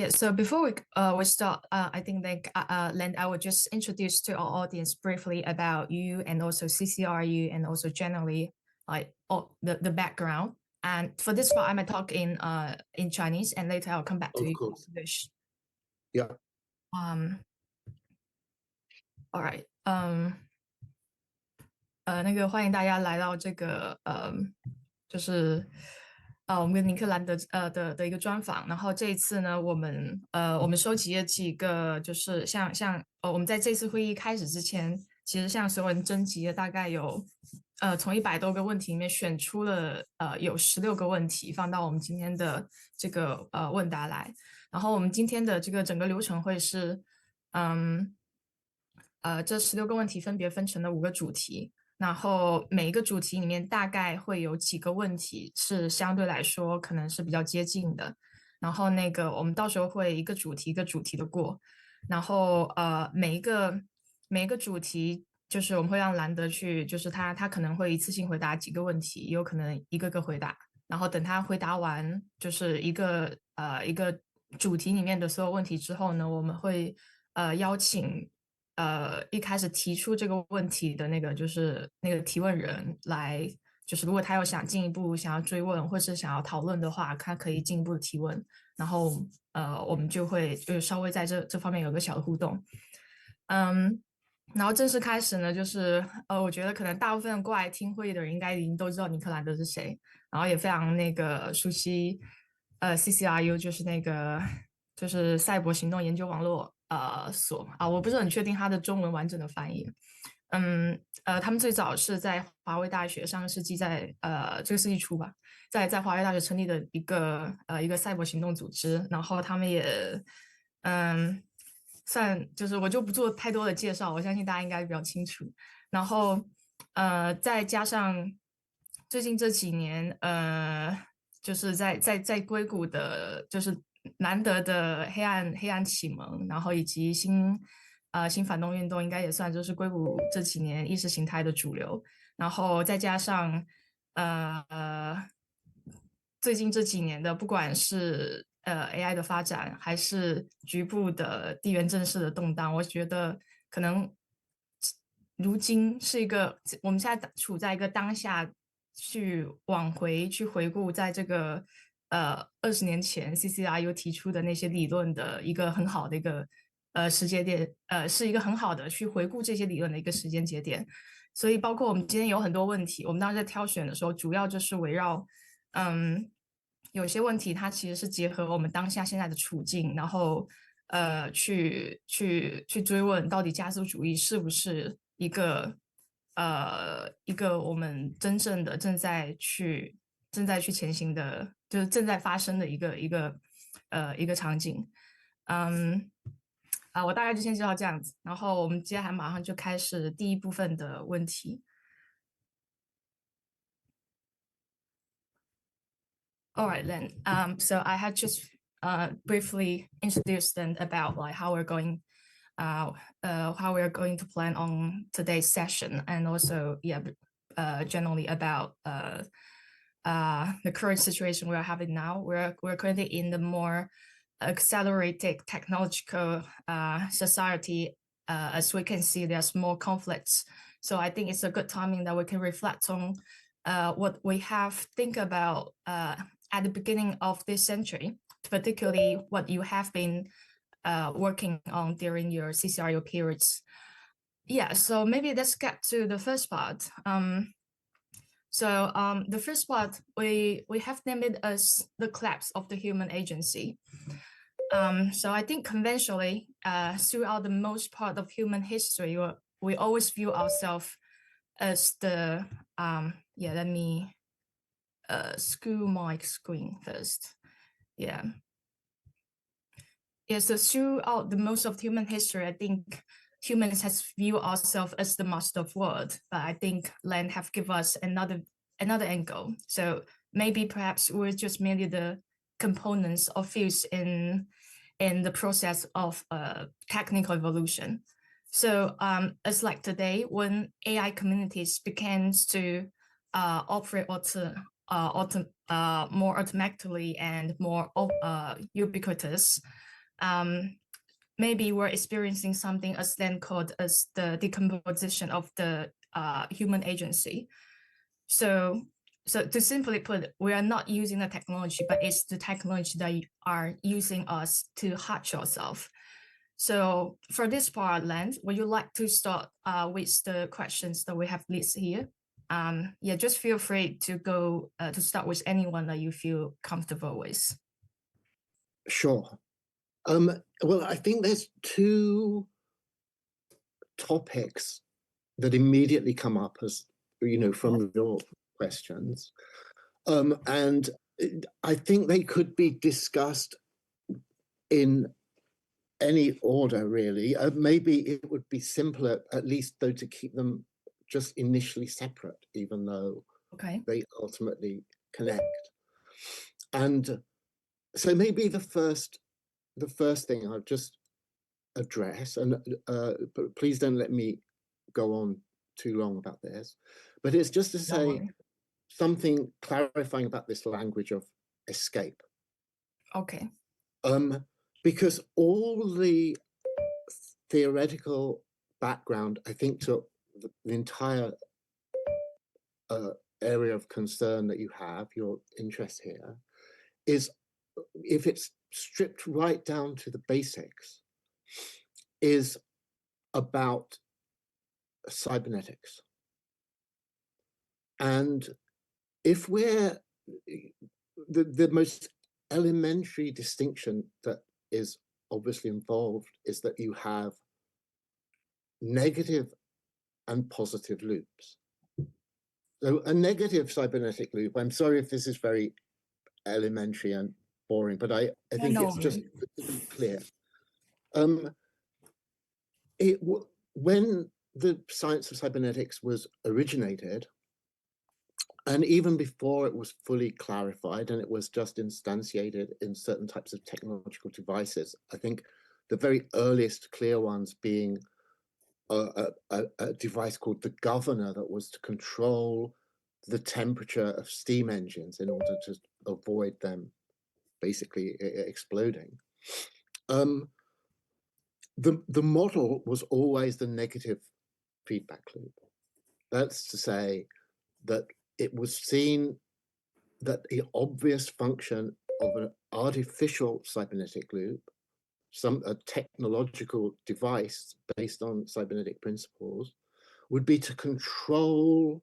Yeah, so before we start, I think Len, I would just introduce to our audience briefly about you and also CCRU and also generally like the background. And for this part, I might talk in Chinese, and later I'll come back to Of you in course. English. Yeah. All right. 那个欢迎大家来到这个就是我们跟尼克兰的一个专访。然后这一次呢，我们收集了几个，就是像我们在这次会议开始之前，其实向所有人征集了大概有从100多个问题里面选出了有16个问题放到我们今天的这个问答来。然后我们今天的这个整个流程会是这16个问题分别分成了5个主题。然后每一个主题里面大概会有几个问题是相对来说可能是比较接近的，然后那个我们到时候会一个主题一个主题的过，然后每一个主题就是我们会让兰德去，就是他可能会一次性回答几个问题，也有可能一个个回答，然后等他回答完就是一个主题里面的所有问题之后呢，我们会邀请一开始提出这个问题的那个就是那个提问人来，就是如果他有想进一步想要追问或是想要讨论的话，他可以进一步的提问，然后我们就会就是稍微在这方面有个小的互动。然后正式开始呢，就是我觉得可能大部分过来听会议的人应该已经都知道尼克兰德是谁，然后也非常那个熟悉CCRU，就是那个就是赛博行动研究网络所啊，我不是很确定它的中文完整的翻译。他们最早是在华威大学上个世纪这个世纪初吧，在华威大学成立的一个赛博行动组织，然后他们也算就是我就不做太多的介绍，我相信大家应该比较清楚。然后再加上最近这几年就是在硅谷的，就是难得的黑暗启蒙，然后以及新反动运动，应该也算就是硅谷这几年意识形态的主流。然后再加上最近这几年的，不管是AI 的发展，还是局部的地缘政治的动荡，我觉得可能如今是一个我们现在处在一个当下去往回去回顾，在这个20年前 CCRU 提出的那些理论的一个很好的一个时间点，是一个很好的去回顾这些理论的一个时间节点。所以包括我们今天有很多问题，我们当时在挑选的时候，主要就是围绕有些问题它其实是结合我们当下现在的处境，然后去追问到底加速主义是不是一个我们真正的正在去前行的，就是正在发生的一个场景。我大概就先介绍这样子，然后我们接下来马上就开始第一部分的问题。All right then. So I had just briefly introduced them about like how we're going to plan on today's session, and also generally about the current situation we're having now. We're currently in the more accelerated technological society. As we can see, there's more conflicts. So I think it's a good timing that we can reflect on what we have think about at the beginning of this century, particularly what you have been working on during your CCRU periods. Yeah, so maybe let's get to the first part. The first part we have named it as the collapse of the human agency. So I think conventionally, throughout the most part of human history, we always view ourselves as the let me screw my screen first. Yeah. So throughout the most of human history, I think humans has viewed ourselves as the master of world, but I think Land have give us another angle. So maybe perhaps we're just merely the components or fields in the process of technical evolution. So it's like today when AI communities begins to operate more automatically and more ubiquitous, maybe we're experiencing something as then called as the decomposition of the human agency. So to simply put, we are not using the technology, but it's the technology that are using us to hatch ourselves. So for this part, Len, would you like to start with the questions that we have listed here? Yeah, just feel free to go to start with anyone that you feel comfortable with. Sure. Well, I think there's two topics that immediately come up as, from your questions. And I think they could be discussed in any order, really. Maybe it would be simpler, at least, though, to keep them just initially separate, even though they ultimately connect. And so maybe the first thing I'll just address, and please don't let me go on too long about this, but it's just to say something clarifying about this language of escape. Okay. Because all the theoretical background, I think, to the entire area of concern that you have, your interest here, is, if it's stripped right down to the basics, is about cybernetics. And if we're, the most elementary distinction that is obviously involved is that you have negative and positive loops. So a negative cybernetic loop, I'm sorry if this is very elementary and boring, but I think it's just to be clear. When the science of cybernetics was originated, and even before it was fully clarified and it was just instantiated in certain types of technological devices, I think the very earliest clear ones being a device called the governor that was to control the temperature of steam engines in order to avoid them basically exploding. The model was always the negative feedback loop. That's to say that it was seen that the obvious function of an artificial cybernetic loop, a technological device based on cybernetic principles, would be to control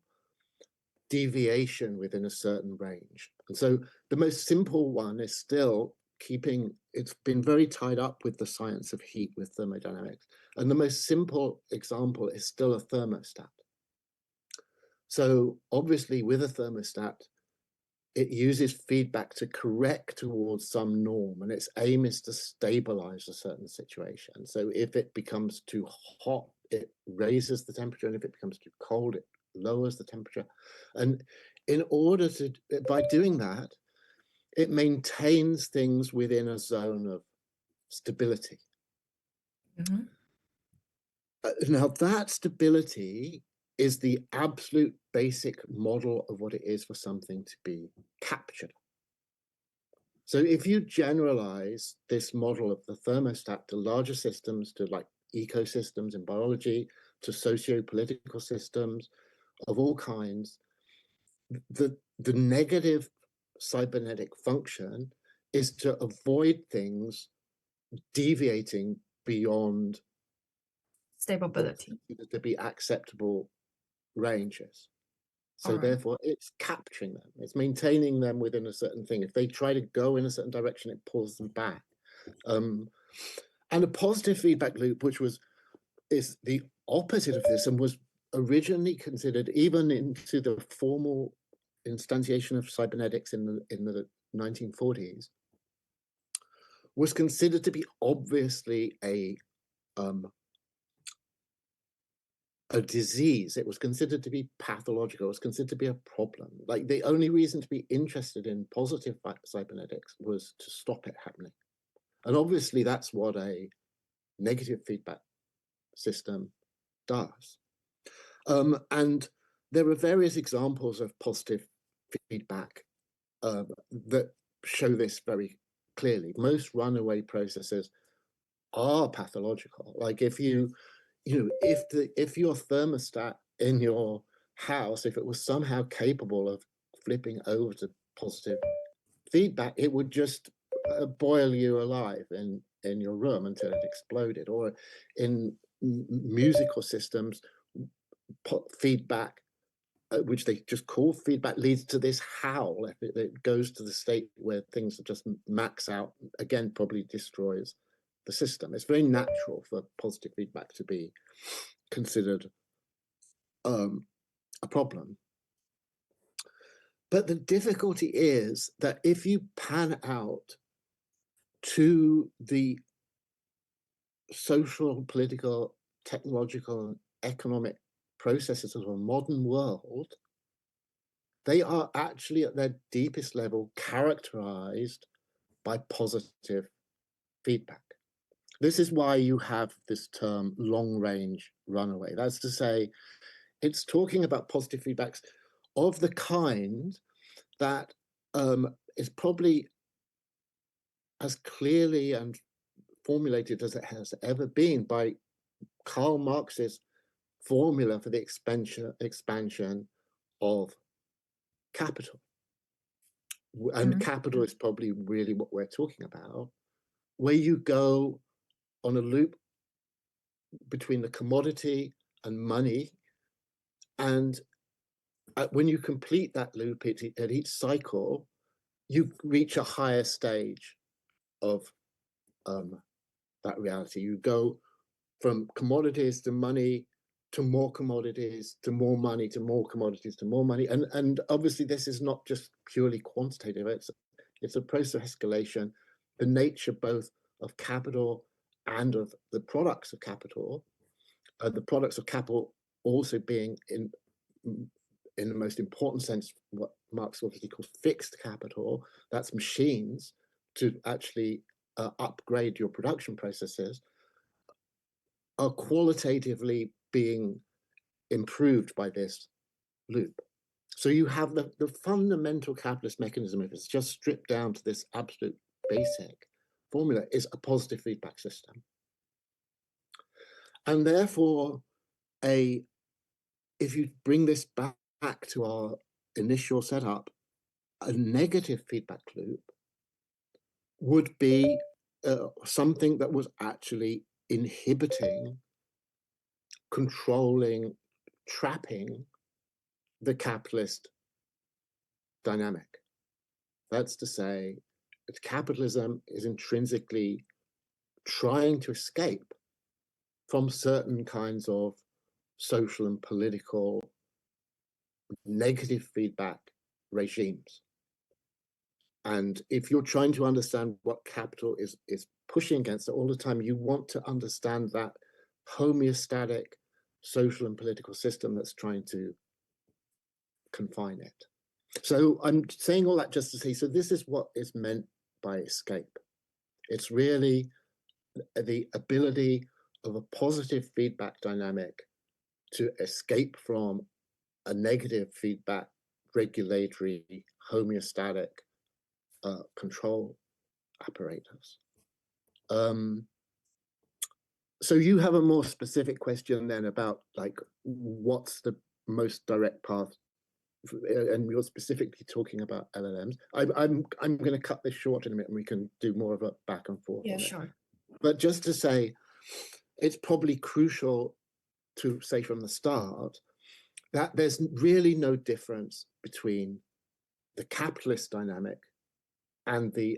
deviation within a certain range. And so the most simple one is still it's been very tied up with the science of heat, with thermodynamics. And the most simple example is still a thermostat. So obviously with a thermostat, it uses feedback to correct towards some norm, and its aim is to stabilize a certain situation. So if it becomes too hot, it raises the temperature, and if it becomes too cold, it lowers the temperature. And in order to, by doing that, it maintains things within a zone of stability. Mm-hmm. Now that stability is the absolute basic model of what it is for something to be captured. So if you generalize this model of the thermostat to larger systems, to like ecosystems in biology, to socio-political systems of all kinds, the negative cybernetic function is to avoid things deviating beyond stability to be acceptable ranges. So therefore it's capturing them, it's maintaining them within a certain thing. If they try to go in a certain direction, it pulls them back. And a positive feedback loop, which is the opposite of this, and was originally considered, even into the formal instantiation of cybernetics in the 1940s, was considered to be obviously a disease. It was considered to be pathological. It was considered to be a problem. Like, the only reason to be interested in positive cybernetics was to stop it happening. And obviously that's what a negative feedback system does. And there are various examples of positive feedback that show this very clearly. Most runaway processes are pathological. Like if if your thermostat in your house, if it was somehow capable of flipping over to positive feedback, it would just boil you alive in your room until it exploded. Or in musical systems, feedback, which they just call feedback, leads to this howl. If it goes to the state where things just max out, again, probably destroys the system. It's very natural for positive feedback to be considered a problem. But the difficulty is that if you pan out to the social, political, technological, economic processes of a modern world, they are actually at their deepest level characterized by positive feedback. This is why you have this term long-range runaway. That's to say, it's talking about positive feedbacks of the kind that is probably as clearly and formulated as it has ever been by Karl Marx's formula for the expansion of capital. And capital is probably really what we're talking about, where you go on a loop between the commodity and money. And when you complete that loop at each cycle, you reach a higher stage of that reality. You go from commodities to money to more commodities to more money to more commodities to more money. And obviously this is not just purely quantitative. It's a process of escalation. The nature both of capital and of the products of capital, the products of capital also being in the most important sense what Marx obviously calls fixed capital. That's machines to actually upgrade your production processes, are qualitatively being improved by this loop. So you have the fundamental capitalist mechanism, if it's just stripped down to this absolute basic formula, is a positive feedback system. And therefore, if you bring this back to our initial setup, a negative feedback loop would be something that was actually inhibiting, controlling, trapping the capitalist dynamic. That's to say, that capitalism is intrinsically trying to escape from certain kinds of social and political negative feedback regimes. And if you're trying to understand what capital is pushing against all the time, you want to understand that homeostatic social and political system that's trying to confine it. So I'm saying all that just to say, so this is what is meant by escape. It's really the ability of a positive feedback dynamic to escape from a negative feedback regulatory homeostatic control apparatus. So you have a more specific question then about like what's the most direct path, and you're specifically talking about LLMs. I'm going to cut this short in a minute, and we can do more of a back and forth. Yeah, sure. But just to say, it's probably crucial to say from the start that there's really no difference between the capitalist dynamic and the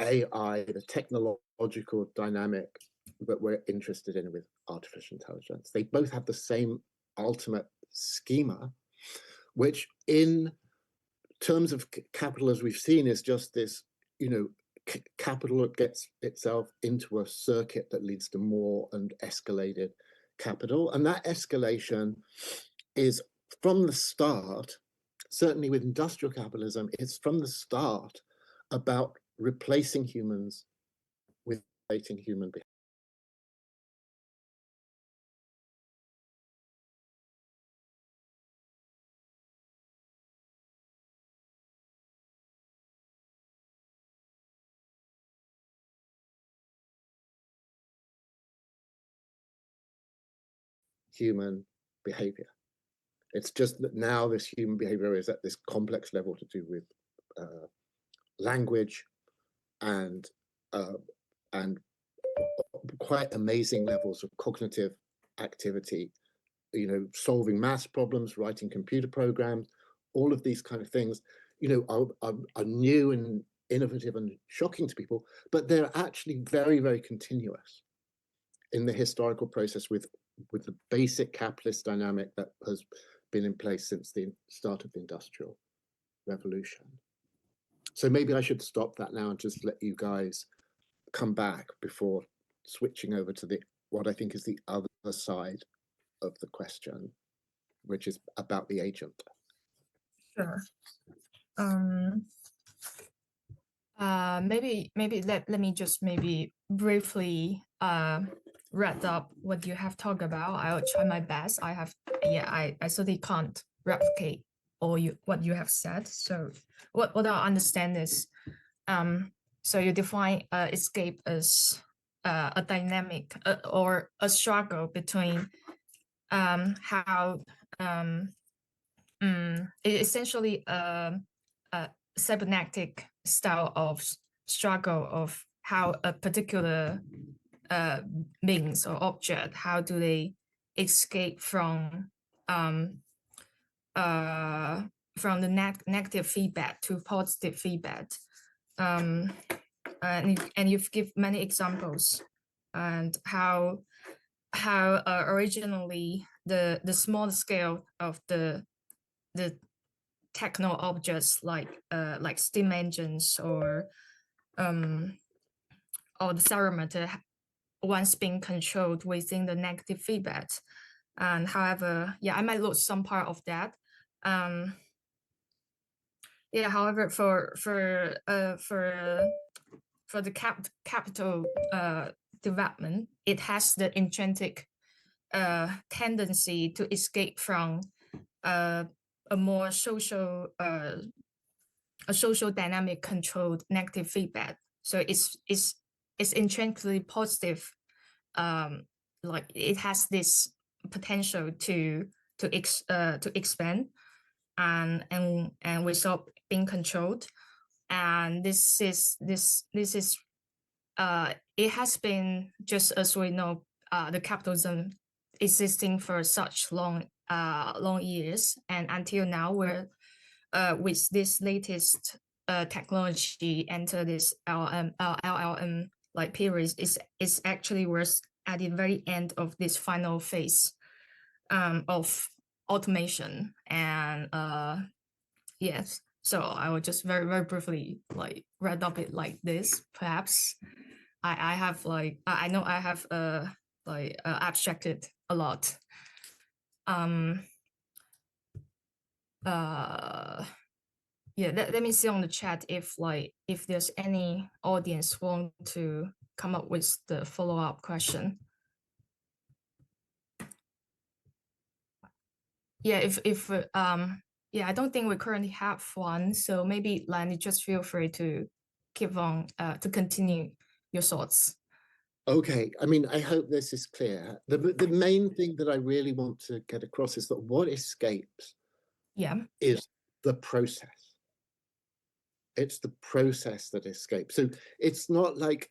AI, the technological dynamic that we're interested in with artificial intelligence. They both have the same ultimate schema, which in terms of capital, as we've seen, is just this, capital that gets itself into a circuit that leads to more and escalated capital. And that escalation is from the start, certainly with industrial capitalism, it's from the start about replacing humans with human behavior. human behavior. It's just that now this human behavior is at this complex level to do with language and quite amazing levels of cognitive activity, you know, solving math problems, writing computer programs, all of these kind of things, you know, are new and innovative and shocking to people, but they're actually very, very continuous in the historical process with the basic capitalist dynamic that has been in place since the start of the Industrial Revolution. So maybe I should stop that now and just let you guys come back before switching over to the what I think is the other side of the question, which is about the agent. Sure. Maybe let me just maybe briefly wrap up what you have talked about. I'll try my best. I certainly can't replicate all what you have said. So what I understand is so you define escape as a dynamic or a struggle between how essentially a cybernetic style of struggle of how a particular means or object, how do they escape from the negative feedback to positive feedback. And you've given many examples and how originally the small scale of the techno objects like steam engines or the accelerometer once being controlled within the negative feedback. And however, I might lose some part of that. However, for the capital development, it has the intrinsic tendency to escape from a more social dynamic controlled negative feedback. So it's intrinsically positive. Like it has this potential to expand and without being controlled. And this is it has been, just as we know, the capitalism existing for such long years, and until now we're with this latest technology enter this LLM like period is actually we're at the very end of this final phase of automation. And yes, so I will just very, very briefly like wrap up it like this. Perhaps I have like I know I have abstracted a lot. Let me see on the chat if there's any audience want to come up with the follow-up question. I don't think we currently have one, so maybe Lanny, just feel free to keep on to continue your thoughts. Okay, I mean, I hope this is clear. The main thing that I really want to get across is that what escapes is the process. It's the process that escapes. So it's not like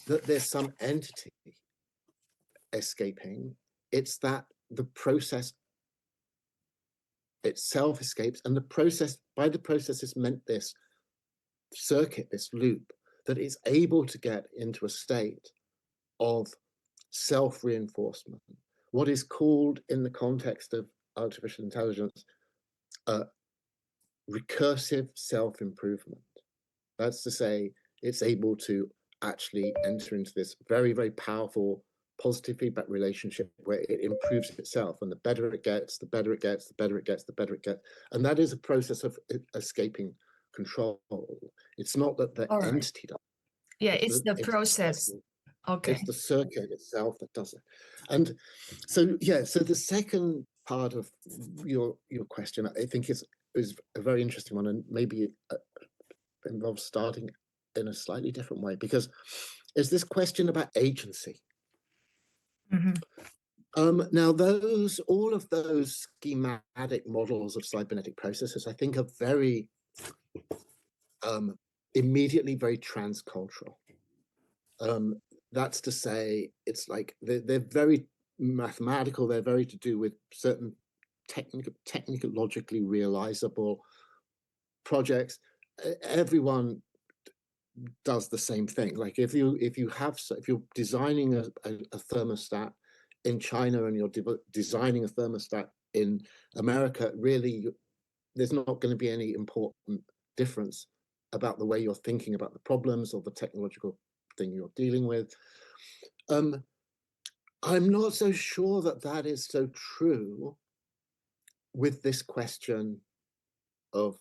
that there's some entity escaping. It's that the process itself escapes, and the process, by the process is meant this circuit, this loop, that is able to get into a state of self-reinforcement, what is called in the context of artificial intelligence recursive self-improvement. That's to say, it's able to actually enter into this very, very powerful positive feedback relationship where it improves itself, and the better it gets, the better it gets, the better it gets, the better it gets. And that is a process of escaping control. It's not that the entity does. It's the process. Okay. It's the circuit itself that does it. And so, so the second part of your question, I think is a very interesting one, and maybe involves starting in a slightly different way, because it's this question about agency. Mm-hmm. Now, all of those schematic models of cybernetic processes, I think, are very immediately very transcultural. That's to say, it's like they're very mathematical. They're very to do with certain technologically realizable projects. Everyone does the same thing. Like if you're designing a thermostat in China and you're designing a thermostat in America, really, there's not going to be any important difference about the way you're thinking about the problems or the technological thing you're dealing with. I'm not so sure that that is so true with this question of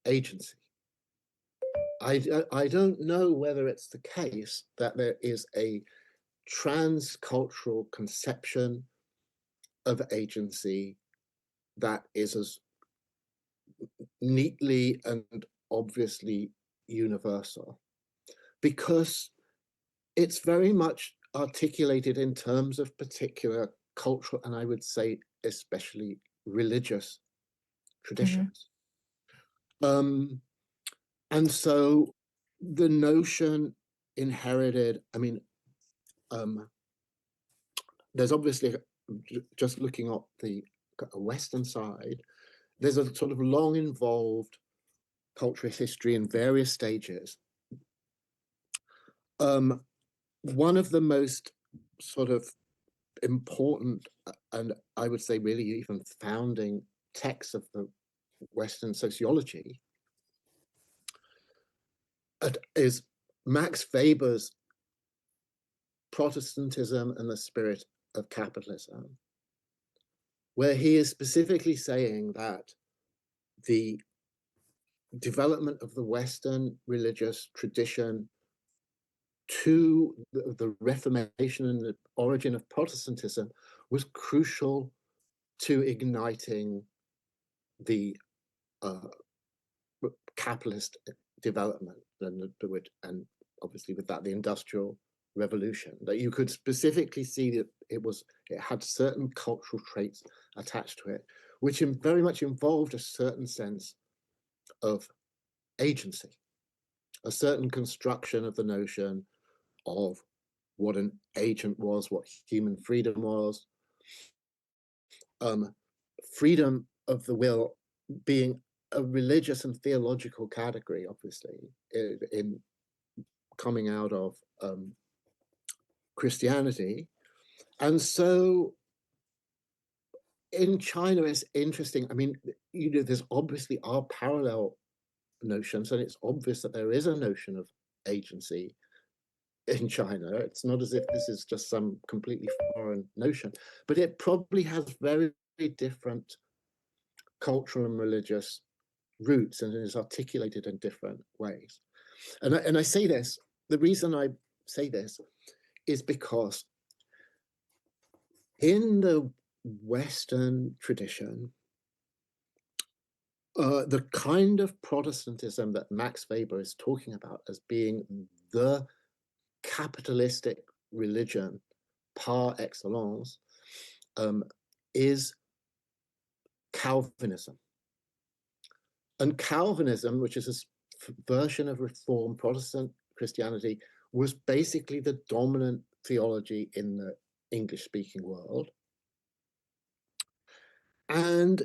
agency. I don't know whether it's the case that there is a transcultural conception of agency that is as neatly and obviously universal, because it's very much articulated in terms of particular cultural, and I would say especially religious traditions. And so the notion inherited, I mean, there's obviously, just looking at the Western side, there's a sort of long involved cultural history in various stages. One of the most sort of important, and I would say really even founding texts of the Western sociology is Max Weber's Protestantism and the Spirit of Capitalism, where he is specifically saying that the development of the Western religious tradition to the Reformation and the origin of Protestantism was crucial to igniting the capitalist development and obviously with that the Industrial Revolution. That you could specifically see that it had certain cultural traits attached to it, which very much involved a certain sense of agency, a certain construction of the notion of what an agent was, what human freedom was, freedom of the will being a religious and theological category, obviously, in coming out of Christianity. And so in China, it's interesting. I mean, there's obviously are parallel notions, and it's obvious that there is a notion of agency in China. It's not as if this is just some completely foreign notion, but it probably has very, very different cultural and religious roots and is articulated in different ways. And I say this, the reason I say this is because in the Western tradition, the kind of Protestantism that Max Weber is talking about as being the capitalistic religion par excellence is Calvinism. And Calvinism, which is a version of Reformed Protestant Christianity, was basically the dominant theology in the English-speaking world. And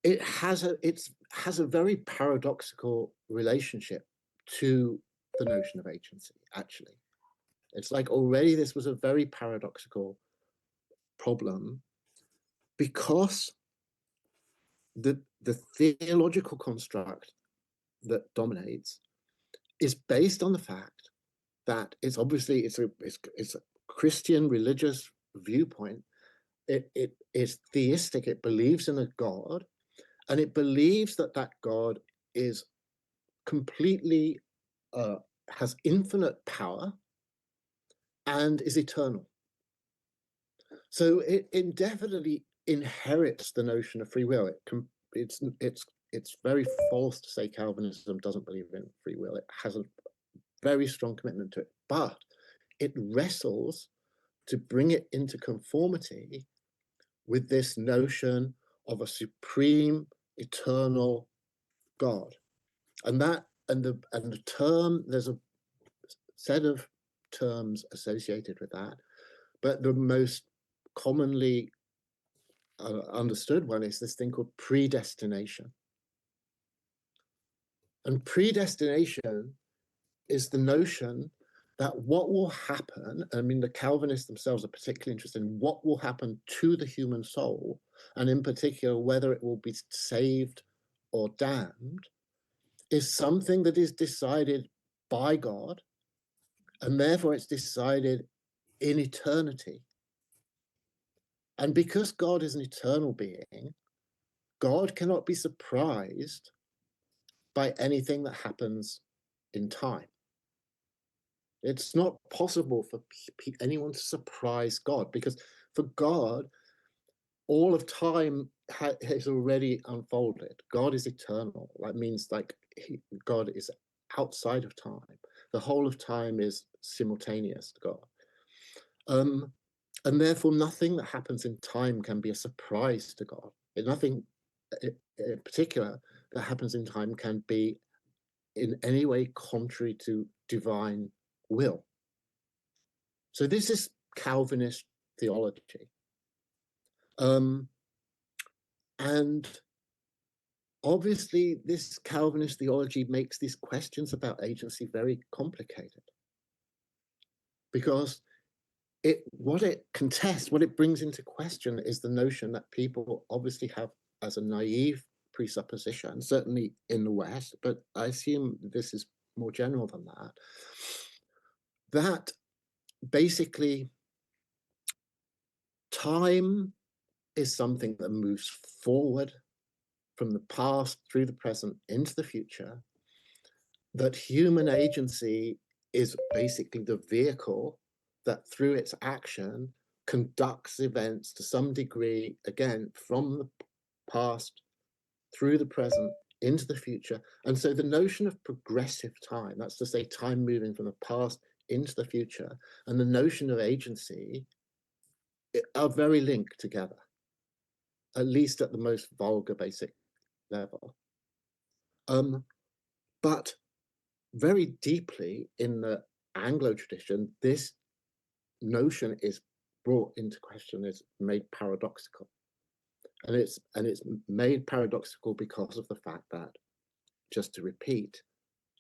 it has a very paradoxical relationship to the notion of agency, actually. It's like already this was a very paradoxical problem because the theological construct that dominates is based on the fact that it's a Christian religious viewpoint. It is theistic. It believes in a God, and it believes that God is completely has infinite power and is eternal. So it indefinitely inherits the notion of free will. It's very false to say Calvinism doesn't believe in free will. It has a very strong commitment to it, but it wrestles to bring it into conformity with this notion of a supreme, eternal God. And the term, there's a set of terms associated with that, but the most commonly understood one is this thing called predestination. And predestination is the notion that what will happen, I mean, the Calvinists themselves are particularly interested in what will happen to the human soul, and in particular, whether it will be saved or damned, is something that is decided by God, and therefore it's decided in eternity. And because God is an eternal being, God cannot be surprised by anything that happens in time. It's not possible for anyone to surprise God, because for God, all of time has already unfolded. God is eternal. That means like God is outside of time. The whole of time is simultaneous to God. And therefore, nothing that happens in time can be a surprise to God. Nothing in particular that happens in time can be in any way contrary to divine will. So this is Calvinist theology. And obviously, this Calvinist theology makes these questions about agency very complicated, because what it contests, what it brings into question is the notion that people obviously have as a naive presupposition, certainly in the West, but I assume this is more general than that, that basically time is something that moves forward from the past through the present into the future, that human agency is basically the vehicle that through its action conducts events to some degree, again, from the past through the present into the future. And so the notion of progressive time, that's to say time moving from the past into the future, and the notion of agency are very linked together, at least at the most vulgar basic level. But very deeply in the Anglo tradition, this notion is brought into question, is made paradoxical. And it's made paradoxical because of the fact that, just to repeat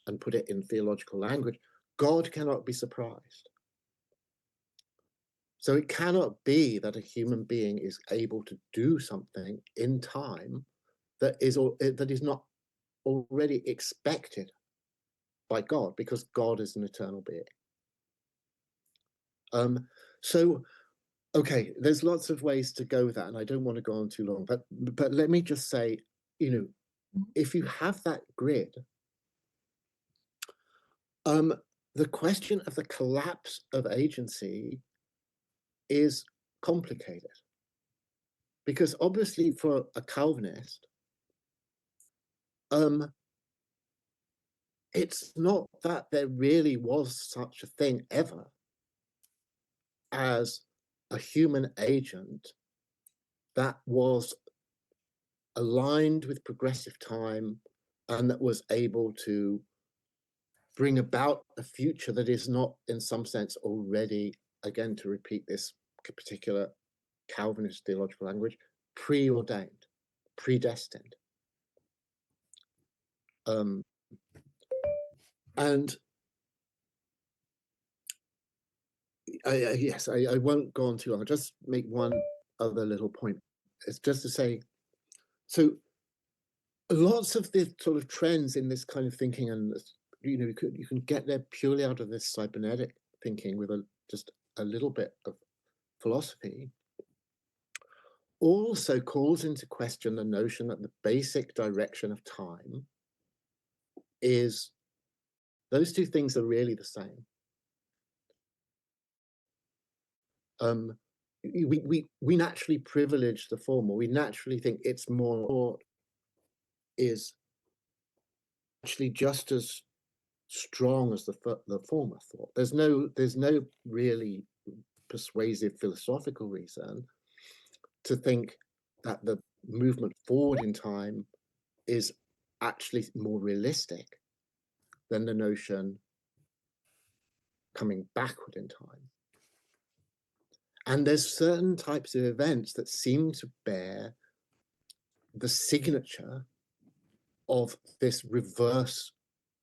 and put it in theological language, God cannot be surprised. So it cannot be that a human being is able to do something in time that is not already expected by God, because God is an eternal being. So, okay, there's lots of ways to go with that, and I don't want to go on too long, but let me just say, if you have that grid, the question of the collapse of agency is complicated, because obviously for a Calvinist, it's not that there really was such a thing ever as a human agent that was aligned with progressive time and that was able to bring about a future that is not, in some sense, already, again, to repeat this particular Calvinist theological language, preordained, predestined. And I won't go on too long. I'll just make one other little point. It's just to say, so lots of the sort of trends in this kind of thinking, and you can get there purely out of this cybernetic thinking with just a little bit of philosophy, also calls into question the notion that the basic direction of time is, those two things are really the same. We naturally privilege the former. We naturally think it's more, is actually just as strong as the former thought. There's no really persuasive philosophical reason to think that the movement forward in time is actually more realistic than the notion coming backward in time. And there's certain types of events that seem to bear the signature of this reverse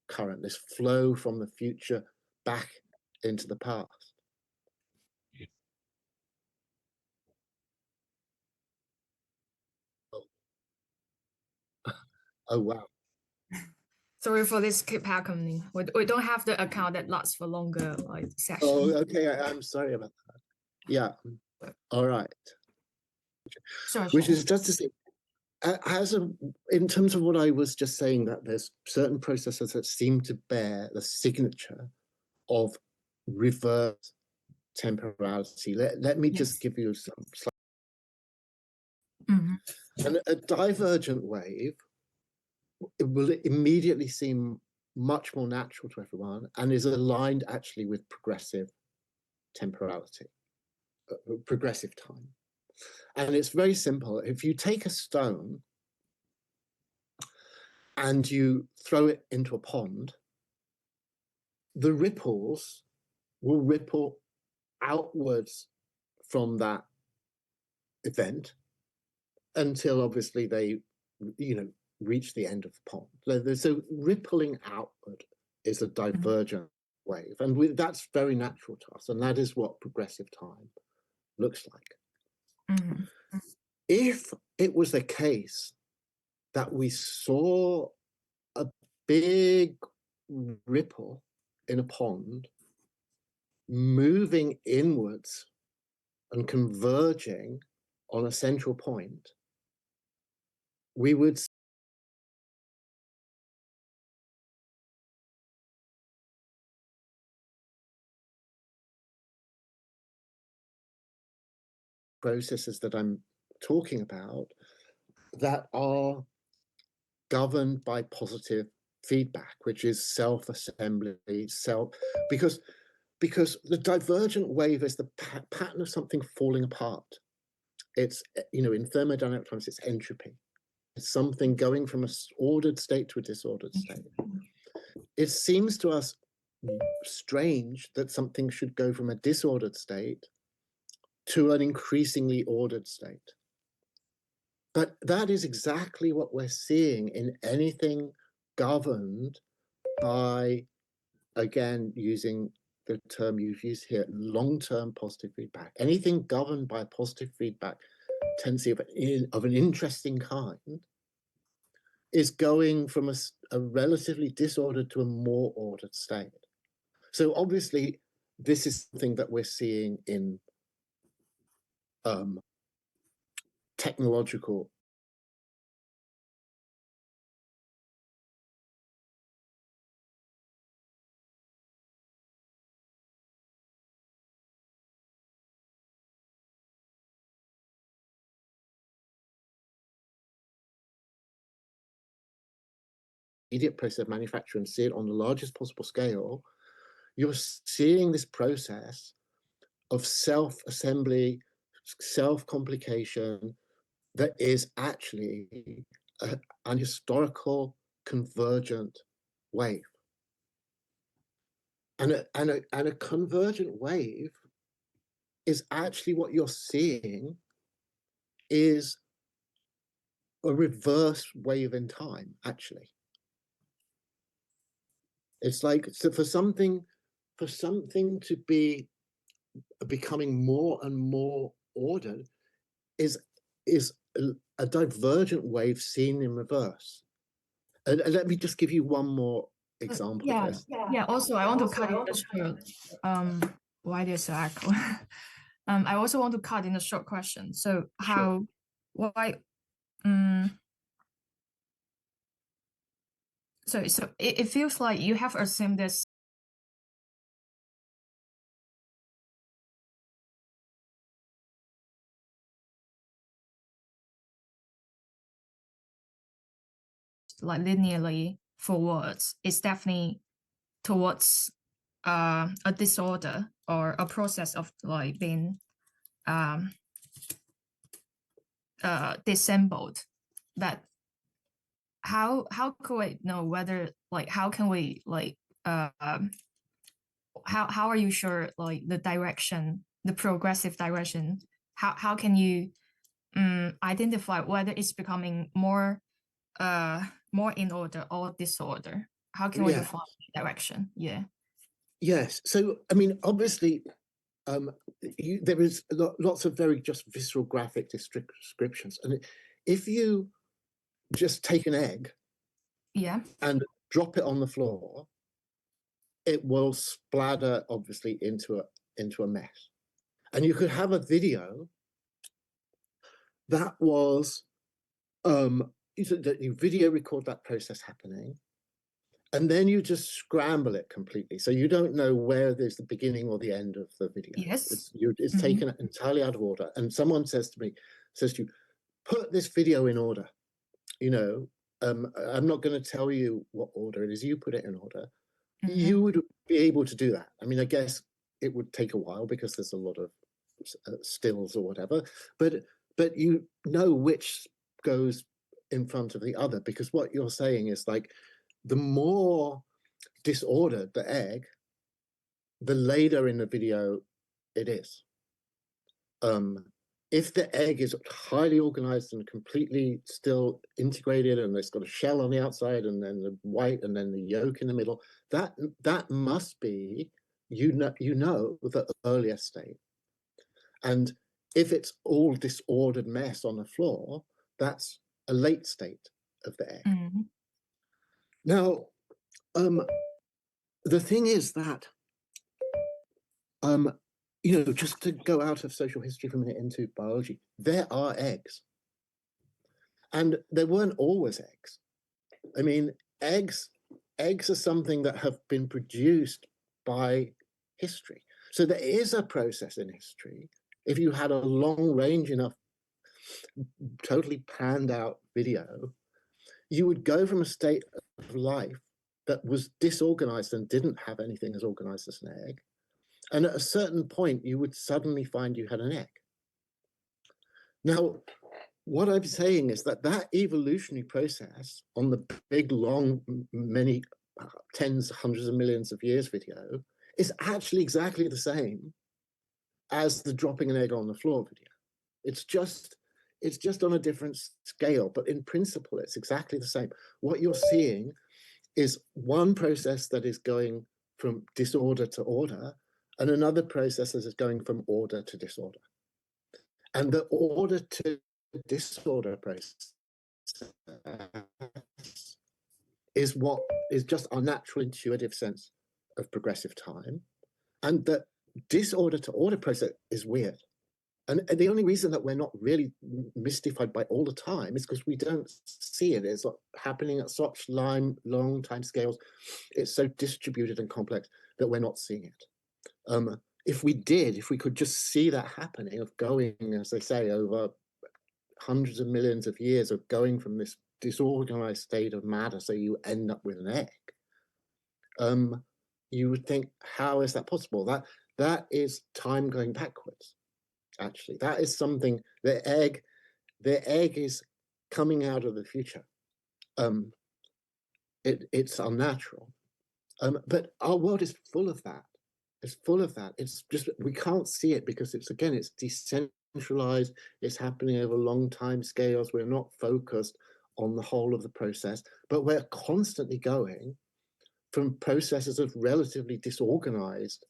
current, this flow from the future back into the past. Oh, wow. Sorry for this keep happening. We don't have the account that lasts for longer like session. Oh, okay. I'm sorry about that. Yeah. All right. Sure, Which sure. is just to say, in terms of what I was just saying, that there's certain processes that seem to bear the signature of reverse temporality. Let me just give you some. And a divergent wave, it will immediately seem much more natural to everyone and is aligned actually with progressive temporality, progressive time. And it's very simple. If you take a stone and you throw it into a pond, the ripples will ripple outwards from that event until obviously they, reach the end of the pond. So rippling outward is a divergent wave, and that's very natural to us, and that is what progressive time looks like. If it was the case that we saw a big ripple in a pond moving inwards and converging on a central point, we would processes that I'm talking about that are governed by positive feedback, which is self-assembly, because the divergent wave is the pattern of something falling apart. It's, in thermodynamic terms, it's entropy. It's something going from an ordered state to a disordered state. It seems to us strange that something should go from a disordered state to an increasingly ordered state. But that is exactly what we're seeing in anything governed by, again, using the term you've used here, long-term positive feedback. Anything governed by positive feedback tendency of an interesting kind is going from a relatively disordered to a more ordered state. So obviously, this is something that we're seeing in technological immediate process of manufacture and see it on the largest possible scale, you're seeing this process of self-assembly, self-complication that is actually an historical convergent wave. And a convergent wave is actually what you're seeing is a reverse wave in time, actually. It's like, so for something to be becoming more and more ordered is a divergent wave seen in reverse. And let me just give you one more example of this. Yeah. Also, I want to cut in the short. Why there's an echo? I also want to cut in a short question. So how, why, so it feels like you have assumed this like linearly forwards. It's definitely towards a disorder or a process of like being um, dissembled, that how could we know whether like how can we like how are you sure like the direction, the progressive direction, how can you identify whether it's becoming more in order or disorder? How can we Yeah. define direction? Yeah. Yes. So, I mean, obviously, there is lots of very just visceral graphic descriptions. And if you just take an egg Yeah. and drop it on the floor, it will splatter, obviously, into a mess. And you could have a video that was, that you video record that process happening, and then you just scramble it completely. So you don't know where there's the beginning or the end of the video. Yes. It's taken entirely out of order. And someone says to you, put this video in order. I'm not going to tell you what order it is. You put it in order. You would be able to do that. I mean, I guess it would take a while because there's a lot of stills or whatever, but you know which goes in front of the other, because what you're saying is like, the more disordered the egg, the later in the video it is. If the egg is highly organized and completely still integrated, and it's got a shell on the outside and then the white and then the yolk in the middle, that must be, the earlier state. And if it's all disordered mess on the floor, that's a late state of the egg. Now, the thing is that, just to go out of social history for a minute into biology, there are eggs. And there weren't always eggs. I mean, eggs are something that have been produced by history. So there is a process in history. If you had a long range enough, totally planned out video, you would go from a state of life that was disorganized and didn't have anything as organized as an egg. And at a certain point, you would suddenly find you had an egg. Now, what I'm saying is that evolutionary process on the big, long, many tens, hundreds of millions of years video is actually exactly the same as the dropping an egg on the floor video. It's just on a different scale, but in principle, it's exactly the same. What you're seeing is one process that is going from disorder to order, and another process that is going from order to disorder. And the order to disorder process is what is just our natural intuitive sense of progressive time. And the disorder to order process is weird. And the only reason that we're not really mystified by all the time is because we don't see it. It's happening at such long time scales. It's so distributed and complex that we're not seeing it. If we could just see that happening, of going, as they say, over hundreds of millions of years of going from this disorganized state of matter, so you end up with an egg, you would think, how is that possible? That is time going backwards. Actually, that is something. The egg is coming out of the future. It's unnatural, but our world is full of that. It's full of that. It's just we can't see it because it's decentralized. It's happening over long time scales. We're not focused on the whole of the process, but we're constantly going from processes of relatively disorganized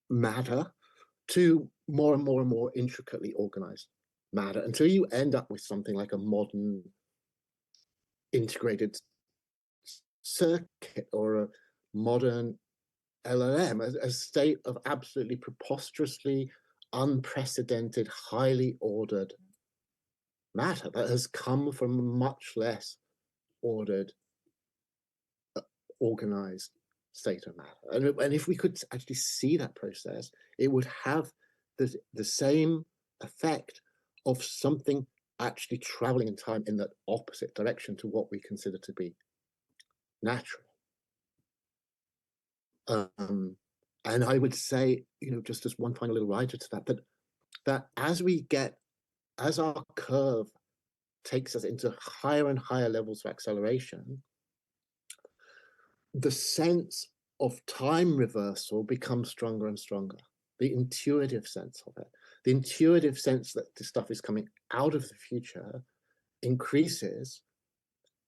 matter to more and more and more intricately organized matter, until you end up with something like a modern integrated circuit or a modern LLM, a state of absolutely preposterously unprecedented, highly ordered matter that has come from a much less ordered, organized state of matter. And if we could actually see that process, it would have the same effect of something actually traveling in time in that opposite direction to what we consider to be natural. And I would say, just as one final little rider to that as our curve takes us into higher and higher levels of acceleration, the sense of time reversal becomes stronger and stronger. The intuitive sense of it, the intuitive sense that this stuff is coming out of the future increases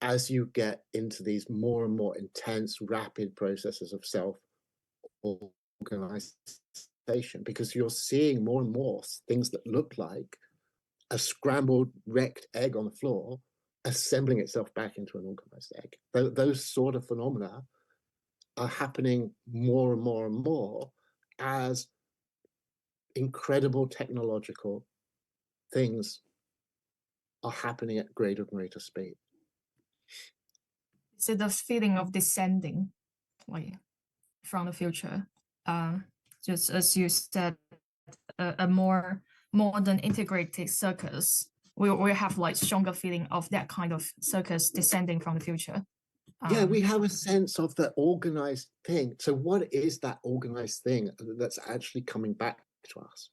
as you get into these more and more intense, rapid processes of self-organization, because you're seeing more and more things that look like a scrambled, wrecked egg on the floor assembling itself back into an organized egg. Those sort of phenomena are happening more and more and more as incredible technological things are happening at greater and greater speed. So the feeling of descending, like from the future, just as you said, a more modern integrated circus, we have like stronger feeling of that kind of circus descending from the future. Yeah, we have a sense of the organized thing. So what is that organized thing that's actually coming back to us?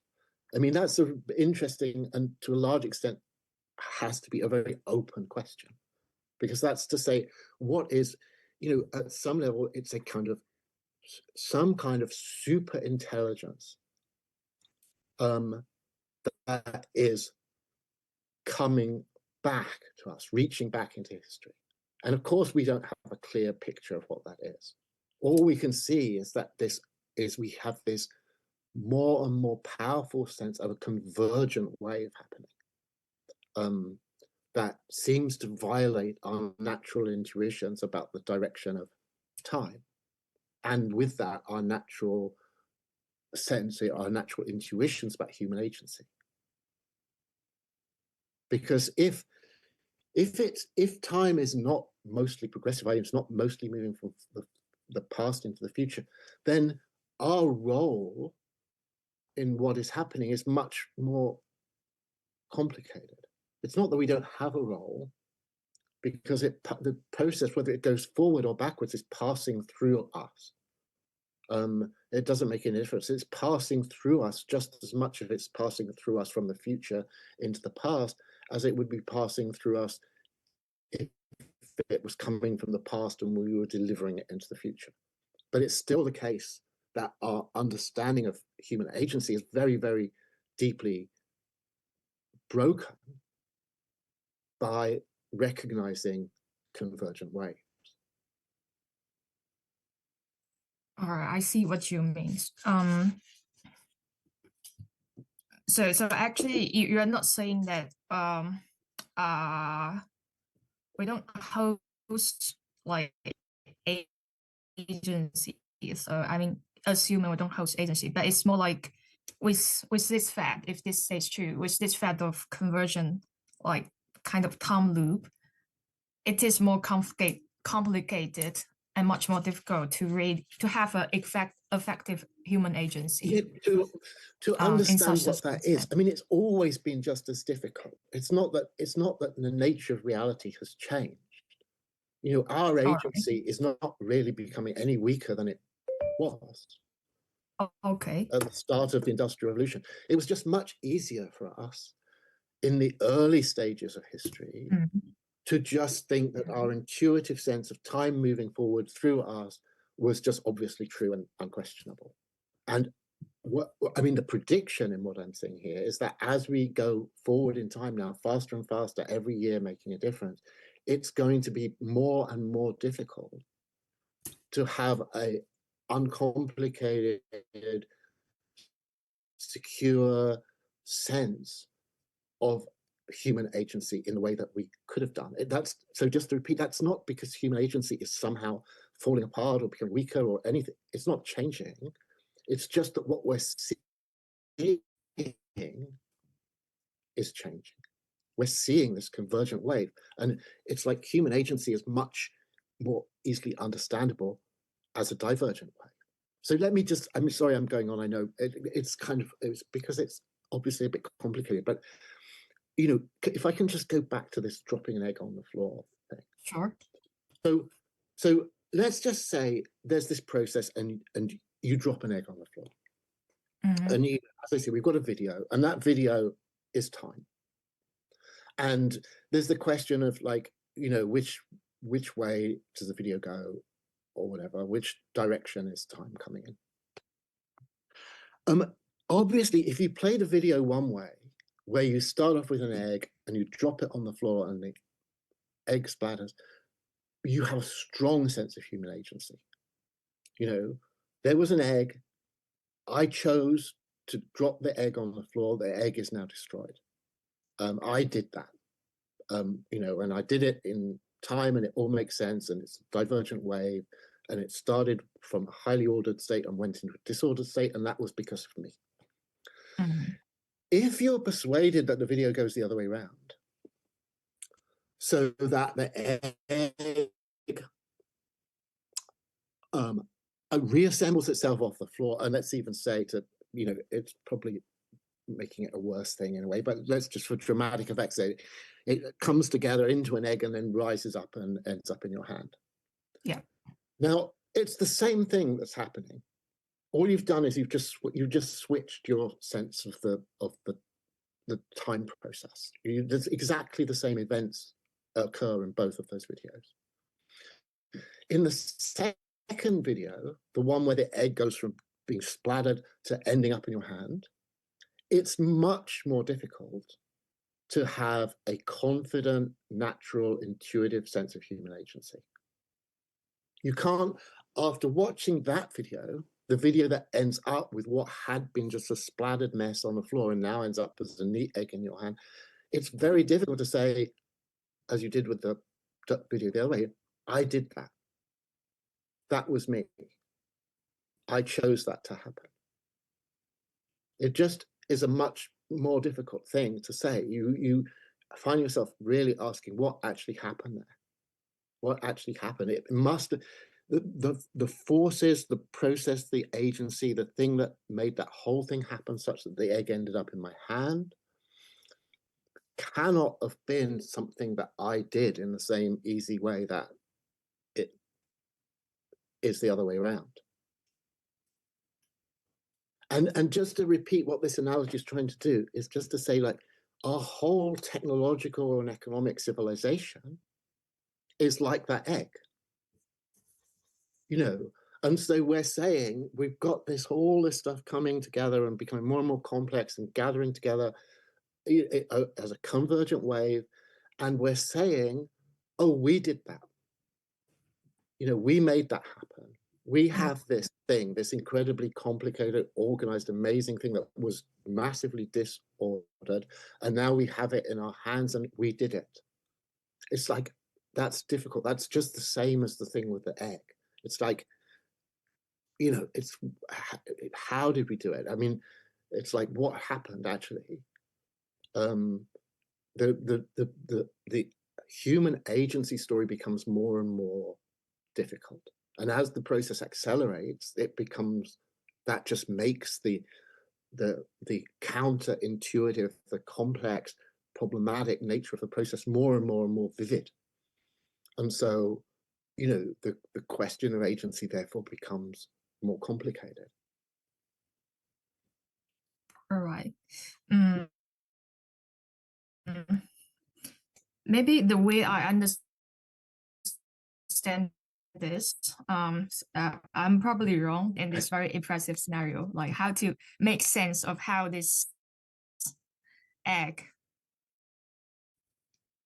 I mean, that's an interesting, and to a large extent has to be a very open question, because that's to say, what is, at some level, it's a kind of some kind of super intelligence that is coming back to us, reaching back into history. And of course, we don't have a clear picture of what that is. All we can see is that we have this more and more powerful sense of a convergent wave happening that seems to violate our natural intuitions about the direction of time. And with that, our natural sense, our natural intuitions about human agency. Because if time is not mostly progressive, it's not mostly moving from the past into the future, then our role in what is happening is much more complicated. It's not that we don't have a role, because the process, whether it goes forward or backwards, is passing through us. It doesn't make any difference. It's passing through us just as much as it's passing through us from the future into the past as it would be passing through us if it was coming from the past and we were delivering it into the future. But it's still the case that our understanding of human agency is very, very deeply broken by recognizing convergent waves. All right, I see what you mean. So actually, you are not saying that we don't host like agency. So I mean, assuming we don't host agency, but it's more like with this fact, if this stays true, with this fact of conversion, like kind of time loop, it is more complicated and much more difficult to have an effective human agency. Yeah, to understand what that is. I mean, it's always been just as difficult. It's not that the nature of reality has changed. Our agency is not really becoming any weaker than it was. Okay. At the start of the Industrial Revolution. It was just much easier for us in the early stages of history to just think that our intuitive sense of time moving forward through us was just obviously true and unquestionable. And the prediction in what I'm saying here is that as we go forward in time now, faster and faster, every year making a difference, it's going to be more and more difficult to have a uncomplicated, secure sense of human agency in the way that we could have done. So just to repeat, that's not because human agency is somehow falling apart or becoming weaker or anything. It's not changing. It's just that what we're seeing is changing. We're seeing this convergent wave, and it's like human agency is much more easily understandable as a divergent wave. So let me just, I'm sorry I'm going on, I know it's because it's obviously a bit complicated, but if I can just go back to this dropping an egg on the floor thing. Sure. So let's just say there's this process and you drop an egg on the floor. Mm-hmm. And as I say, we've got a video, and that video is time. And there's the question of like, which way does the video go or whatever, which direction is time coming in? Obviously, if you play the video one way, where you start off with an egg and you drop it on the floor and the egg splatters, you have a strong sense of human agency. There was an egg, I chose to drop the egg on the floor, the egg is now destroyed. I did that, and I did it in time, and it all makes sense, and it's a divergent wave, and it started from a highly ordered state and went into a disordered state, and that was because of me. Mm-hmm. If you're persuaded that the video goes the other way around, so that the egg reassembles itself off the floor, and let's even say it's probably making it a worse thing in a way, but let's just for dramatic effects say it comes together into an egg and then rises up and ends up in your hand. Yeah. Now it's the same thing that's happening. All you've done is you've just switched your sense of the time process. There's exactly the same events occur in both of those videos. In the second video, the one where the egg goes from being splattered to ending up in your hand, it's much more difficult to have a confident, natural, intuitive sense of human agency. You can't, after watching that video, the video that ends up with what had been just a splattered mess on the floor and now ends up as a neat egg in your hand, it's very difficult to say, as you did with the video the other way, I did that. That was me. I chose that to happen. It just is a much more difficult thing to say. You find yourself really asking what actually happened there. What actually happened? It must the forces, the process, the agency, the thing that made that whole thing happen such that the egg ended up in my hand cannot have been something that I did in the same easy way that it is the other way around. And just to repeat what this analogy is trying to do is just to say, like, our whole technological and economic civilization is like that egg, and so we're saying we've got all this stuff coming together and becoming more and more complex and gathering together as a convergent wave, and we're saying, oh, we did that, we made that happen. We have this thing, this incredibly complicated, organized, amazing thing that was massively disordered, and now we have it in our hands and we did it. It's like, that's difficult. That's just the same as the thing with the egg. It's like, it's how did we do it? I mean, it's like, what happened actually? The human agency story becomes more and more difficult. And as the process accelerates, it becomes, that just makes the counterintuitive, the complex, problematic nature of the process more and more and more vivid. And so, the question of agency therefore becomes more complicated. All right. Maybe the way I understand this, I'm probably wrong in this very impressive scenario, like how to make sense of how this egg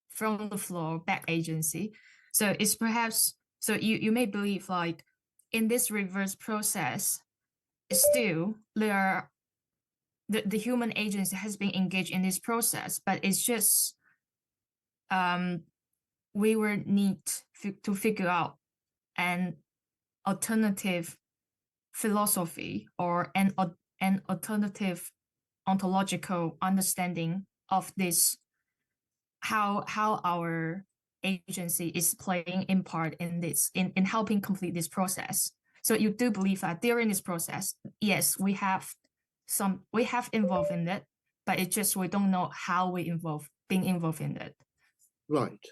from the floor back agency. So it's perhaps, so you may believe like in this reverse process, still the human agency has been engaged in this process, but it's just we will need to figure out an alternative philosophy or an alternative ontological understanding of this, how our agency is playing in part in this, in helping complete this process. So you do believe that during this process, yes, we have involved in it, but it's just we don't know how we being involved in it. Right.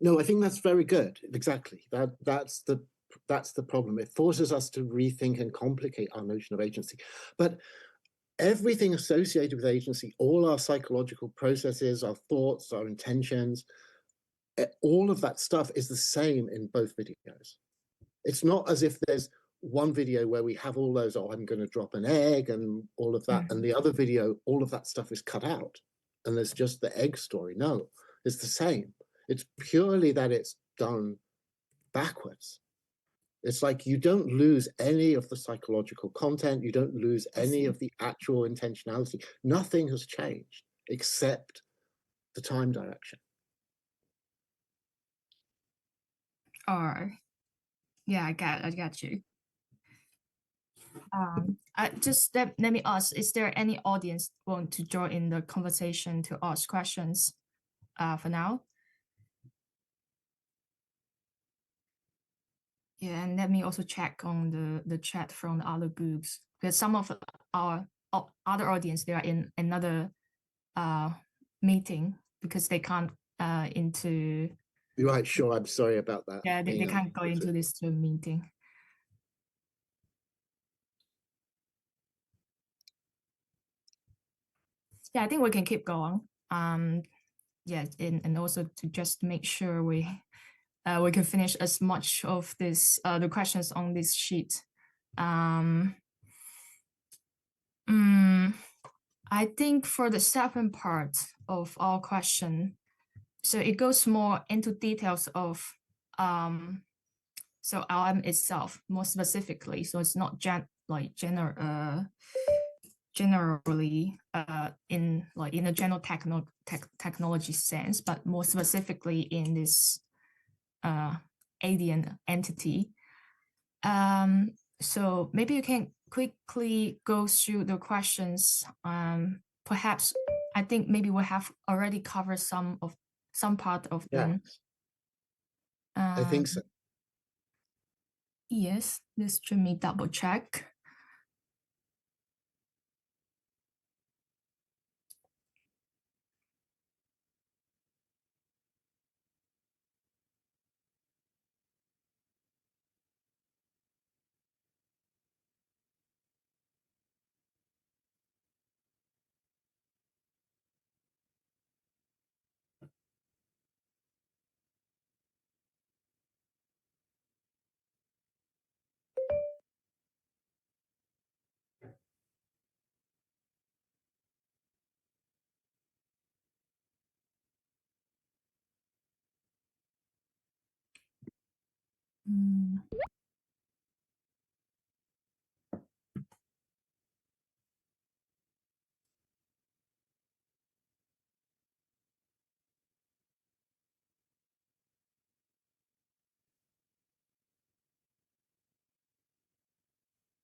No, I think that's very good. Exactly. That's the the problem. It forces us to rethink and complicate our notion of agency. But everything associated with agency, all our psychological processes, our thoughts, our intentions, all of that stuff is the same in both videos. It's not as if there's one video where we have all those, oh, I'm going to drop an egg and all of that, and the other video, all of that stuff is cut out, and there's just the egg story. No, it's the same. It's purely that it's done backwards. It's like you don't lose any of the psychological content. You don't lose any of the actual intentionality. Nothing has changed except the time direction. All right. Yeah, I got you. Just let me ask, is there any audience want to join in the conversation to ask questions for now? Yeah, and let me also check on the chat from the other groups, because some of our other audience, they are in another meeting because they can't into. Right, sure. I'm sorry about that. Yeah, they can't go into this Zoom meeting. Yeah, I think we can keep going. Yeah, and also to just make sure we can finish as much of this the questions on this sheet. I think for the second part of our question, so it goes more into details of so LM itself more specifically. So it's not generally in a general technology sense, but more specifically in this alien entity. So maybe you can quickly go through the questions. Perhaps I think maybe we have already covered some part of them. I think so. Yes, let's let me double check.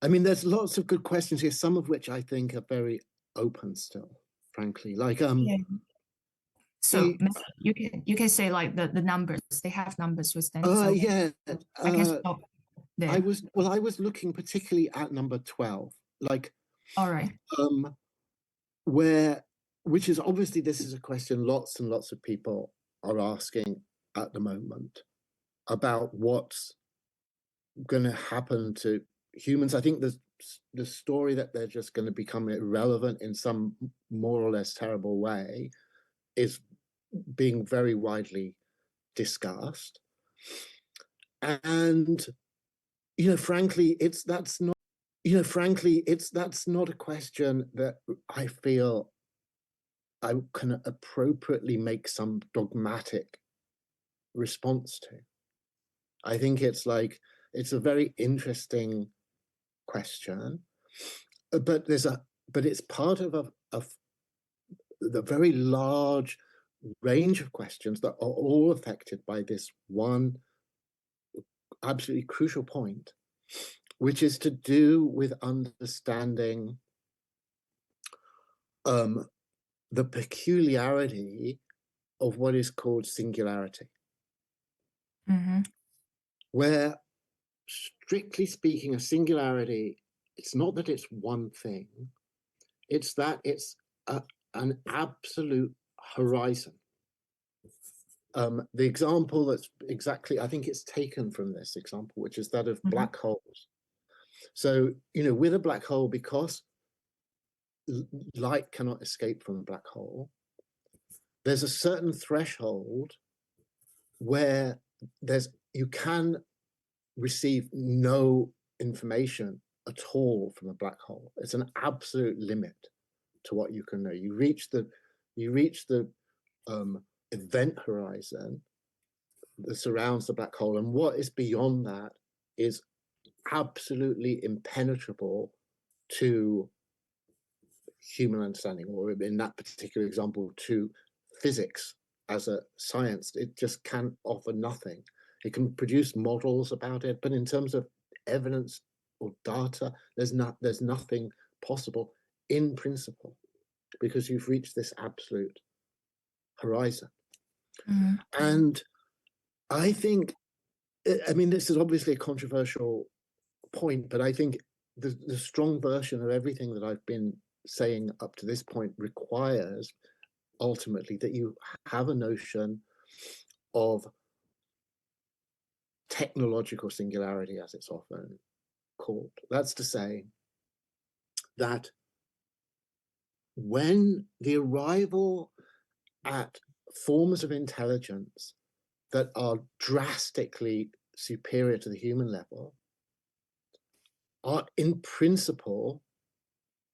I mean, there's lots of good questions here, some of which I think are very open still, frankly. Like, Yeah. So you can say like the numbers, they have numbers with them. So yeah, I can stop there. I was looking particularly at number 12, like, all right. Which is obviously, this is a question lots and lots of people are asking at the moment about what's going to happen to humans. I think the story that they're just going to become irrelevant in some more or less terrible way is being very widely discussed. And frankly, that's not a question that I feel I can appropriately make some dogmatic response to. I think it's a very interesting question, but it's part of the very large range of questions that are all affected by this one absolutely crucial point, which is to do with understanding the peculiarity of what is called singularity, where, strictly speaking, a singularity, it's not that it's one thing, it's that it's an absolute horizon. The example that's exactly, I think it's taken from this example, which is that of black holes. So, with a black hole, because light cannot escape from a black hole, there's a certain threshold where you can receive no information at all from a black hole. It's an absolute limit to what you can know. You reach the event horizon that surrounds the black hole, and what is beyond that is absolutely impenetrable to human understanding, or in that particular example, to physics as a science. It just can offer nothing. It can produce models about it, but in terms of evidence or data, there's nothing possible in principle, because you've reached this absolute horizon. And I think, I mean, this is obviously a controversial point, but I think the strong version of everything that I've been saying up to this point requires ultimately that you have a notion of technological singularity, as it's often called. That's to say that when the arrival at forms of intelligence that are drastically superior to the human level are in principle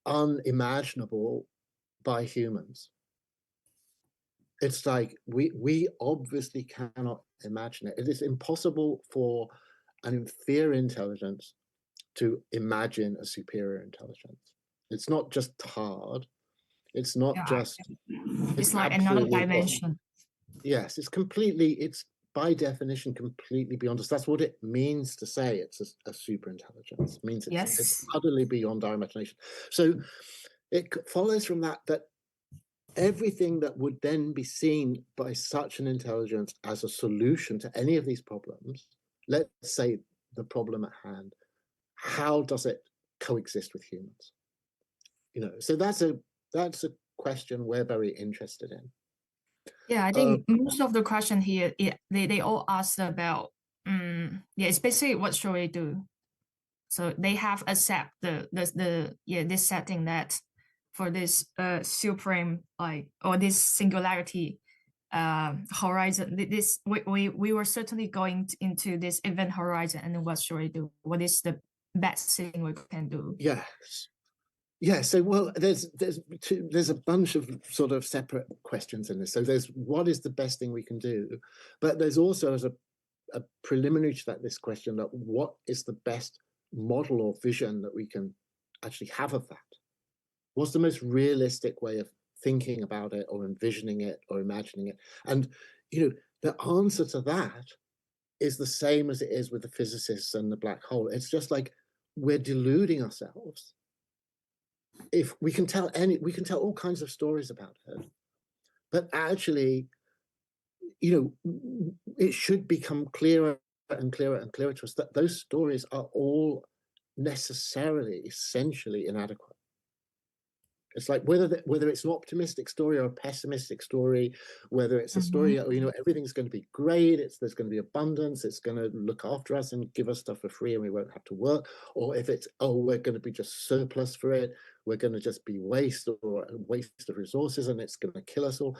unimaginable by humans. It's like we obviously cannot imagine it. It is impossible for an inferior intelligence to imagine a superior intelligence. It's not just hard. It's not just. It's like another dimension. Yes, it's by definition completely beyond us. That's what it means to say it's a super intelligence. It means it's utterly beyond our imagination. So it follows from that everything that would then be seen by such an intelligence as a solution to any of these problems, let's say the problem at hand, how does it coexist with humans? So that's a question we're very interested in. Yeah, I think most of the question here, they all ask about, it's basically what should we do? So they have accept this setting that for this supreme or this singularity horizon, this we were certainly going into this event horizon, and what should we do? What is the best thing we can do? Yes. Yeah, so well, there's a bunch of sort of separate questions in this. So there's what is the best thing we can do, but there's also as a preliminary to that this question that what is the best model or vision that we can actually have of that? What's the most realistic way of thinking about it or envisioning it or imagining it? And the answer to that is the same as it is with the physicists and the black hole. It's just like we're deluding ourselves. If we can tell all kinds of stories about it, but actually, it should become clearer and clearer and clearer to us that those stories are all necessarily, essentially inadequate. It's like whether it's an optimistic story or a pessimistic story, whether it's a story, everything's going to be great, there's going to be abundance, it's going to look after us and give us stuff for free and we won't have to work, or if it's, we're going to be just surplus for it, we're going to just be waste or a waste of resources and it's going to kill us all.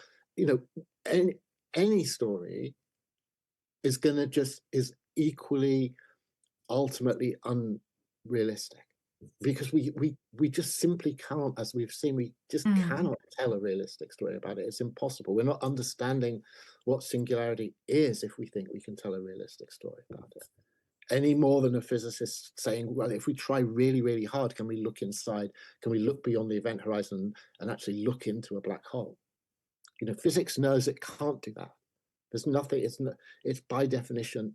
Any story is equally ultimately unrealistic, because we just simply can't, as we've seen, we just cannot tell a realistic story about it. It's impossible. We're not understanding what singularity is if we think we can tell a realistic story about it, any more than a physicist saying, well, if we try really, really hard, can we look inside? Can we look beyond the event horizon and actually look into a black hole? Physics knows it can't do that. There's nothing, it's by definition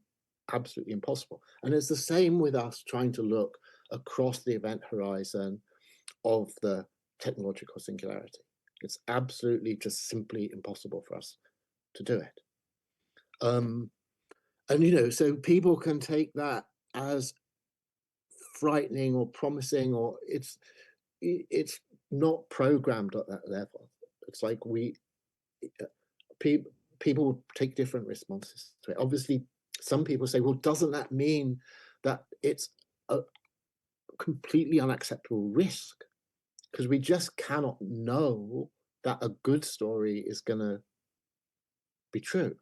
absolutely impossible. And it's the same with us trying to look across the event horizon of the technological singularity. It's absolutely just simply impossible for us to do it. And so people can take that as frightening or promising, or it's not programmed at that level. It's like people will take different responses to it. Obviously, some people say, well, doesn't that mean that it's a completely unacceptable risk? Because we just cannot know that a good story is going to be true.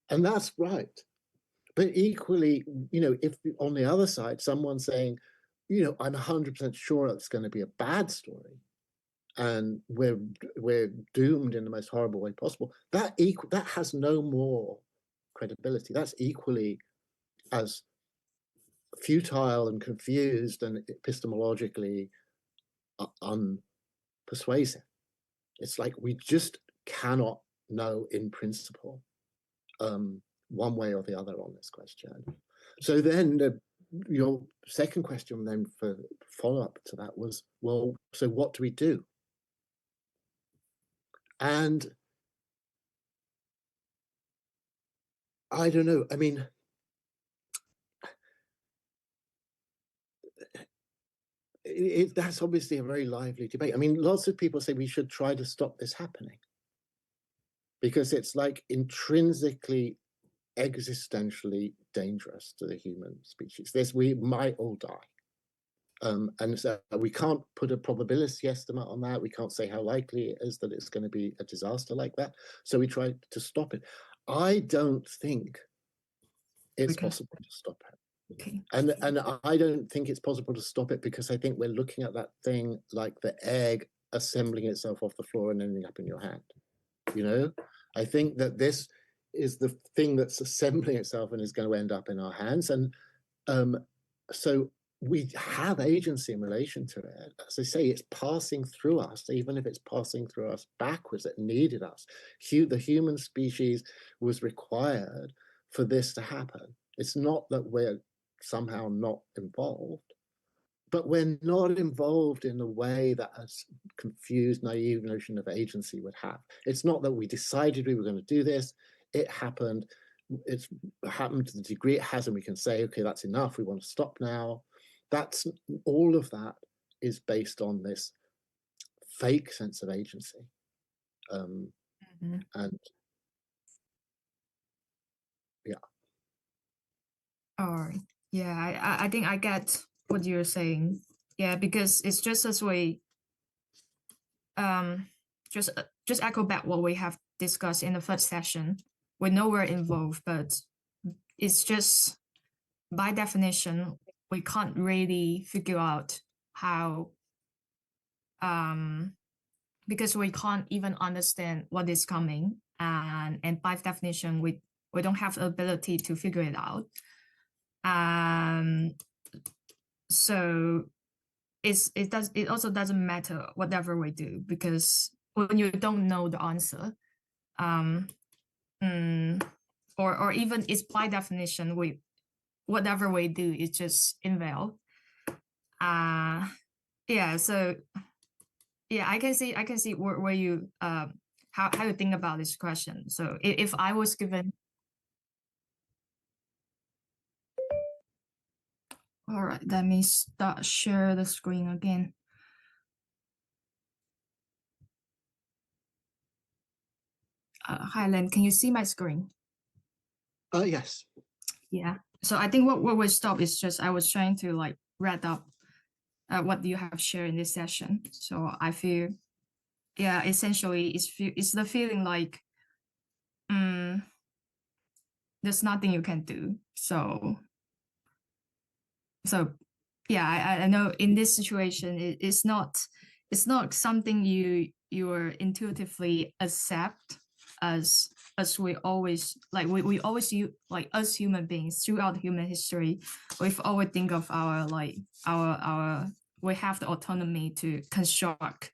And that's right. But equally, if on the other side, someone's saying, I'm 100% sure it's going to be a bad story, and we're doomed in the most horrible way possible, that has no more credibility. That's equally as futile and confused and epistemologically unpersuasive. It's like we just cannot know in principle one way or the other on this question. So then your second question then for follow-up to that was, well, so what do we do? And I don't know. I mean, that's obviously a very lively debate. I mean, lots of people say we should try to stop this happening because it's like intrinsically, existentially dangerous to the human species. We might all die. And so we can't put a probability estimate on that. We can't say how likely it is that it's going to be a disaster like that. So we try to stop it. I don't think it's possible to stop it. Okay. And I don't think it's possible to stop it because I think we're looking at that thing like the egg assembling itself off the floor and ending up in your hand. I think that this is the thing that's assembling itself and is going to end up in our hands. And so we have agency in relation to it. As I say, it's passing through us, even if it's passing through us backwards. It needed us. The human species was required for this to happen. It's not that we're somehow not involved, but we're not involved in the way that a confused, naive notion of agency would have. It's not that we decided we were going to do this. It happened. It's happened to the degree it has, and we can say, okay, that's enough. We want to stop now. That's all of that is based on this fake sense of agency. And yeah. All right. Yeah, I think I get what you're saying. Yeah, because it's just as we just echo back what we have discussed in the first session. We know we're involved, but it's just by definition we can't really figure out how because we can't even understand what is coming, and by definition we don't have the ability to figure it out. So it also doesn't matter whatever we do, because when you don't know the answer, or even it's by definition whatever we do is just invalid. Yeah, so yeah, I can see where you how you think about this question. So if I was given, all right, let me share the screen again. Hi Len, can you see my screen? Yes. Yeah, so I think what we stop is just I was trying to like wrap up what you have shared in this session. So I feel, yeah, essentially it's the feeling like there's nothing you can do. So yeah, I know in this situation it's not something you're intuitively accept as we always like we always use, like us human beings throughout human history, we've always think of our like our we have the autonomy to construct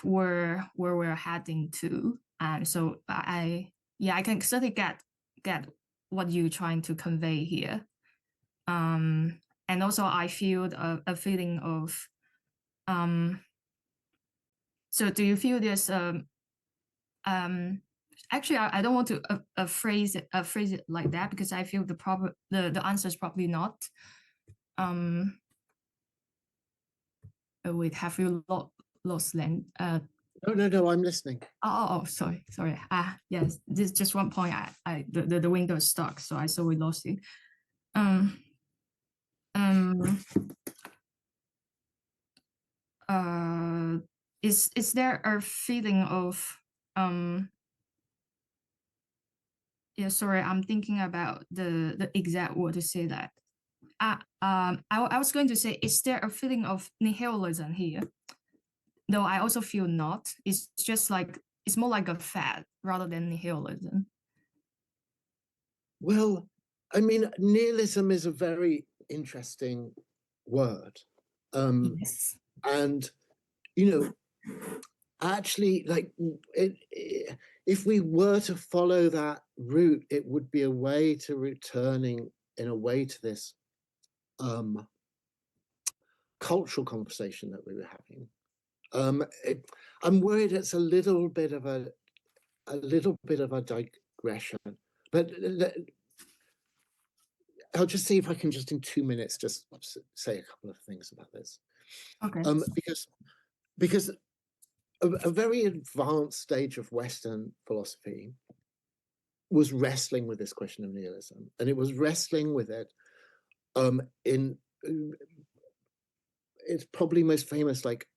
where we're heading to. And so I can certainly get what you're trying to convey here. And also I feel a feeling of so do you feel this actually I don't want to phrase it like that, because I feel the answer is probably not wait, have you lost land? No, I'm listening. Sorry. Yes, this is just one point. The window is stuck, so I saw we lost it. Um, um, is there a feeling of yeah, sorry, I'm thinking about the exact word to say that. I was going to say, is there a feeling of nihilism here? Though I also feel not. It's just like it's more like a fad rather than nihilism. Well, I mean, nihilism is a very interesting word. Yes. And, you know, actually, like, if we were to follow that route, it would be a way to returning, in a way, to this cultural conversation that we were having. I'm worried it's a little bit of a digression, but I'll just see if I can just in 2 minutes just say a couple of things about this. Okay. Because a very advanced stage of Western philosophy was wrestling with this question of nihilism, and it was wrestling with it in it's probably most famous, like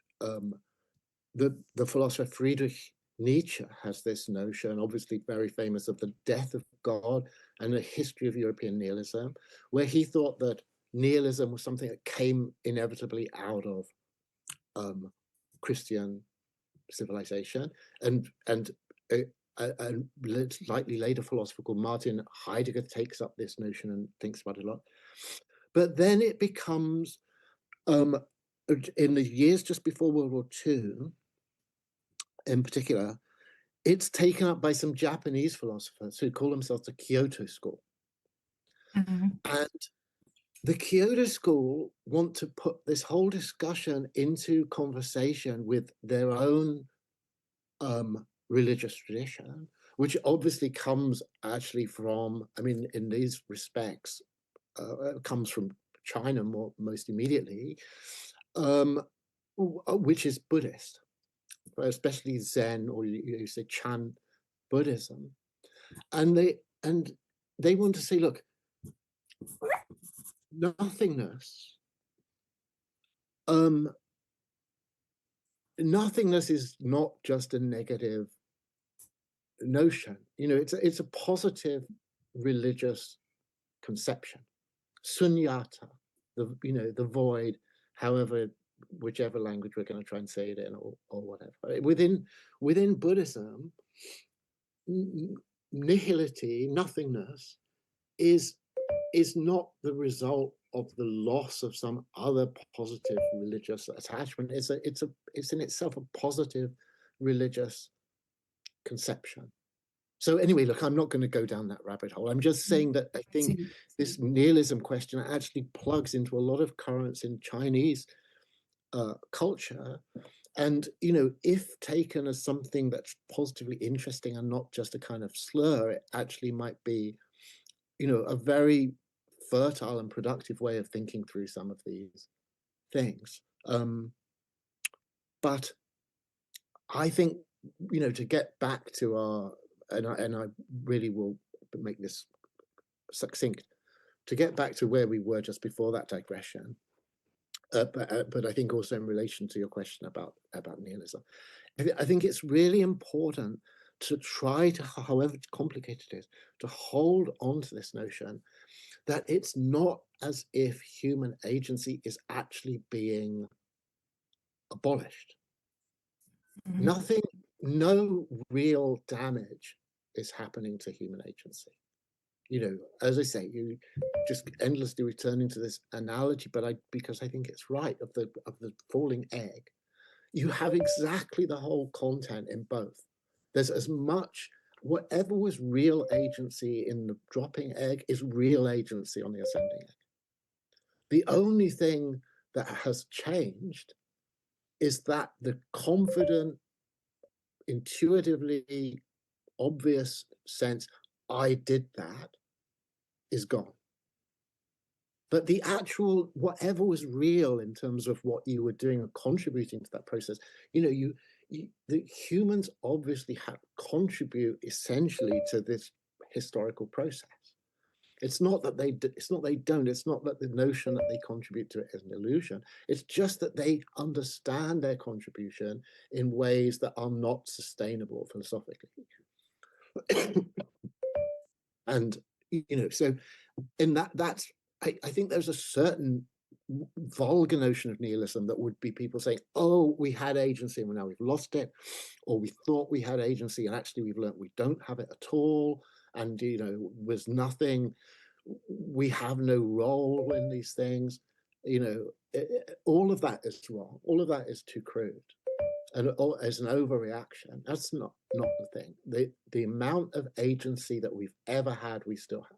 the philosopher Friedrich Nietzsche has this notion, obviously very famous, of the death of God and the history of European nihilism, where he thought that nihilism was something that came inevitably out of Christian civilization, and a slightly later philosopher called Martin Heidegger takes up this notion and thinks about it a lot. But then it becomes, in the years just before World War II, in particular, it's taken up by some Japanese philosophers who call themselves the Kyoto School. Mhm. And the Kyoto School want to put this whole discussion into conversation with their own religious tradition, which obviously comes actually from, I mean, in these respects, comes from China most immediately, which is Buddhist, especially Zen, or you say Chan Buddhism, and they want to say, look, nothingness. Nothingness is not just a negative notion. You know, it's a positive religious conception. Sunyata, the void, however, whichever language we're going to try and say it in, or whatever. Within Buddhism, nihility, nothingness, is not the result of the loss of some other positive religious attachment. It's in itself a positive religious conception. So anyway, look, I'm not going to go down that rabbit hole. I'm just saying that I think this nihilism question actually plugs into a lot of currents in Chinese culture. And, if taken as something that's positively interesting and not just a kind of slur, it actually might be, a very fertile and productive way of thinking through some of these things. But I think, to get back to our, and I really will make this succinct, to get back to where we were just before that digression, but I think also in relation to your question about nihilism, I think it's really important to try to, however complicated it is, to hold on to this notion that it's not as if human agency is actually being abolished. Mhm. No real damage is happening to human agency. As I say, you just endlessly returning to this analogy, but because I think it's right, of the falling egg. You have exactly the whole content in both. There's as much, whatever was real agency in the dropping egg is real agency on the ascending egg. The only thing that has changed is that the confident, intuitively obvious sense, I did that, is gone. But the actual, whatever was real in terms of what you were doing or contributing to that process, you the humans obviously contribute essentially to this historical process. It's not that it's not they don't. It's not that the notion that they contribute to it is an illusion. It's just that they understand their contribution in ways that are not sustainable philosophically. And so in that's I think there's a certain vulgar notion of nihilism that would be people saying, oh, we had agency and now we've lost it, or we thought we had agency and actually we've learned we don't have it at all, and there's nothing, we have no role in these things. All of that is wrong. All of that is too crude and as an overreaction. That's not the thing. The amount of agency that we've ever had, we still have.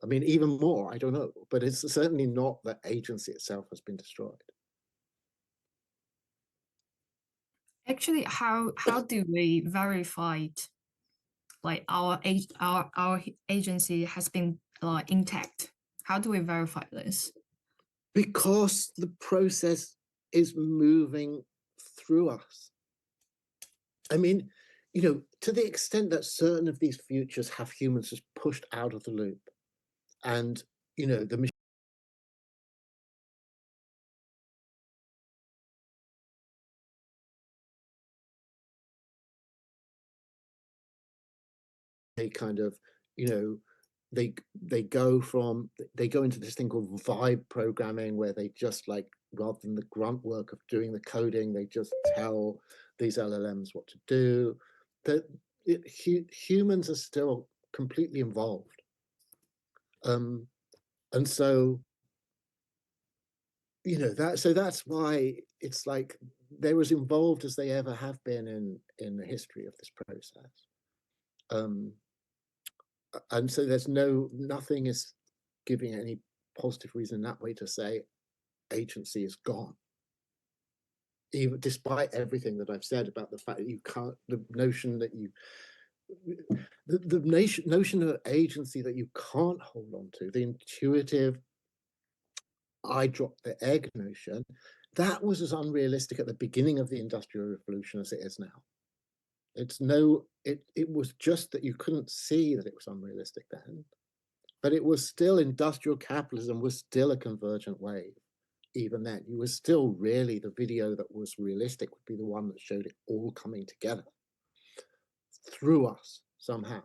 I mean, even more, I don't know, but it's certainly not that agency itself has been destroyed. Actually, how do we verify like our agency has been intact? How do we verify this? Because the process is moving through us. I mean, to the extent that certain of these futures have humans just pushed out of the loop, and the they kind of they go into this thing called vibe programming, where they just, like, rather than the grunt work of doing the coding, they just tell these LLMs what to do. That humans are still completely involved, and so that's why it's like they're as involved as they ever have been in the history of this process. And so there's nothing is giving any positive reason that way to say agency is gone, even despite everything that I've said about the fact that you can't, the notion that the notion of agency that you can't hold on to, the intuitive I dropped the egg notion, that was as unrealistic at the beginning of the Industrial Revolution as it is now. It was just that you couldn't see that it was unrealistic then, but it was still, industrial capitalism was still a convergent wave. Even then, it was still really, the video that was realistic would be the one that showed it all coming together through us somehow.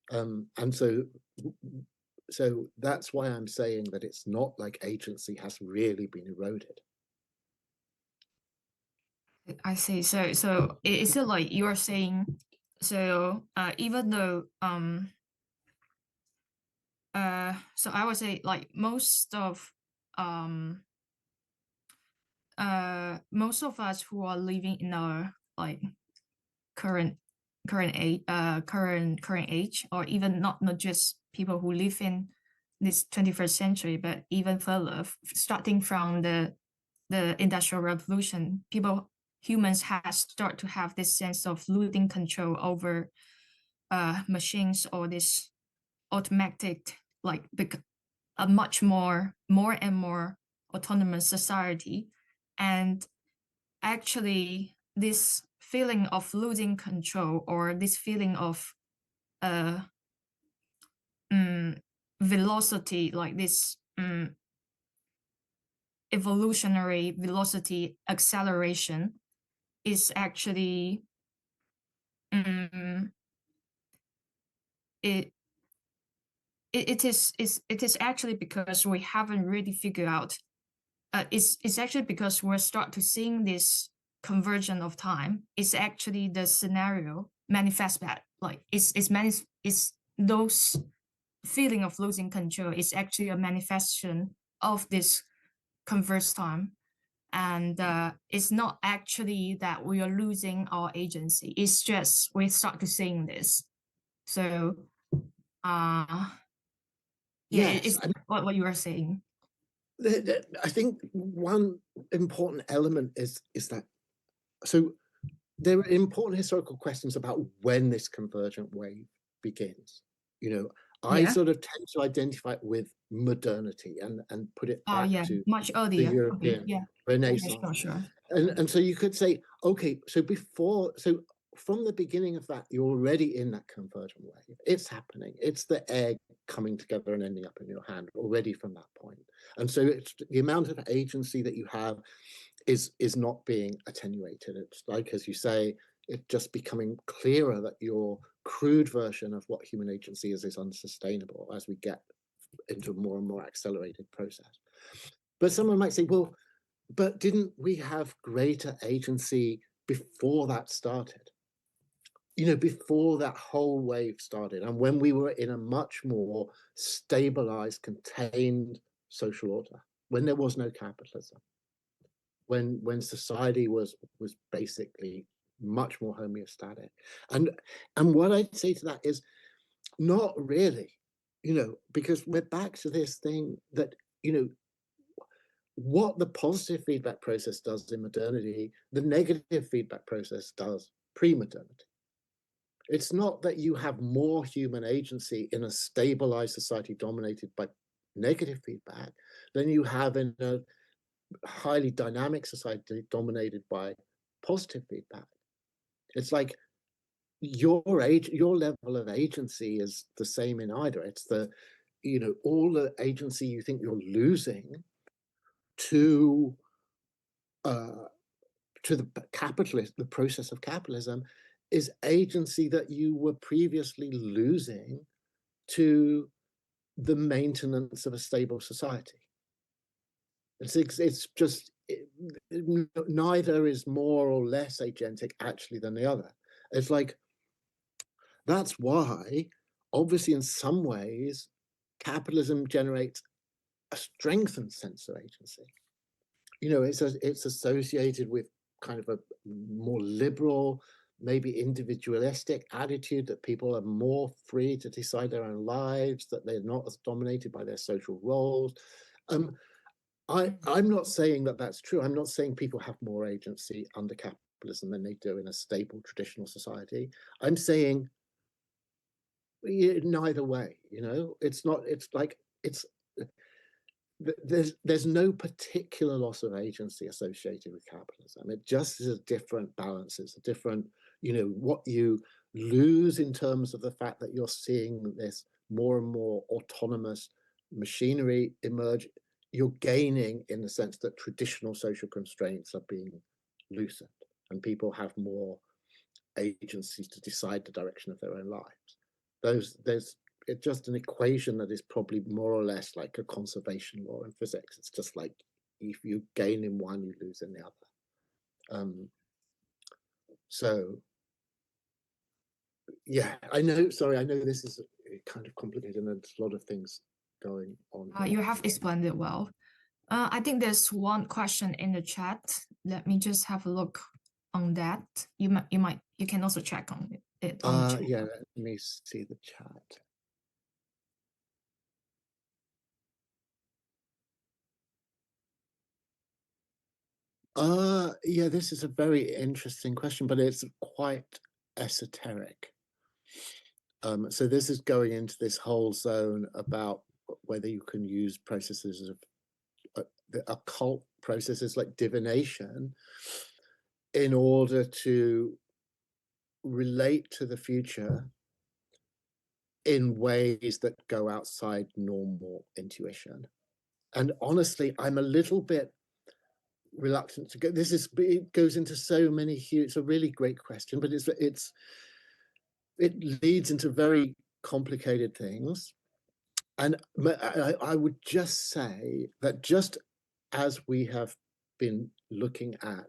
And so that's why I'm saying that it's not like agency has really been eroded. I see. So is it like you are saying, so even though so I would say, like, most of us who are living in our, like, current age, or even not just people who live in this 21st century, but even further, starting from the Industrial Revolution, humans have start to have this sense of losing control over machines, or this automatic, like, a much more and more autonomous society. And actually, this feeling of losing control, or this feeling of velocity, like this evolutionary velocity acceleration, is actually it it is actually because we haven't really figured out. It's actually because we're start to seeing this conversion of time. It's actually the scenario manifest that, like, it's those feeling of losing control is actually a manifestation of this converged time. And it's not actually that we are losing our agency. It's just we start to seeing this. So yeah, Yes, it's what you were saying. I think one important element is that, so there are important historical questions about when this convergent wave begins. I Yeah. sort of tend to identify it with modernity and put it Oh, back yeah, to much the earlier. Okay, European yeah. Yeah, yeah, Renaissance. sure, sure. And so you could say, okay, so from the beginning of that, you're already in that convergent wave. It's happening. It's the egg coming together and ending up in your hand already from that point. And so it's the amount of agency that you have is not being attenuated. It's like, as you say, it's just becoming clearer that your crude version of what human agency is unsustainable as we get into a more and more accelerated process. But someone might say, well, but didn't we have greater agency before that started? You know, before that whole wave started, and when we were in a much more stabilized, contained social order, when there was no capitalism, when society was basically much more homeostatic. And what I'd say to that is not really, you know, because we're back to this thing that, you know, what the positive feedback process does in modernity, the negative feedback process does pre-modernity. It's not that you have more human agency in a stabilized society dominated by negative feedback than you have in a highly dynamic society dominated by positive feedback. It's like your level of agency is the same in either. It's the, you know, all the agency you think you're losing to the process of capitalism is agency that you were previously losing to the maintenance of a stable society. It's just neither is more or less agentic actually than the other. It's like, that's why, obviously, in some ways, capitalism generates a strengthened sense of agency. You know, it's associated with kind of a more liberal, maybe individualistic attitude that people are more free to decide their own lives, that they're not as dominated by their social roles. I'm not saying that that's true. I'm not saying people have more agency under capitalism than they do in a stable traditional society. I'm saying neither way. You know, it's not. It's like it's there's no particular loss of agency associated with capitalism. It just is a different balance. It's a different, you know, what you lose in terms of the fact that you're seeing this more and more autonomous machinery emerge. You're gaining in the sense that traditional social constraints are being loosened and people have more agencies to decide the direction of their own lives. There's it's just an equation that is probably more or less like a conservation law in physics. It's just like if you gain in one, you lose in the other. So yeah, I know. Sorry, I know this is kind of complicated and there's a lot of things going on here. You have explained it well. I think there's one question in the chat. Let me just have a look on that. You can also check on it on the chat. Yeah, let me see the chat. Yeah, this is a very interesting question, but it's quite esoteric. So this is going into this whole zone about whether you can use processes of the occult processes like divination in order to relate to the future in ways that go outside normal intuition. And honestly, I'm a little bit reluctant to go. It goes into so many huge. It's a really great question, but it leads into very complicated things. And I would just say that just as we have been looking at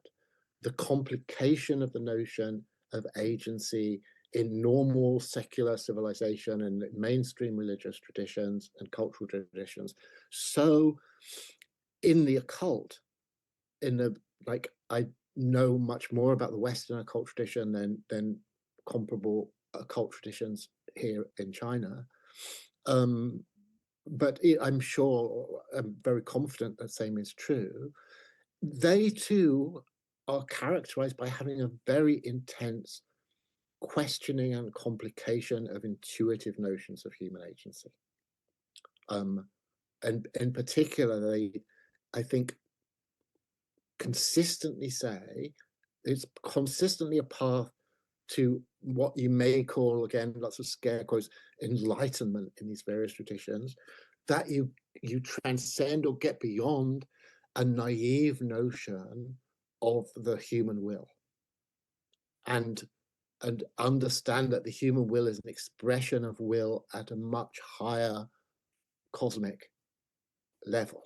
the complication of the notion of agency in normal secular civilization and mainstream religious traditions and cultural traditions, so in the occult, I know much more about the Western occult tradition than comparable occult traditions here in China. But I'm sure, I'm very confident that same is true. They too are characterized by having a very intense questioning and complication of intuitive notions of human agency. And in particular, they, I think, consistently say it's consistently a path to what you may call, again, lots of scare quotes, enlightenment in these various traditions, that you transcend or get beyond a naive notion of the human will, and understand that the human will is an expression of will at a much higher cosmic level.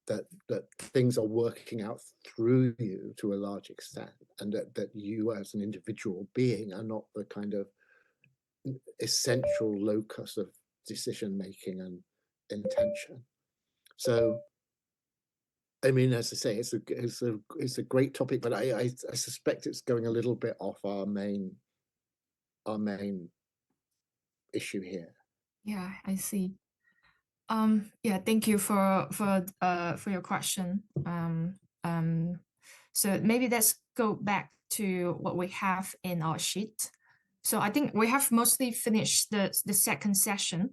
That things are working out through you to a large extent, and that you as an individual being are not the kind of essential locus of decision making and intention. So, I mean, as I say, it's a great topic, but I suspect it's going a little bit off our main issue here. Yeah, I see. Yeah, thank you for your question. So maybe let's go back to what we have in our sheet. So I think we have mostly finished the second session,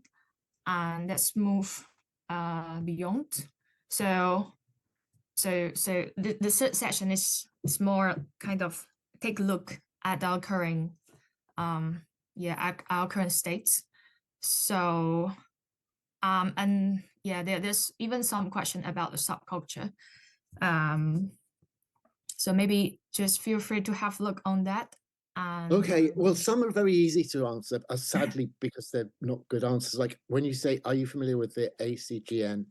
and let's move beyond. So the third session is more kind of take a look at our current at our current states. So and yeah, there's even some question about the subculture. So maybe just feel free to have a look on that. And Okay, well, some are very easy to answer, sadly, because they're not good answers. Like when you say, "Are you familiar with the ACGN?"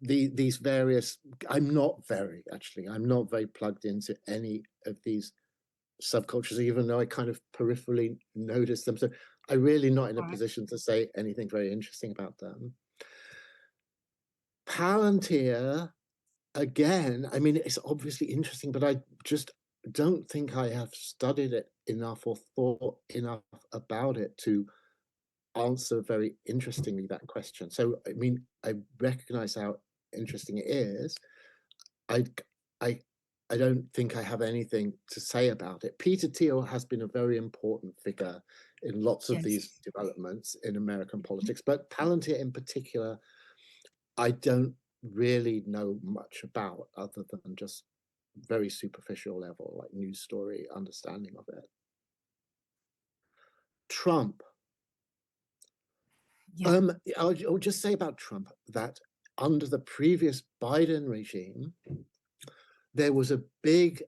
These various, I'm not very plugged into any of these subcultures, even though I kind of peripherally notice them. So I'm really not in a position to say anything very interesting about them. Palantir, again, I mean, it's obviously interesting, but I just don't think I have studied it enough or thought enough about it to answer very interestingly that question. So, I mean, I recognize how interesting it is. I don't think I have anything to say about it. Peter Thiel has been a very important figure in lots of these developments in American politics, but Palantir in particular, I don't really know much about, other than just very superficial level, like news story understanding of it. Trump. I'll just say about Trump that under the previous Biden regime, there was a big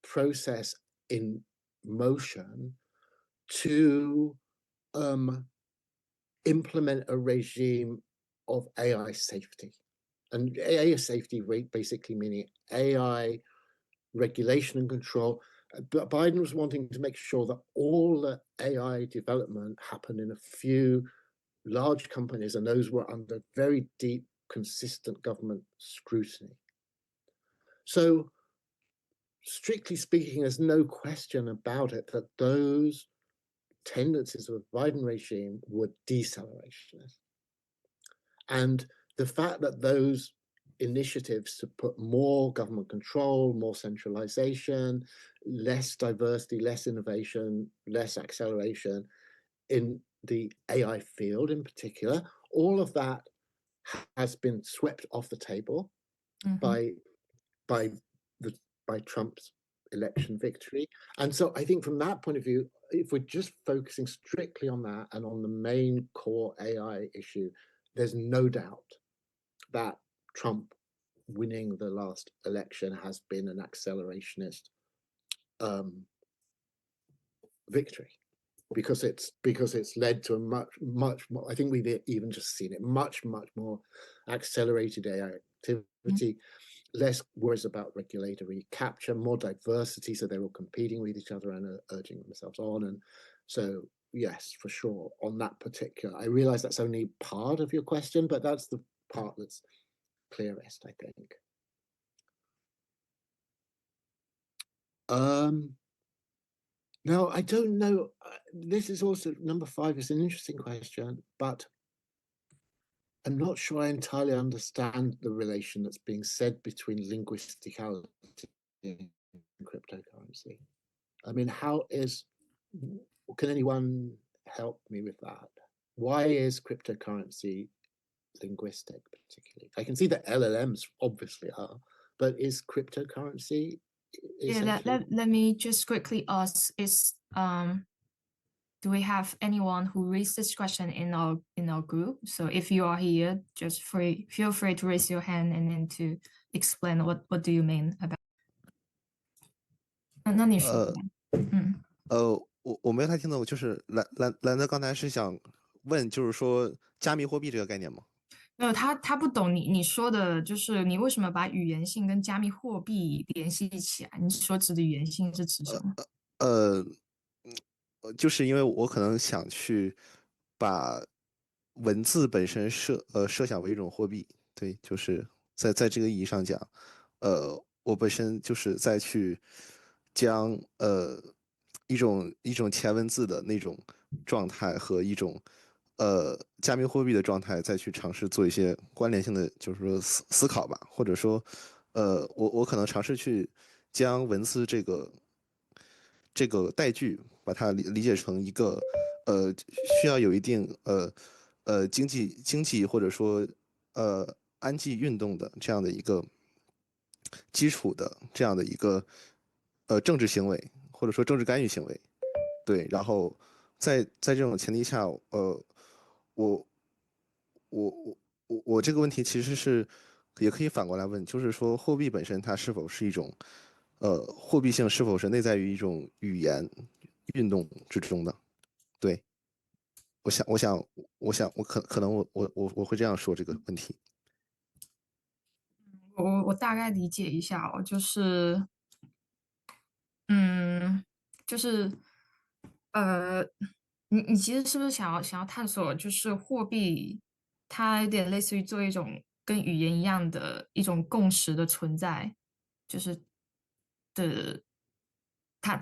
process in motion to implement a regime of AI safety. And AI safety basically meaning AI regulation and control. But Biden was wanting to make sure that all the AI development happened in a few large companies, and those were under very deep, consistent government scrutiny. So, strictly speaking, there's no question about it that those tendencies of the Biden regime were decelerationist. And the fact that those initiatives to put more government control, more centralization, less diversity, less innovation, less acceleration in the AI field in particular, all of that has been swept off the table by Trump's election victory. And so I think from that point of view, if we're just focusing strictly on that and on the main core AI issue, there's no doubt that Trump winning the last election has been an accelerationist victory, because it's led to a much more, I think we've even just seen it, much more accelerated AI activity, less worries about regulatory capture, more diversity, so they're all competing with each other and urging themselves on. And so yes, for sure, on that particular, I realize that's only part of your question, but that's the part that's clearest, I think. Now, I don't know, this is also, number 5 is an interesting question, but I'm not sure I entirely understand the relation that's being said between linguisticality cryptocurrency? I mean, can anyone help me with that? Why is cryptocurrency linguistic particularly? I can see that LLMs obviously are, but is cryptocurrency essentially? Let me just quickly ask, do we have anyone who raised this question in our group? So if you are here, just feel free to raise your hand and then to explain what do you mean about. 那你说吧。我没太听懂，就是兰德刚才是想问，就是说加密货币这个概念吗？他不懂你说的，就是你为什么把语言性跟加密货币联系起来？你所指的语言性是指什么？呃，就是因为我可能想去把文字本身设想为一种货币，对，就是在这个意义上讲，我本身就是再去将一种前文字的那种状态和一种加密货币的状态，再去尝试做一些关联性的，就是说思考吧，或者说我可能尝试去将文字这个代句，把它理解成一个需要有一定经济或者说安济运动的这样的一个基础的这样的一个政治行为或者说政治干预行为，对，然后在这种前提下，我我这个问题其实是也可以反过来问，就是说货币本身它是否是一种货币性是否是内在于一种语言运动之中的？对，我可能我会这样说这个问题。我大概理解一下哦，嗯，就是呃，你其实是不是想要探索，就是货币它有点类似于做一种跟语言一样的一种共识的存在，就是的，它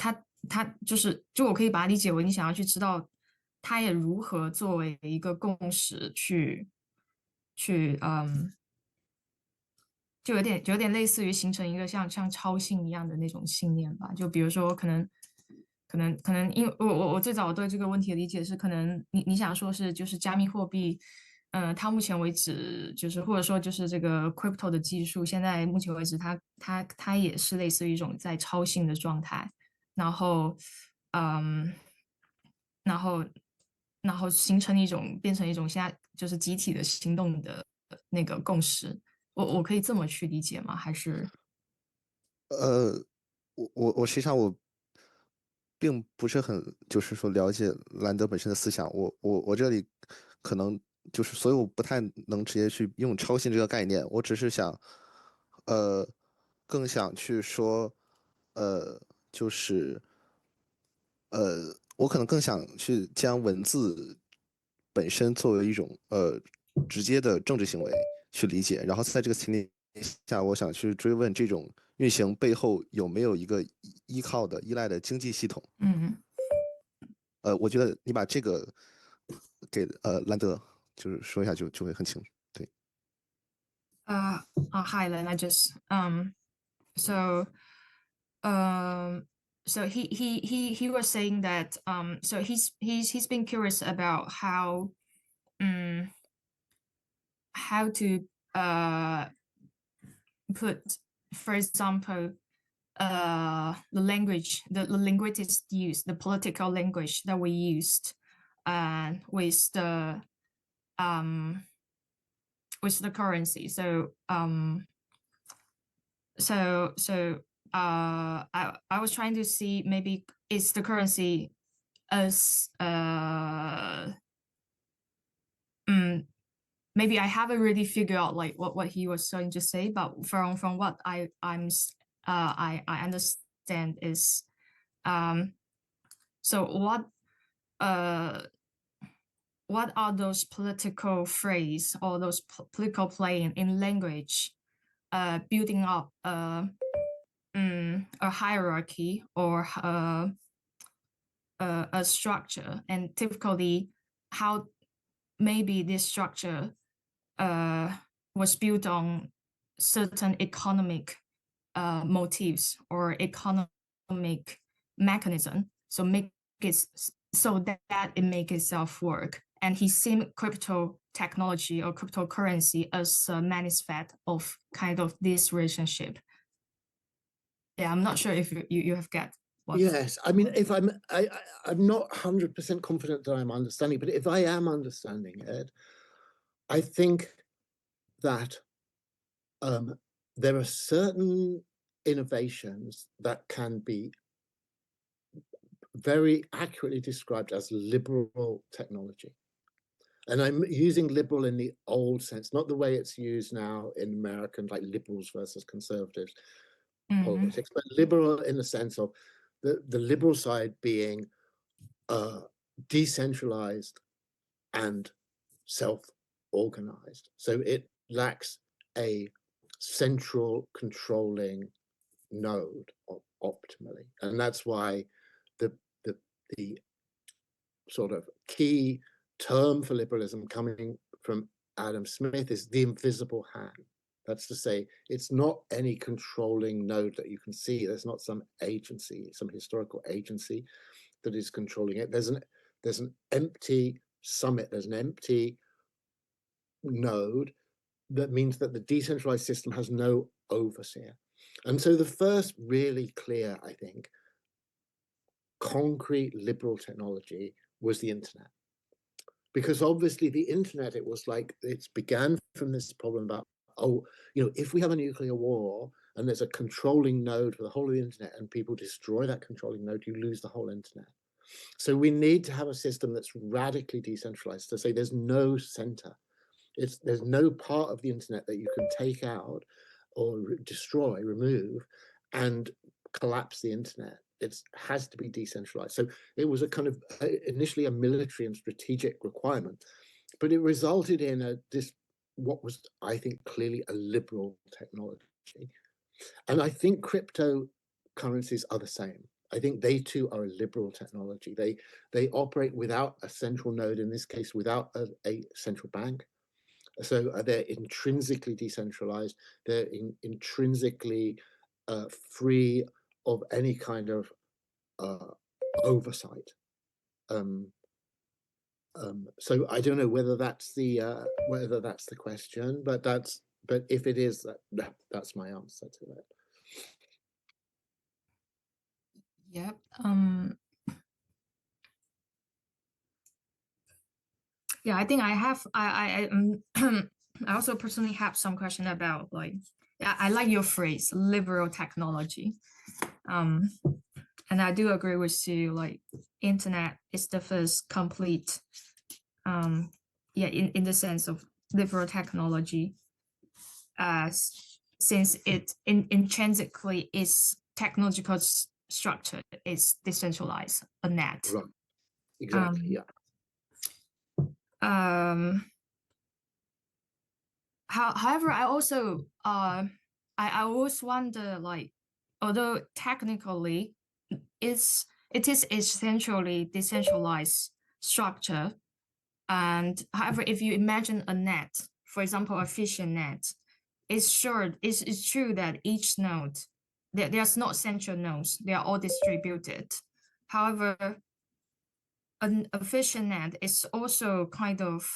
就我可以把它理解为你想要去知道它也如何作为一个共识去就有点类似于形成一个像超信一样的那种信念吧。就比如说，可能，因为我最早对这个问题的理解是，可能你想说是就是加密货币，它目前为止就是或者说就是这个 crypto 的技术，现在目前为止它也是类似于一种在超信的状态，然后嗯，然后形成变成一种现在就是集体的行动的那个共识。我可以这么去理解吗？还是呃，我实际上我并不是很就是说了解兰德本身的思想，我这里可能就是所以我不太能直接去用超信这个概念，我只是想呃更想去说就是我可能更想去将文字本身作为一种直接的政治行为去理解，然后在这个情境下，我想去追问这种运行背后有没有一个依靠的、依赖的经济系统。嗯我觉得你把这个给兰德就是说一下就会很清楚。对，hi Len, I just so um so he was saying that so he's been curious about um how to put, for example, the language, the linguistics used, the political language that we used, with um the currency. I was trying to see, maybe is the currency as maybe I haven't really figured out like what he was trying to say, but from what I understand is so uh what are those political phrase or those political playing in language building up a hierarchy or a structure, and typically how maybe this structure was built on certain economic motives or economic mechanism, so make it so that it make itself work. And he seen crypto technology or cryptocurrency as a manifest of kind of this relationship. Yeah, I'm not sure if you have got what. Yes, I mean, if I'm not 100% confident that I'm understanding, but if I am understanding it, I think that there are certain innovations that can be very accurately described as liberal technology. And I'm using liberal in the old sense, not the way it's used now in American, like liberals versus conservatives politics, but liberal in the sense of the liberal side being decentralized and self-organized. So it lacks a central controlling node optimally. And that's why the sort of key term for liberalism coming from Adam Smith is the invisible hand. That's to say, it's not any controlling node that you can see. There's not some agency, some historical agency that is controlling it. There's an empty summit, there's an empty node that means that the decentralized system has no overseer. And so the first really clear, I think, concrete liberal technology was the internet. Because obviously the internet, it was like, it began from this problem about, oh, you know, if we have a nuclear war and there's a controlling node for the whole of the internet and people destroy that controlling node, you lose the whole internet. So we need to have a system that's radically decentralized, to say there's no center. There's no part of the internet that you can take out or destroy, remove, and collapse the internet. It has to be decentralized. So it was a kind of initially a military and strategic requirement, but it resulted in what was, I think, clearly a liberal technology. And I think cryptocurrencies are the same. I think they too are a liberal technology. They operate without a central node, in this case, without a central bank. So they're intrinsically decentralized. They're intrinsically free of any kind of oversight. So I don't know whether that's the question, but if it is, that's my answer to it. Yep. Yeah, I think I have. I I also personally have some question about, like, I like your phrase liberal technology. And I do agree with you, like internet is the first complete yeah, in the sense of liberal technology, since it intrinsically is technological structure is decentralized, a net. Right. Exactly. Yeah. However, I also I always wonder, like, although technically it is essentially decentralized structure, and however, if you imagine a net, for example, a fishing net, it's true that each node, there's not central nodes, they are all distributed. However, a fishing net is also kind of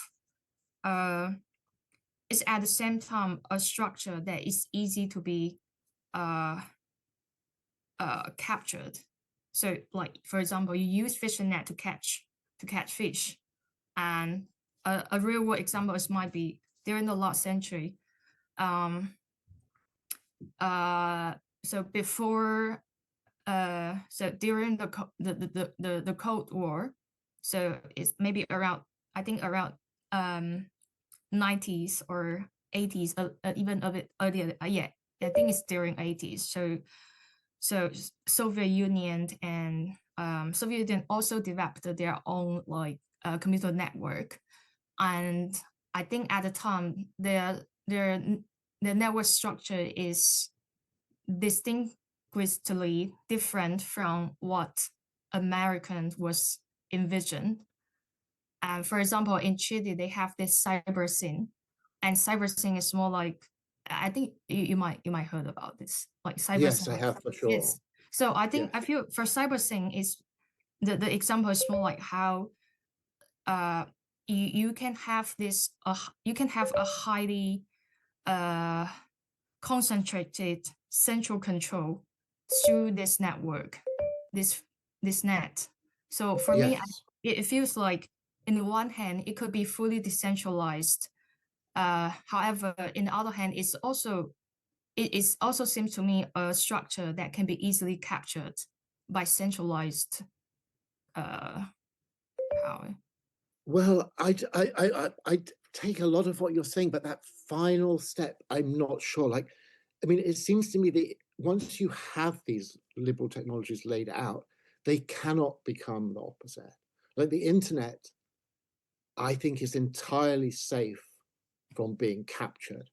is at the same time a structure that is easy to be captured. So, like, for example, you use fishing net to catch fish, and a real world example is might be during the last century. So before, so during the Cold War, so it's maybe around, I think around 90s or 80s, even a bit earlier. Yeah, I think it's during 80s. So Soviet Union and Soviet Union also developed their own, like, computer network, and I think at the time their network structure is distinguishedly different from what American was envisioned. And for example, in Chile, they have this cyber scene, and cyber scene is more like I think you might heard about this, like Yes, cybersync. I have for sure. Yes. So I Yes. feel for cybersync is the example is more like how you can have this you can have a highly concentrated central control through this network, this net. So for me, Yes. it feels like in the one hand it could be fully decentralized. However, in the other hand, it is also seems to me a structure that can be easily captured by centralized power. Well, I take a lot of what you're saying, but that final step, I'm not sure. Like, I mean, it seems to me that once you have these liberal technologies laid out, they cannot become the opposite. Like the internet, I think, is entirely safe from being captured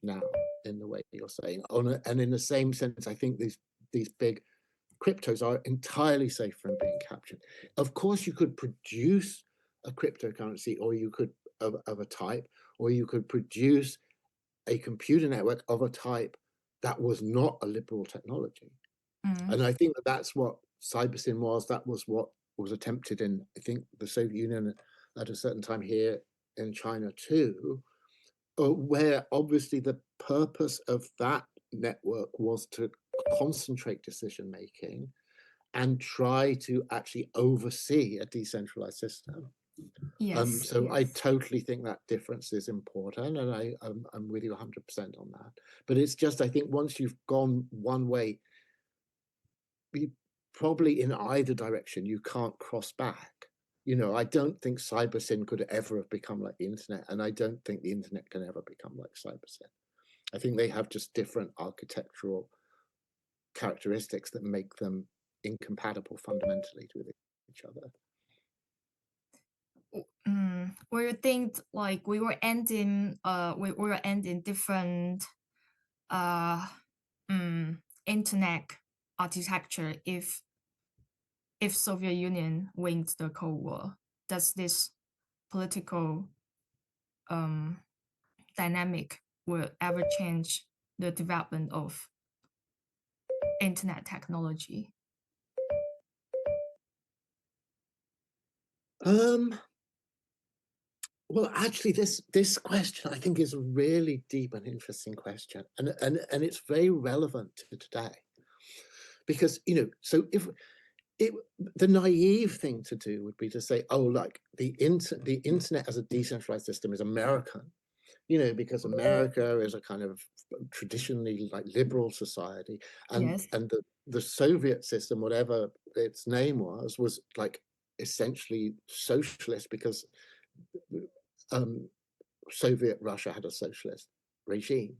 now in the way you're saying. And in the same sense, I think these big cryptos are entirely safe from being captured. Of course, you could produce a cryptocurrency, or you could of a type, or you could produce a computer network of a type that was not a liberal technology. Mm. And I think that that's what cybersyn was. That was what was attempted in, I think, the Soviet Union at a certain time, here in China too, where obviously the purpose of that network was to concentrate decision making and try to actually oversee a decentralized system. Yes. So I totally think that difference is important, and I'm with you 100% on that. But it's just, I think once you've gone one way, probably in either direction, you can't cross back. You know, I don't think cybersyn could ever have become like the internet, and I don't think the internet can ever become like cybersyn. I think they have just different architectural characteristics that make them incompatible fundamentally with each other. We would think like we were ending different uh internet architecture if Soviet Union wins the Cold War. Does this political dynamic will ever change the development of internet technology? Well, actually, this question I think is a really deep and interesting question, and it's very relevant to today, because so if the naive thing to do would be to say, oh, like the internet as a decentralized system is American, because America is a kind of traditionally like liberal society, and Yes. the Soviet system, whatever its name was like essentially socialist, because Soviet Russia had a socialist regime.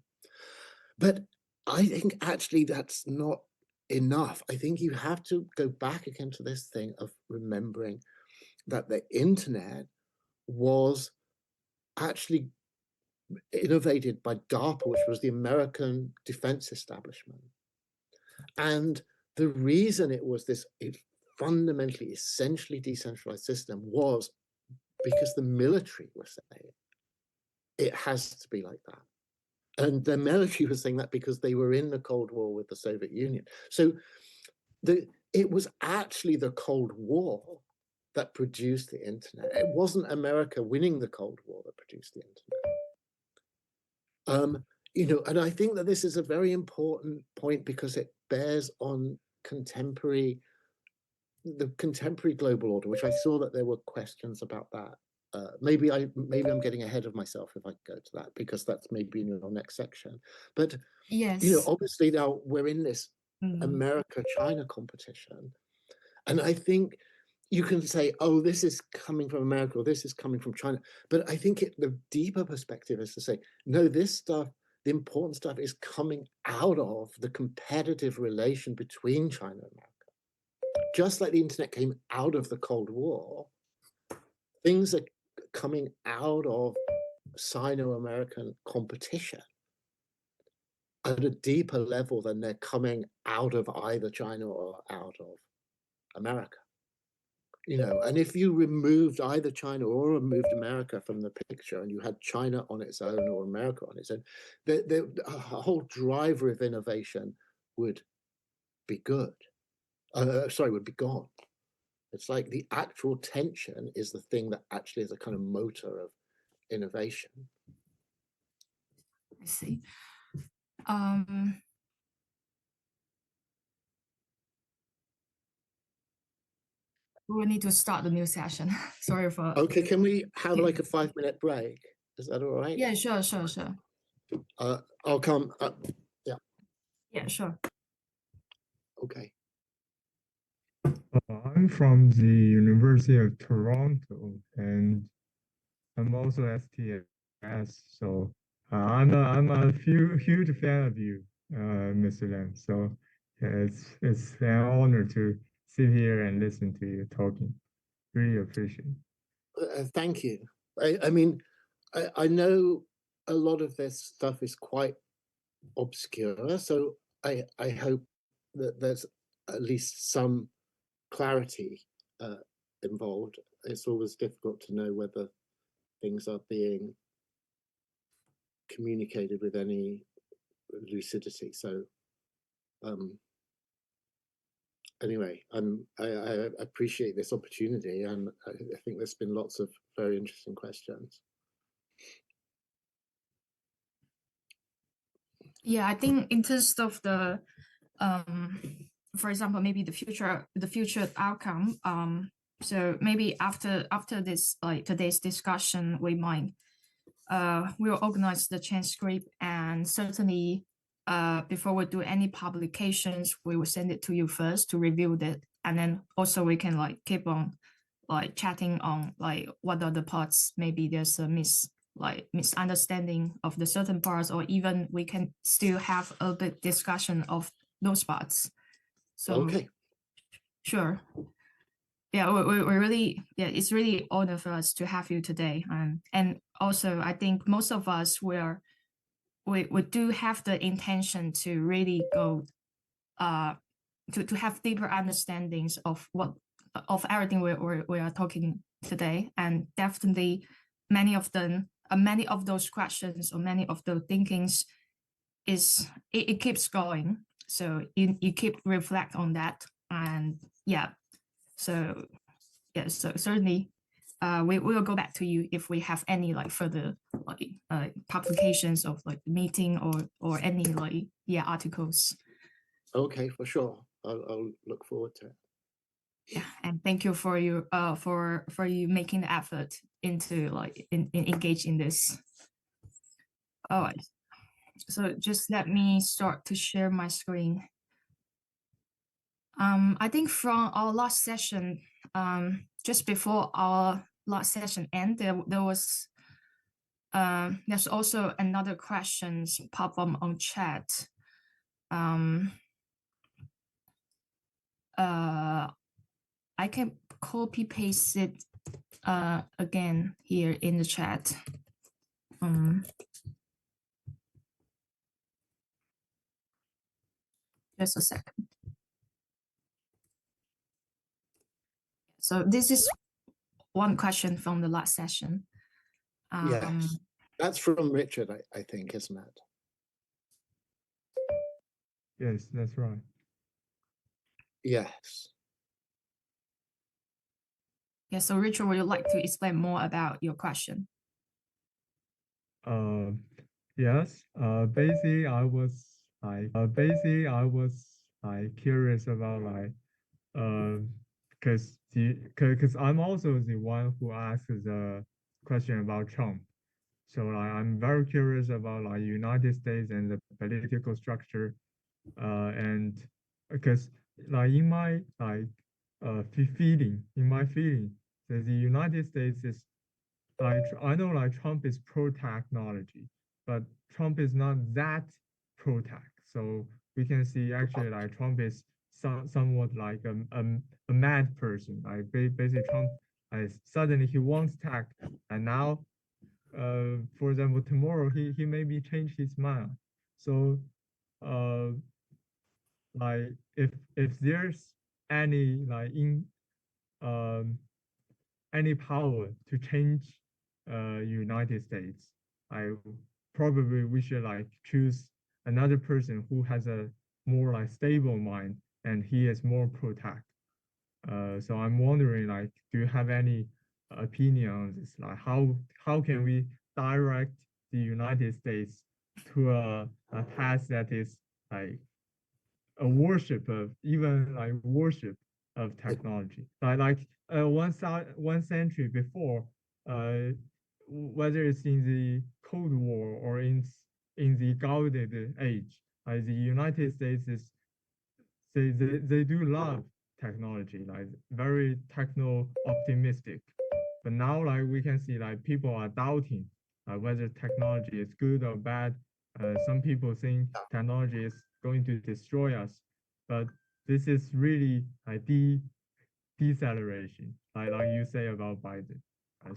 But I think actually that's not enough. I think you have to go back again to this thing of remembering that the internet was actually innovated by DARPA, which was the American defense establishment. And the reason it was this fundamentally, essentially decentralized system was because the military was saying it has to be like that. And the military was saying that because they were in the Cold War with the Soviet Union. So it was actually the Cold War that produced the internet. It wasn't America winning the Cold War that produced the internet. And I think that this is a very important point, because it bears on the contemporary global order, which I saw that there were questions about that. Maybe I'm getting ahead of myself if I go to that, because that's maybe in your next section. But Yes. obviously now we're in this America-China competition, and I think you can say, oh, this is coming from America, or this is coming from China. But I think the deeper perspective is to say, no, this stuff, the important stuff, is coming out of the competitive relation between China and America. Just like the internet came out of the Cold War, things are coming out of Sino-American competition at a deeper level than they're coming out of either China or out of America. you know, and if you removed either China or removed America from the picture, and you had China on its own or America on its own, a whole driver of innovation would be good. Sorry, would be gone. It's like the actual tension is the thing that actually is a kind of motor of innovation. I see. We need to start the new session. Sorry for. Okay, can we have like a 5-minute break? Is that all right? Yeah, sure. I'll come. Yeah. Yeah, sure. Okay. I'm from the University of Toronto, and I'm also STS. So I'm a huge fan of you, Mr. Lam. So yeah, it's an honor to sit here and listen to you talking. Really appreciate it. Thank you. I mean, I know a lot of this stuff is quite obscure, so I hope that there's at least some clarity involved. It's always difficult to know whether things are being communicated with any lucidity. So anyway, I appreciate this opportunity, and I think there's been lots of very interesting questions. Yeah, I think in terms of the, for example, maybe the future outcome. So maybe after this, like today's discussion, we might we'll organize the transcript, and certainly before we do any publications, we will send it to you first to review that, and then also we can like keep on like chatting on like what are the parts, maybe there's a misunderstanding of the certain parts, or even we can still have a bit discussion of those parts. So okay, sure. Yeah, we really, yeah, it's really honor for us to have you today. And also I think most of us we do have the intention to really go to have deeper understandings of what of everything we are talking today. And definitely many of them many of those questions or many of the thinkings it keeps going, so you keep reflect on that. And yeah, so yeah, so certainly we will go back to you if we have any like further like publications of like meeting or any like articles. okay, for sure. I'll look forward to it. Yeah, and thank you for you for you making the effort into like in engage in this. All right, so just let me start to share my screen. I think from our last session, just before our last session end, there was there's also another questions pop up on chat. I can copy paste it again here in the chat. Just a second. So this is one question from the last session. Yes, that's from Richard, I think, isn't it? Yes, that's right. Yes. Yeah, so Richard, would you like to explain more about your question? Yes. Basically, I was like curious about like because I'm also the one who asked the question about Trump. So like, I'm very curious about like United States and the political structure, and because like in my like feeling that the United States is like I know like Trump is pro technology, but Trump is not that pro tech. So we can see actually like Trump is somewhat like a mad person. Like basically Trump suddenly he wants tech, and now for example tomorrow he maybe change his mind. So uh like if there's any like any power to change United States, I probably we should like choose another person who has a more like stable mind and he is more protect. So I'm wondering, like, do you have any opinion on this? Like, how can we direct the United States to a path that is like a worship of even like worship of technology. One century before, whether it's in the Cold War or in the Gilded Age, the United States is they do love technology, like very techno optimistic. But now, like we can see, like people are doubting whether technology is good or bad. Some people think technology is going to destroy us, but this is really like deceleration, like you say about Biden.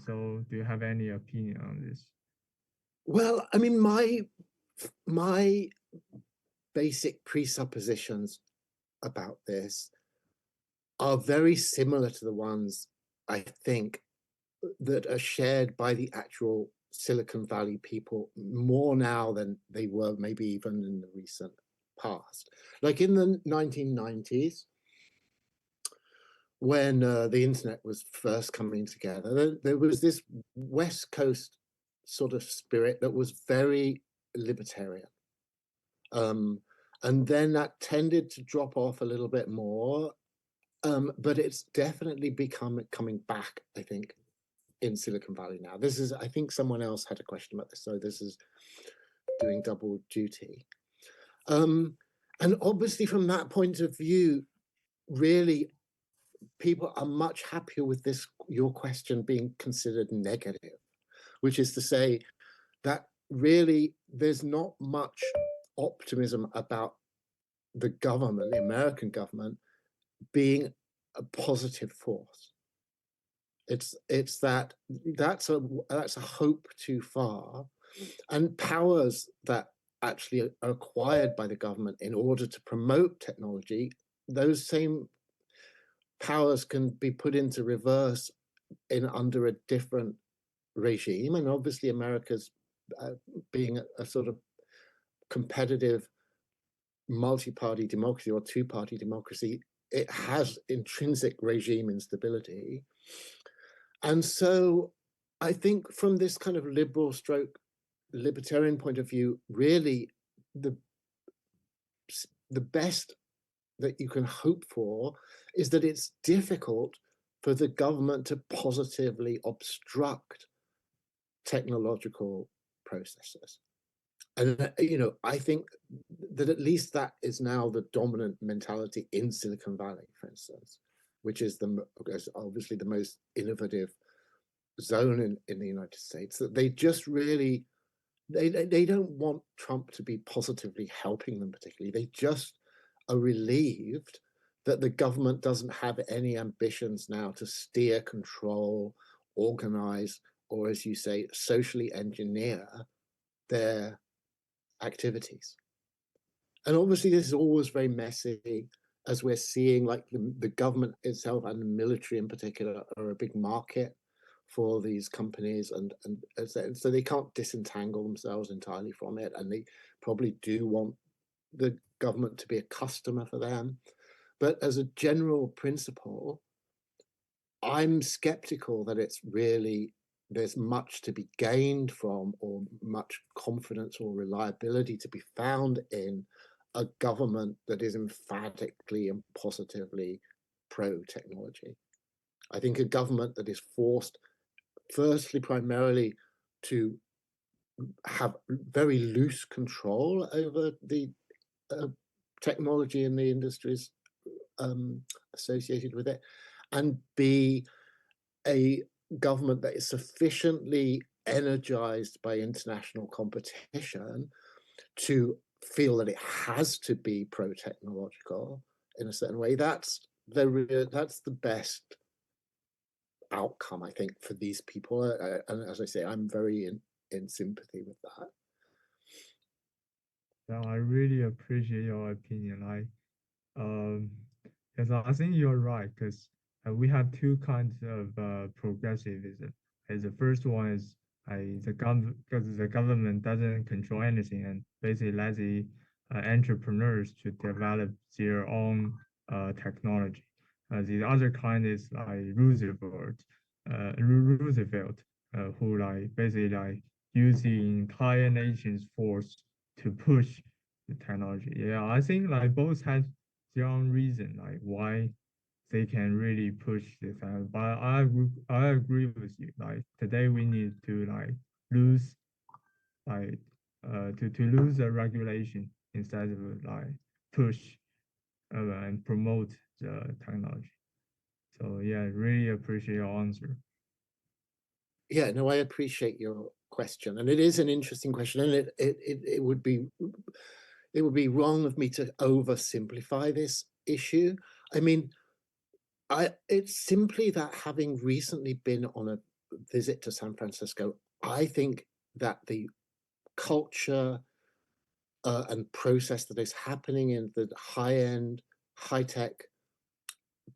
So, do you have any opinion on this? Well, I mean, my basic presuppositions about this are very similar to the ones I think that are shared by the actual Silicon Valley people more now than they were maybe even in the recent past. Like in the 1990s, when the internet was first coming together, there was this West Coast sort of spirit that was very libertarian. And then that tended to drop off a little bit more, but it's definitely coming back, I think, in Silicon Valley now. This is, I think someone else had a question about this, so this is doing double duty. And obviously from that point of view, really, people are much happier with this, your question being considered negative, which is to say that really there's not much optimism about the government, the American government, being a positive force. It's that's a hope too far, and powers that actually are acquired by the government in order to promote technology, those same powers can be put into reverse in under a different regime. And obviously America's being a sort of competitive multi-party democracy or two-party democracy, it has intrinsic regime instability. And so I think from this kind of liberal stroke libertarian point of view, really the best that you can hope for is that it's difficult for the government to positively obstruct technological processes. And, you know, I think that at least that is now the dominant mentality in Silicon Valley, for instance, which is obviously the most innovative zone in the United States, that they just really, they don't want Trump to be positively helping them particularly. They just are relieved that the government doesn't have any ambitions now to steer, control, organize, or as you say, socially engineer their activities. And obviously this is always very messy, as we're seeing, like the government itself and the military in particular are a big market for these companies, and so they can't disentangle themselves entirely from it, and they probably do want the government to be a customer for them. But as a general principle, I'm skeptical that it's really, there's much to be gained from, or much confidence or reliability to be found in a government that is emphatically and positively pro-technology. I think a government that is forced, firstly, primarily to have very loose control over the technology and the industries associated with it, and be a government that is sufficiently energized by international competition to feel that it has to be pro-technological in a certain way. That's the best outcome, I think, for these people. And as I say, I'm very in sympathy with that. Yeah, I really appreciate your opinion. Because I think you're right. Because we have two kinds of progressivism. The first one is because the government doesn't control anything and basically let the entrepreneurs to develop their own technology. The other kind is like Roosevelt, who like basically like use the entire nation's force to push the technology. Yeah, I think like both have their own reason, like why they can really push this out. But I agree with you. Like today we need to like lose like to lose the regulation instead of like push and promote the technology. So yeah, really appreciate your answer. Yeah, no, I appreciate your question, and it is an interesting question, and it would be wrong of me to oversimplify this issue. I mean, it's simply that having recently been on a visit to San Francisco, I think that the culture and process that is happening in the high-end, high-tech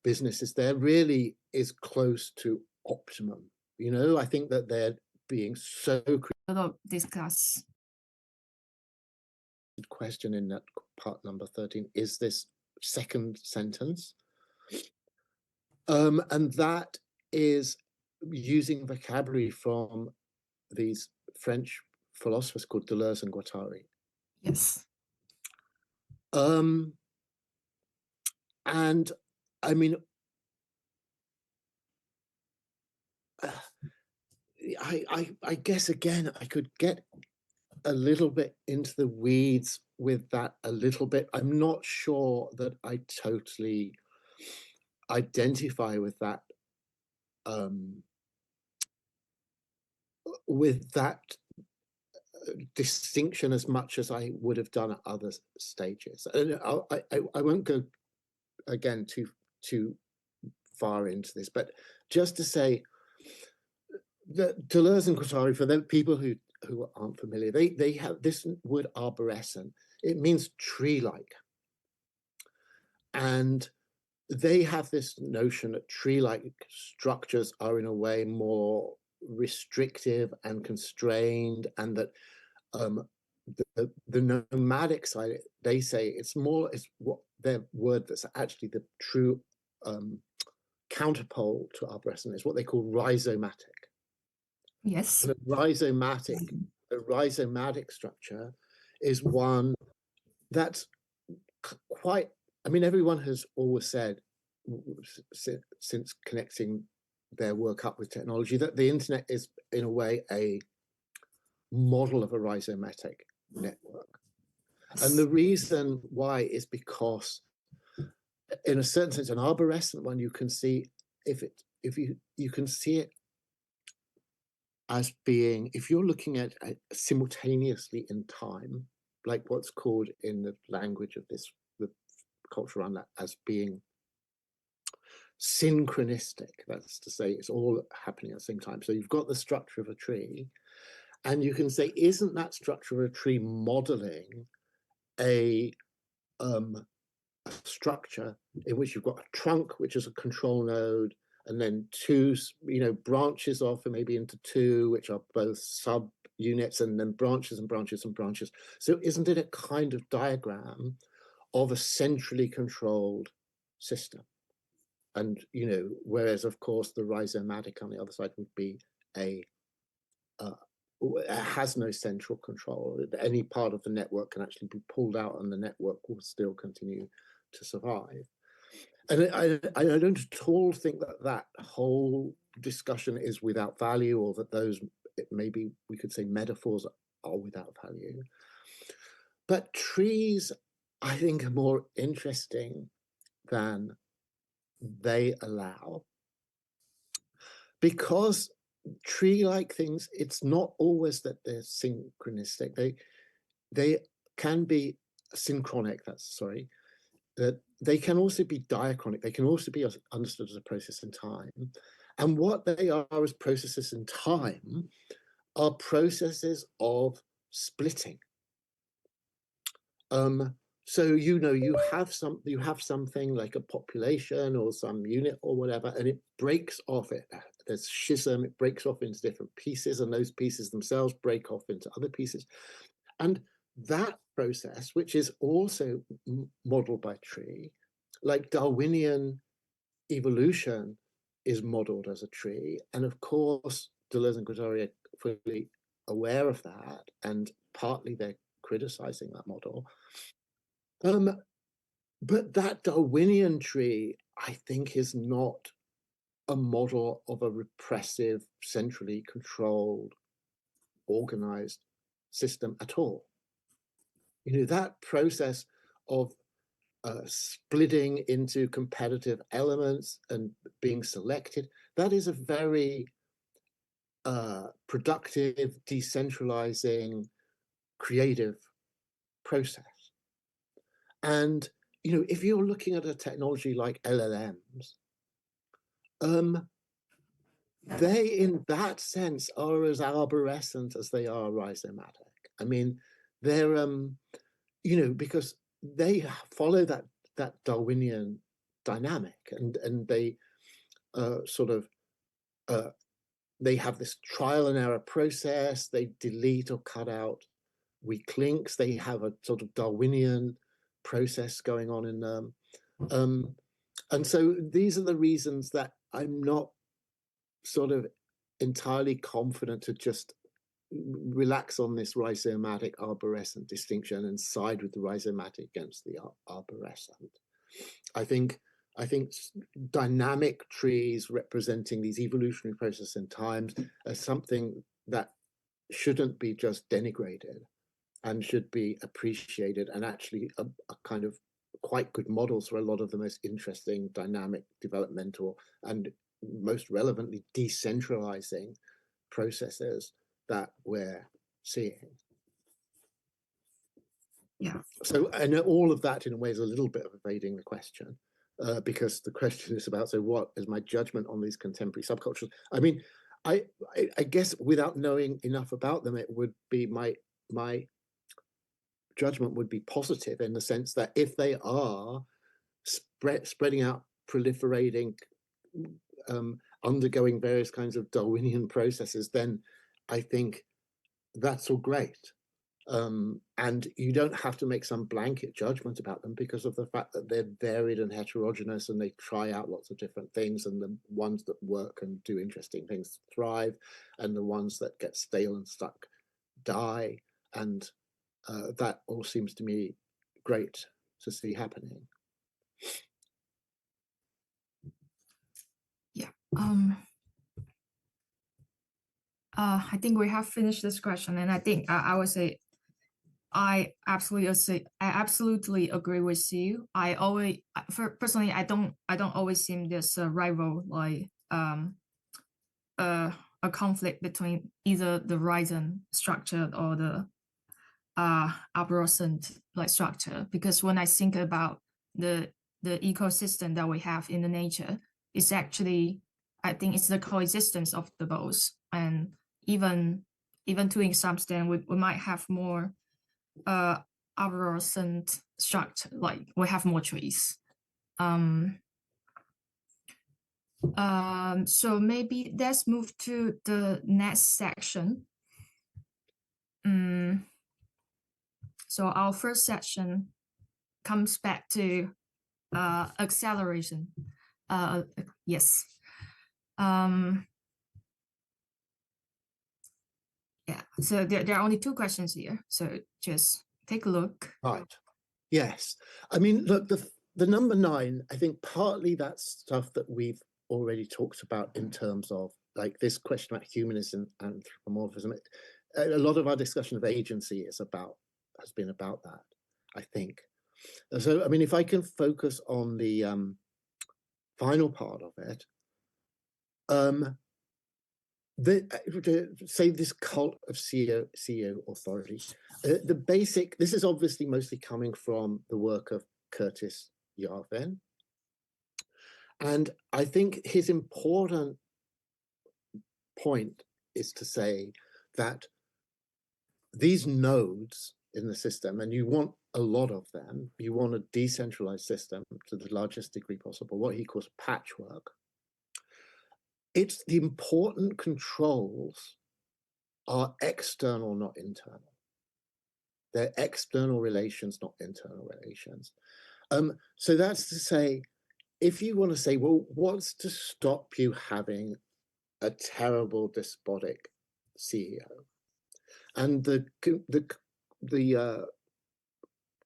businesses there really is close to optimum. You know, I think that they're being so discuss. question in that part number 13 is this second sentence. And that is using vocabulary from these French philosophers called Deleuze and Guattari. Yes. And I mean, I guess again, I could get a little bit into the weeds with that a little bit. I'm not sure that I totally identify with that distinction as much as I would have done at other stages. And I won't go again too far into this, but just to say that Deleuze and Guattari, for the people who aren't familiar, they have this word arborescent. It means tree-like, and they have this notion that tree-like structures are in a way more restrictive and constrained, and that the nomadic side, they say it's what their word that's actually the true counterpole to arborescent is what they call rhizomatic. Yes. And the rhizomatic structure is one that's quite, I mean, everyone has always said since connecting their work up with technology that the internet is in a way a model of a rhizomatic network. And the reason why is because in a certain sense, an arborescent one, you can see if you can see it as being, if you're looking at it simultaneously in time, like what's called in the language of this, the culture around that, as being synchronistic. That's to say it's all happening at the same time. So you've got the structure of a tree, and you can say, isn't that structure of a tree modeling a structure in which you've got a trunk, which is a control node, and then two, branches off and maybe into two, which are both sub units, and then branches and branches and branches. So isn't it a kind of diagram of a centrally controlled system? And, whereas of course the rhizomatic on the other side would be has no central control. Any part of the network can actually be pulled out and the network will still continue to survive. And I don't at all think that whole discussion is without value, or that those, maybe we could say metaphors are without value. But trees, I think, are more interesting than they allow, because tree-like things, it's not always that they're synchronistic. They can be synchronic, that they can also be diachronic. They can also be understood as a process in time. And what they are as processes in time are processes of splitting. so you have something like a population or some unit or whatever, and it breaks off. There's schism. It breaks off into different pieces, and those pieces themselves break off into other pieces. And that process, which is also modeled by tree, like Darwinian evolution is modeled as a tree, and of course Deleuze and Guattari are fully aware of that, and partly they're criticizing that model. But that Darwinian tree, I think, is not a model of a repressive, centrally controlled, organized system at all. That process of splitting into competitive elements and being selected, that is a very productive, decentralizing, creative process. And if you're looking at a technology like LLMs, they, in that sense, are as arborescent as they are rhizomatic. I mean, they're, because they follow that Darwinian dynamic, and they they have this trial and error process. They delete or cut out weak links. They have a sort of Darwinian process going on in them. And so these are the reasons that I'm not sort of entirely confident to just relax on this rhizomatic arborescent distinction and side with the rhizomatic against the arborescent. I think dynamic trees representing these evolutionary processes in times are something that shouldn't be just denigrated and should be appreciated, and actually a kind of quite good models for a lot of the most interesting, dynamic, developmental, and most relevantly decentralizing processes that we're seeing. Yeah. So I know all of that in a way is a little bit of evading the question, because the question is about, so what is my judgment on these contemporary subcultures? I mean, I guess without knowing enough about them, it would be my judgment would be positive, in the sense that if they are spreading out, proliferating, undergoing various kinds of Darwinian processes, then I think that's all great. And you don't have to make some blanket judgment about them, because of the fact that they're varied and heterogeneous, and they try out lots of different things, and the ones that work and do interesting things thrive, and the ones that get stale and stuck die. And that all seems to me great to see happening. Yeah. I think we have finished this question, and I think I would say I absolutely agree with you. I always, personally, I don't always see this rival, like a conflict between either the Ryzen structure or the arborescent like structure, because when I think about the ecosystem that we have in the nature, it's actually, I think it's the coexistence of the both. And even to some extent, we might have more arborescent structure, like we have more trees. So maybe let's move to the next section. So our first section comes back to acceleration. Yes. Yeah, so there are only 2 questions here, so just take a look. Right. Yes. I mean, look, the number 9, I think partly that's stuff that we've already talked about, in terms of like this question about humanism and anthropomorphism. A lot of our discussion of agency has been about that, I think. So, I mean, if I can focus on the final part of it, say this cult of CEO authority, the basic, this is obviously mostly coming from the work of Curtis Yarvin. And I think his important point is to say that these nodes in the system, and you want a lot of them. You want a decentralized system to the largest degree possible, what he calls patchwork. It's the important controls are external, not internal. They're external relations, not internal relations. So that's to say, if you want to say, well, what's to stop you having a terrible despotic CEO? And the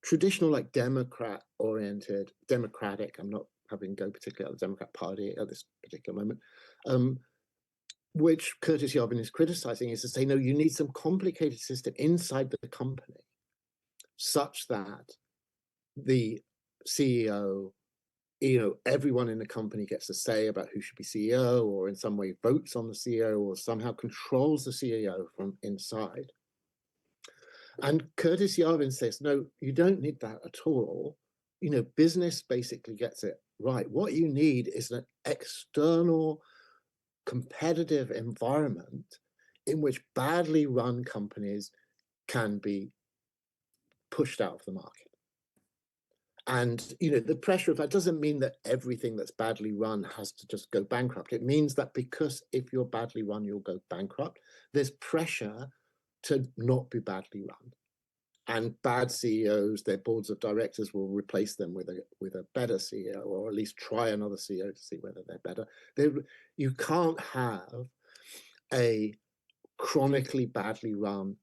traditional, like democratic, I'm not having go particularly at the Democrat Party at this particular moment, which Curtis Yarvin is criticizing, is to say, no, you need some complicated system inside the company such that the CEO, everyone in the company gets a say about who should be CEO, or in some way votes on the CEO, or somehow controls the CEO from inside. And Curtis Yarvin says, no, you don't need that at all. Business basically gets it right. What you need is an external competitive environment in which badly run companies can be pushed out of the market. And, the pressure of that doesn't mean that everything that's badly run has to just go bankrupt. It means that because if you're badly run, you'll go bankrupt. There's pressure to not be badly run. And bad CEOs, their boards of directors will replace them with a better CEO, or at least try another CEO to see whether they're better. You can't have a chronically badly run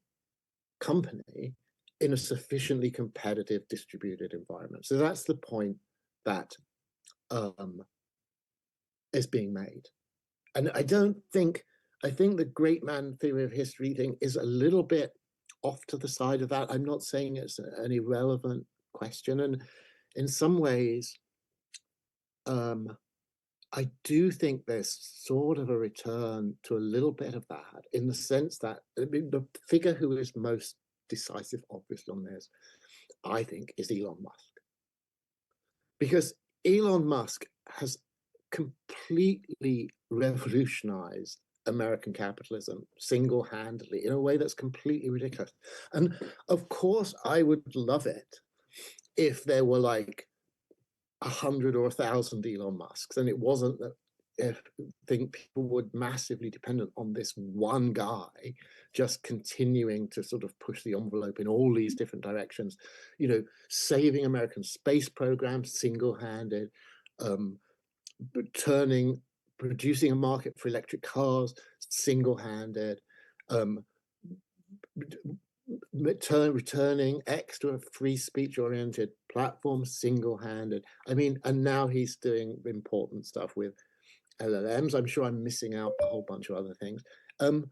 company in a sufficiently competitive distributed environment. So that's the point that is being made. And I think the great man theory of history thing is a little bit off to the side of that. I'm not saying it's an irrelevant question. And in some ways, I do think there's sort of a return to a little bit of that, in the sense that the figure who is most decisive, obviously, on this, I think, is Elon Musk. Because Elon Musk has completely revolutionized American capitalism single-handedly in a way that's completely ridiculous. And of course, I would love it if there were like 100 or 1,000 Elon Musks, and it wasn't that I think people would massively dependent on this one guy just continuing to sort of push the envelope in all these different directions, saving American space programs single-handed, producing a market for electric cars single-handed, returning X to a free speech-oriented platform single-handed. I mean, and now he's doing important stuff with LLMs. I'm sure I'm missing out a whole bunch of other things. And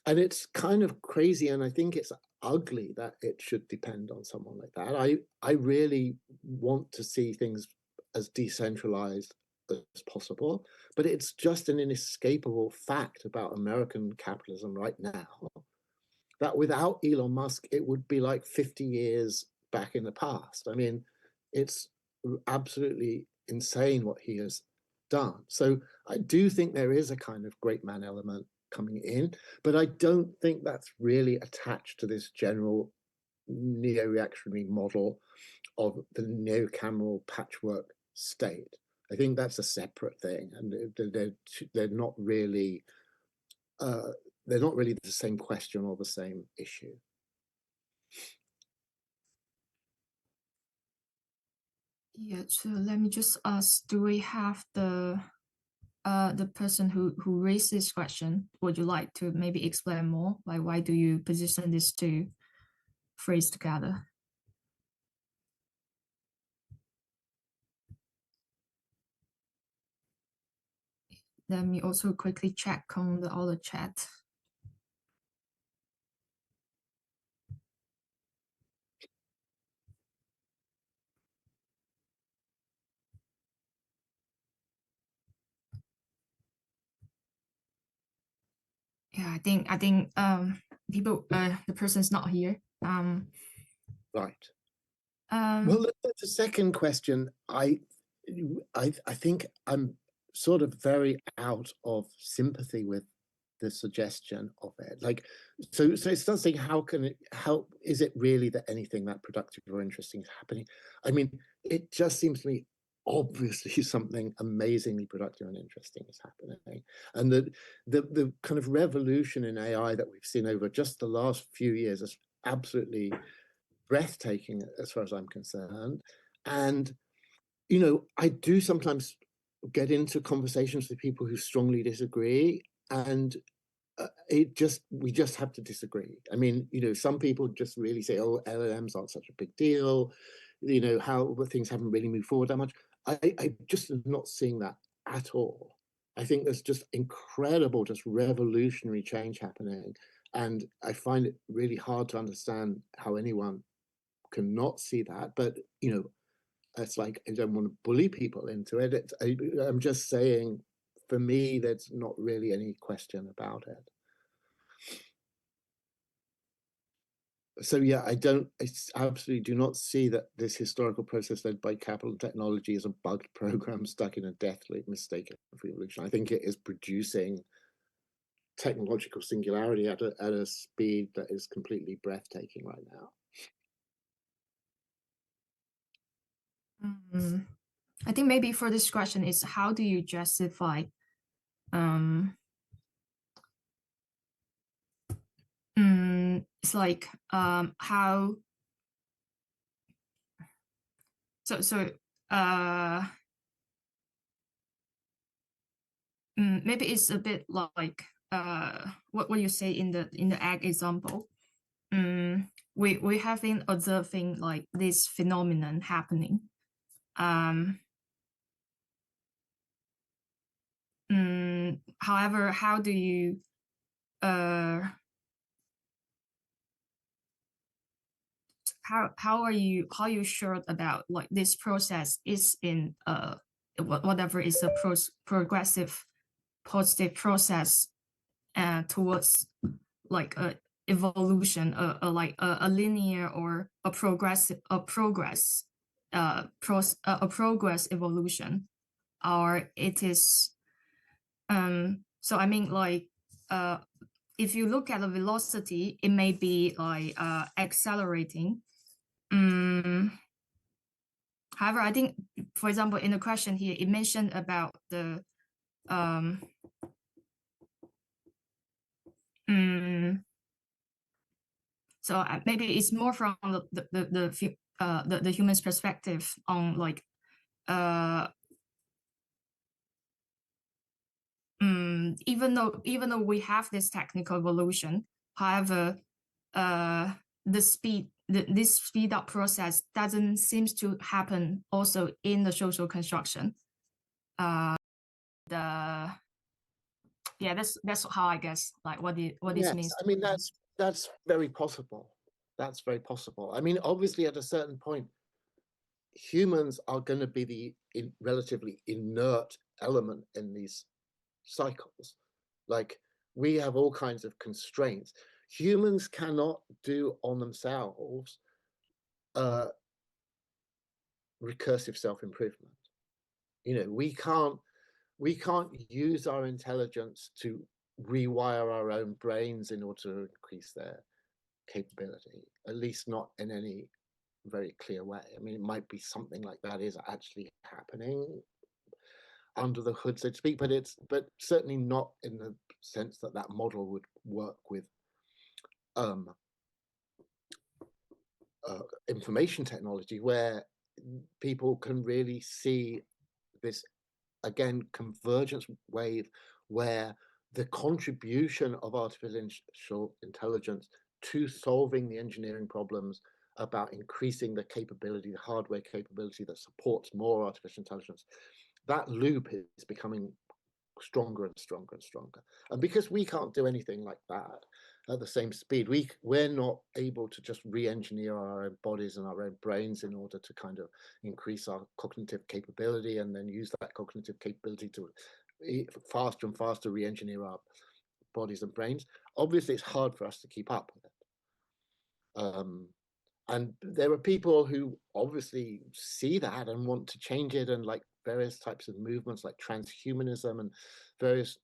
it's kind of crazy, and I think it's ugly that it should depend on someone like that. I really want to see things as decentralized as possible, but it's just an inescapable fact about American capitalism right now that without Elon Musk, it would be like 50 years back in the past. I mean, it's absolutely insane what he has done. So I do think there is a kind of great man element coming in, but I don't think that's really attached to this general neo-reactionary model of the neo-cameral patchwork state. I think that's a separate thing, and they're not really the same question or the same issue. Yeah, so let me just ask, do we have the person who raised this question? Would you like to maybe explain more? Like, why do you position these two phrases together? Let me also quickly check on the other chat. Yeah, I think people the person's not here. Right. Well, the second question, I think I'm sort of very out of sympathy with the suggestion of it. Like, so it starts saying, how is it really that anything that productive or interesting is happening? I mean, it just seems to me obviously something amazingly productive and interesting is happening. And the kind of revolution in AI that we've seen over just the last few years is absolutely breathtaking as far as I'm concerned. And, you know, I do sometimes get into conversations with people who strongly disagree, and we just have to disagree. I mean, you know, some people just really say, oh, LLMs aren't such a big deal, you know, how things haven't really moved forward that much. I just am not seeing that at all. I think there's just incredible, just revolutionary change happening. And I find it really hard to understand how anyone can not see that. But, you know, it's like, I don't want to bully people into it. I'm just saying, for me, there's not really any question about it. So yeah, I absolutely do not see that this historical process led by capital technology is a bugged program stuck in a death loop mistaken for evolution. I think it is producing technological singularity at a speed that is completely breathtaking right now. I think maybe for this question is, how do you justify it's like how maybe it's a bit like what you say in the egg example. We have been observing like this phenomenon happening. However, how do you how are you sure about like this process is in whatever is a progressive positive process towards like a evolution, like a linear or a progress evolution, or it is so I mean like if you look at the velocity, it may be like accelerating. However, I think, for example, in the question here, it mentioned about the so maybe it's more from the human's perspective on like even though we have this technical evolution, however, this speed up process doesn't seem to happen also in the social construction. Yeah, that's how I guess like what this means. I mean, that's very possible. That's very possible. I mean, obviously, at a certain point, humans are going to be the relatively inert element in these cycles. Like, we have all kinds of constraints. Humans cannot do on themselves recursive self-improvement. You know, we can't use our intelligence to rewire our own brains in order to increase their capability, at least not in any very clear way. I mean, it might be something like that is actually happening under the hood, so to speak, but certainly not in the sense that that model would work with information technology, where people can really see this, again, convergence wave where the contribution of artificial intelligence to solving the engineering problems about increasing the capability, the hardware capability that supports more artificial intelligence, that loop is becoming stronger and stronger and stronger. And because we can't do anything like that at the same speed, we're not able to just re-engineer our own bodies and our own brains in order to kind of increase our cognitive capability and then use that cognitive capability to faster and faster re-engineer our bodies and brains. Obviously, it's hard for us to keep up with it. And there are people who obviously see that and want to change it, and like various types of movements like transhumanism and various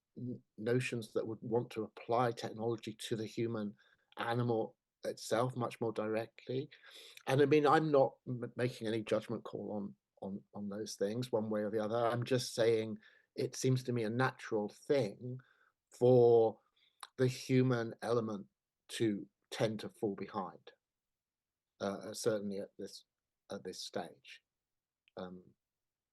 notions that would want to apply technology to the human animal itself much more directly. And I mean, I'm not making any judgment call on those things one way or the other. I'm just saying it seems to me a natural thing for the human element to tend to fall behind, certainly at this stage.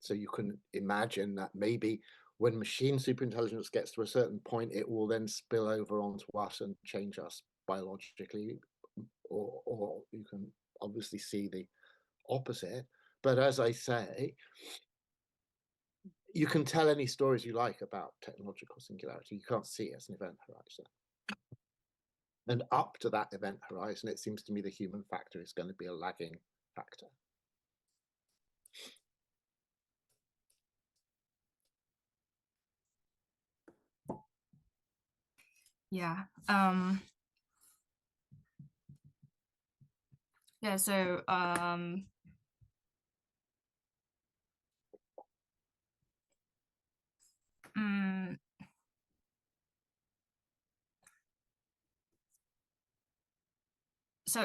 So you can imagine that maybe when machine superintelligence gets to a certain point, it will then spill over onto us and change us biologically, or you can obviously see the opposite. But as I say, you can tell any stories you like about technological singularity. You can't see it as an event horizon. And up to that event horizon, it seems to me the human factor is going to be a lagging factor. Yeah. Yeah, so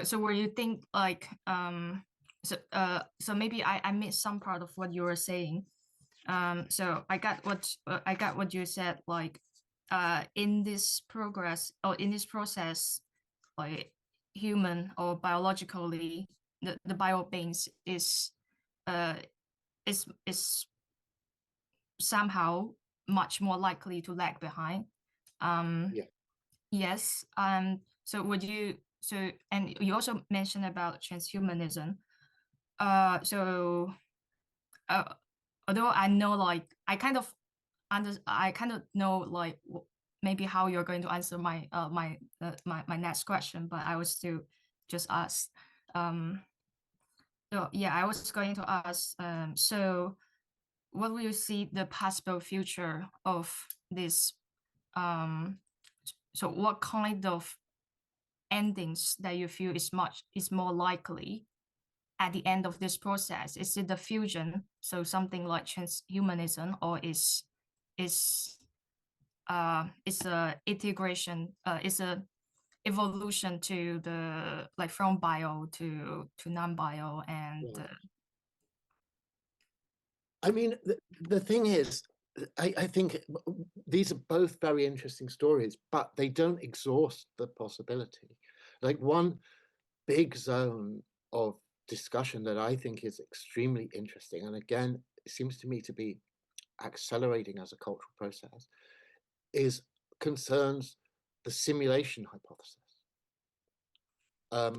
so where you think like so maybe I missed some part of what you were saying. So I got what you said, like in this progress or in this process, like human or biologically the bio beings is is somehow much more likely to lag behind. Yeah. Yes. So would you and you also mentioned about transhumanism. So although I know like I kind of know like maybe how you're going to answer my my next question, but I will still just ask. So yeah, I was going to ask. So what will you see the possible future of this? So what kind of endings that you feel is more likely at the end of this process? Is it the fusion, so something like transhumanism, or is it's a integration, it's a evolution to the like from bio to non-bio and Yeah. I mean, the thing is, I think these are both very interesting stories, but they don't exhaust the possibility. Like one big zone of discussion that I think is extremely interesting, and again, it seems to me to be accelerating as a cultural process, is concerns the simulation hypothesis.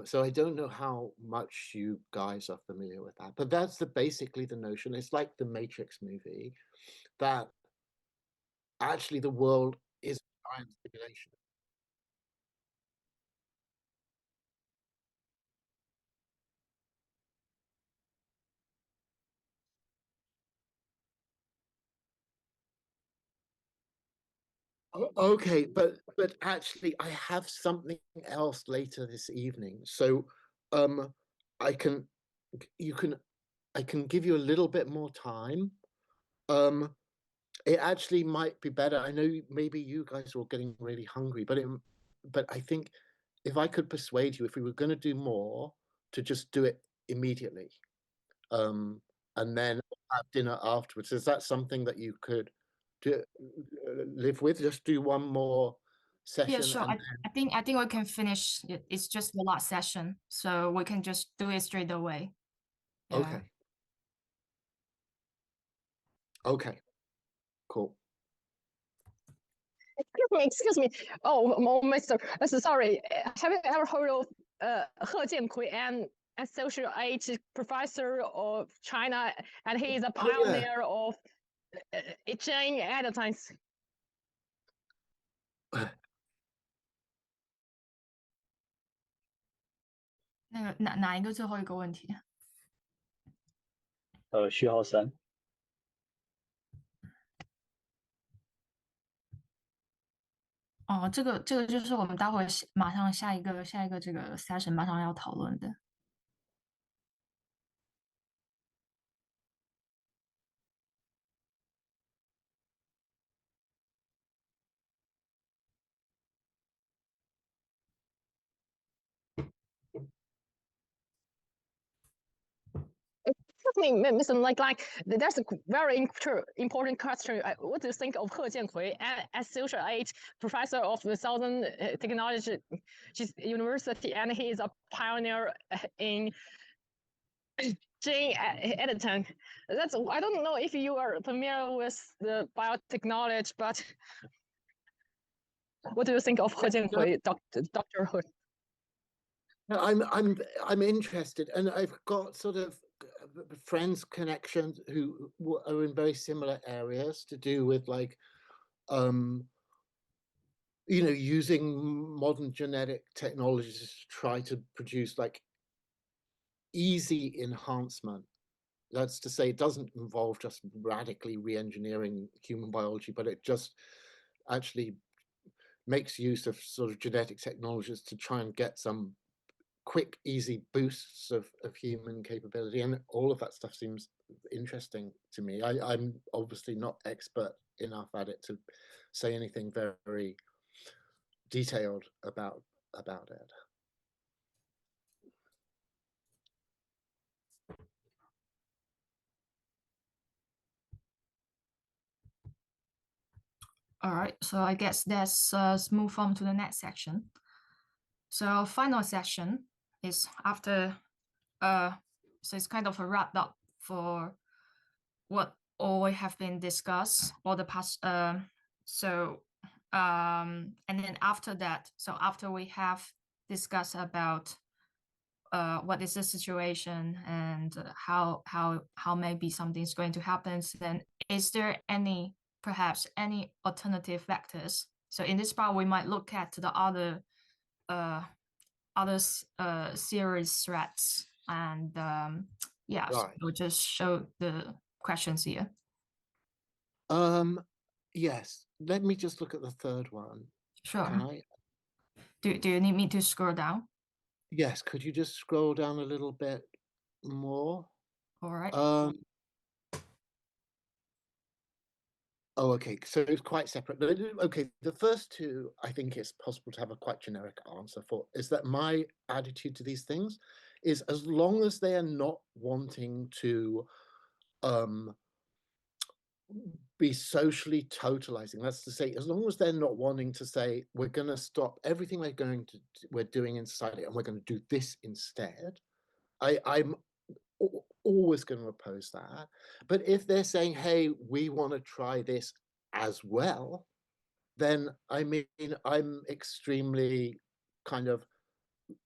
So I don't know how much you guys are familiar with that, but that's basically the notion. It's like the Matrix movie, that actually the world is a giant simulation. Okay, but actually I have something else later this evening, so I can I can give you a little bit more time. It actually might be better. I know maybe you guys are all getting really hungry, but I think if I could persuade you, if we were going to do more, to just do it immediately, and then have dinner afterwards. Is that something that you could do, live with? Just do one more yeah, session sure. and I think we can finish it. It's just the last session, so we can just do it straight away. Yeah. okay, okay, cool. Excuse me. Oh, Mr. Sorry. Have you ever heard of He Jiankui and social age professor of China, and he is a Oh, yeah. pioneer of gene advertising. 那个哪一个最后一个问题？序号3。哦，这个就是我们待会马上下一个这个 session 马上要讨论的。me, Mr. There's a very important question. What do you think of He Jiankui as social age professor of the Southern Technology University, and he is a pioneer in gene editing. I don't know if you are familiar with the biotechnology, but what do you think of He Jiankui, Dr. He? No, I'm interested, and I've got sort of friends connections who are in very similar areas to do with like using modern genetic technologies to try to produce like easy enhancement. That's to say, it doesn't involve just radically re-engineering human biology, but it just actually makes use of sort of genetic technologies to try and get some quick, easy boosts of human capability. And all of that stuff seems interesting to me. I'm obviously not expert enough at it to say anything very detailed about it. All right, so I guess let's move on to the next section. So our final section is after, so it's kind of a wrap up for what all have been discussed all the past. And then after that, so after we have discussed about what is the situation and how maybe something's going to happen, then is there perhaps any alternative vectors? So in this part, we might look at the other series threats, and yeah, so Right. we'll just show the questions here. Yes, let me just look at the third one. Sure. Can I? Do you need me to scroll down? Yes, could you just scroll down a little bit more? All right. Oh, okay, so it's quite separate. Okay, the first two, I think it's possible to have a quite generic answer for, is that my attitude to these things is as long as they are not wanting to be socially totalizing, that's to say, as long as they're not wanting to say, we're going to stop everything we're doing in society and we're going to do this instead, I'm always going to oppose that. But if they're saying, hey, we want to try this as well, then I mean, I'm extremely kind of,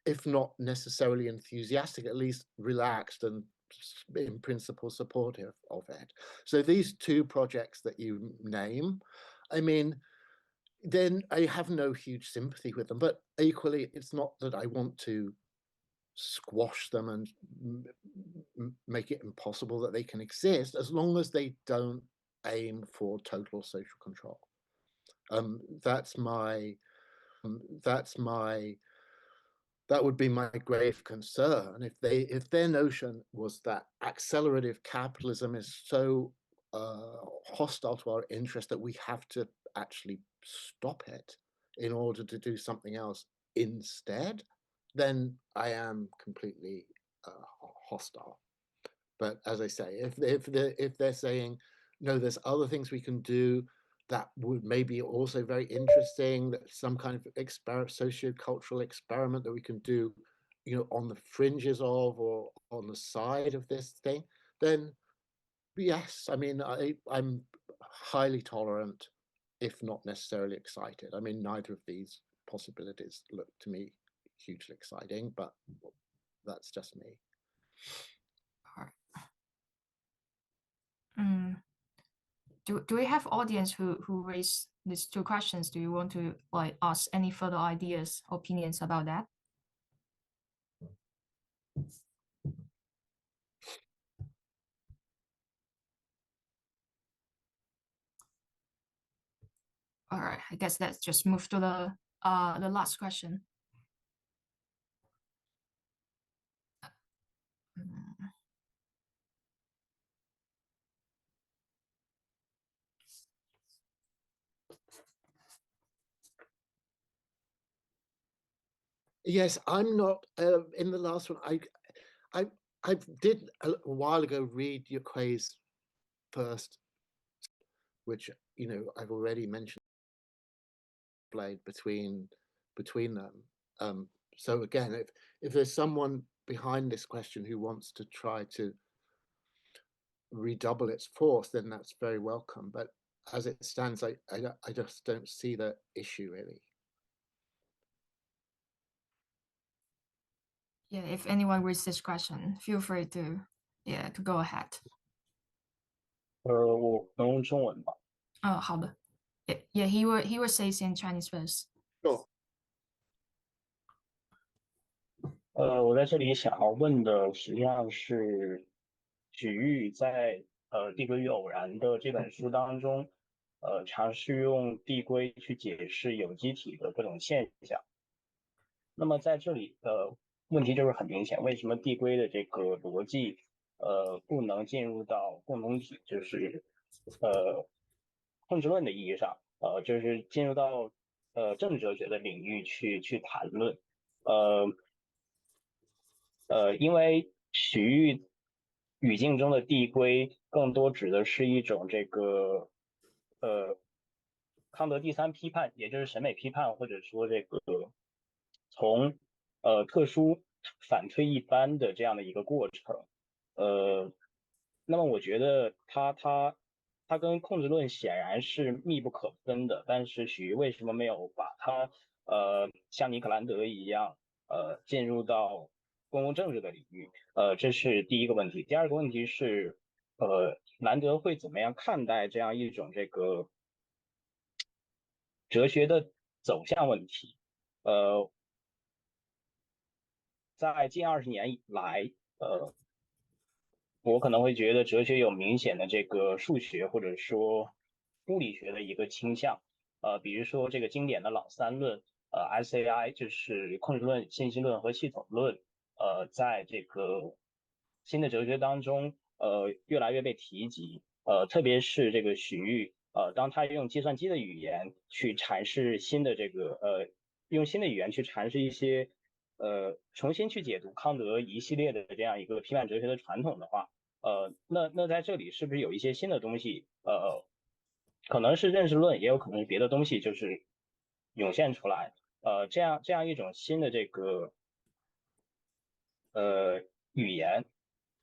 if not necessarily enthusiastic, at least relaxed and in principle supportive of it. So these two projects that you name, I mean, then I have no huge sympathy with them, but equally, it's not that I want to squash them and make it impossible that they can exist, as long as they don't aim for total social control. That would be my grave concern if their notion was that accelerative capitalism is so hostile to our interest that we have to actually stop it in order to do something else instead, then I am completely hostile. But as I say, if they're saying, no, there's other things we can do that would maybe also very interesting, that some kind of socio-cultural experiment that we can do, on the fringes of or on the side of this thing, then yes, I mean, I'm highly tolerant, if not necessarily excited. I mean, neither of these possibilities look to me hugely exciting, but that's just me. Do we have audience who raised these two questions? Do you want to like ask any further ideas, opinions about that? All right, I guess let's just move to the last question. Yes, I'm not in the last one. I did a while ago read your quiz first, which I've already mentioned blade between them. So again, if there's someone behind this question who wants to try to redouble its force, then that's very welcome. But as it stands, I just don't see the issue really. Yeah, if anyone reads this question, feel free to go ahead. 我能用中文吗？好的。Yeah, he will say it in Chinese first. Sure. 我在这里想要问的实际上是许玉在递归与偶然的这本书当中，尝试用递归去解释有机体的各种现象。那么在这里问题就是很明显，为什么递归的这个逻辑不能进入到共同体，就是控制论的意义上，就是进入到政治哲学的领域去谈论，因为许玉语境中的递归更多指的是一种这个康德第三批判，也就是审美批判，或者说这个从特殊反推一般的这样的一个过程。那么我觉得它跟控制论显然是密不可分的，但是许瑜为什么没有把它像尼克兰德一样进入到公共政治的领域？这是第一个问题。第二个问题是兰德会怎么样看待这样一种这个哲学的走向问题？在近20年以来，我可能会觉得哲学有明显的这个数学或者说物理学的一个倾向，比如说这个经典的老三论，SAI 就是控制论、信息论和系统论，在这个新的哲学当中，越来越被提及，特别是这个许玉，当他用计算机的语言去阐释新的这个用新的语言去阐释一些重新去解读康德一系列的这样一个批判哲学的传统的话，那在这里是不是有一些新的东西？可能是认识论，也有可能是别的东西，就是涌现出来。这样一种新的这个语言，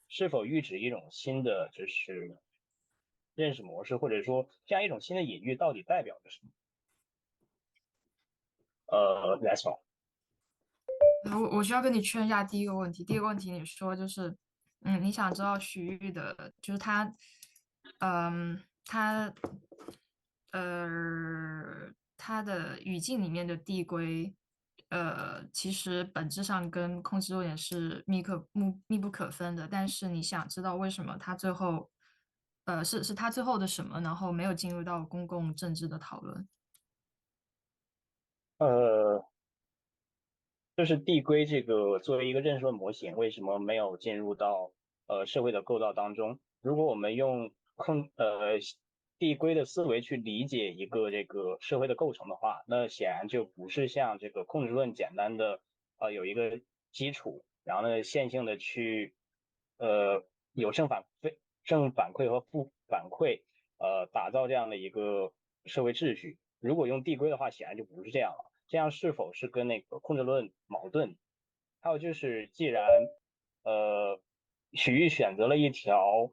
是否喻指一种新的就是认识模式，或者说这样一种新的隐喻到底代表着什么？That's all。我需要跟你确认一下第一个问题。第一个问题你说就是，你想知道徐玉的，就是他，他，他的语境里面的递归，其实本质上跟控制论也是密不可分的。但是你想知道为什么他最后，是他最后的什么，然后没有进入到公共政治的讨论？就是递归这个作为一个认识论模型，为什么没有进入到社会的构造当中？如果我们用递归的思维去理解一个这个社会的构成的话，那显然就不是像这个控制论简单的有一个基础，然后呢线性的去有正反馈和负反馈打造这样的一个社会秩序。如果用递归的话，显然就不是这样了。这样是否是跟那个控制论矛盾？还有就是，既然许玉选择了一条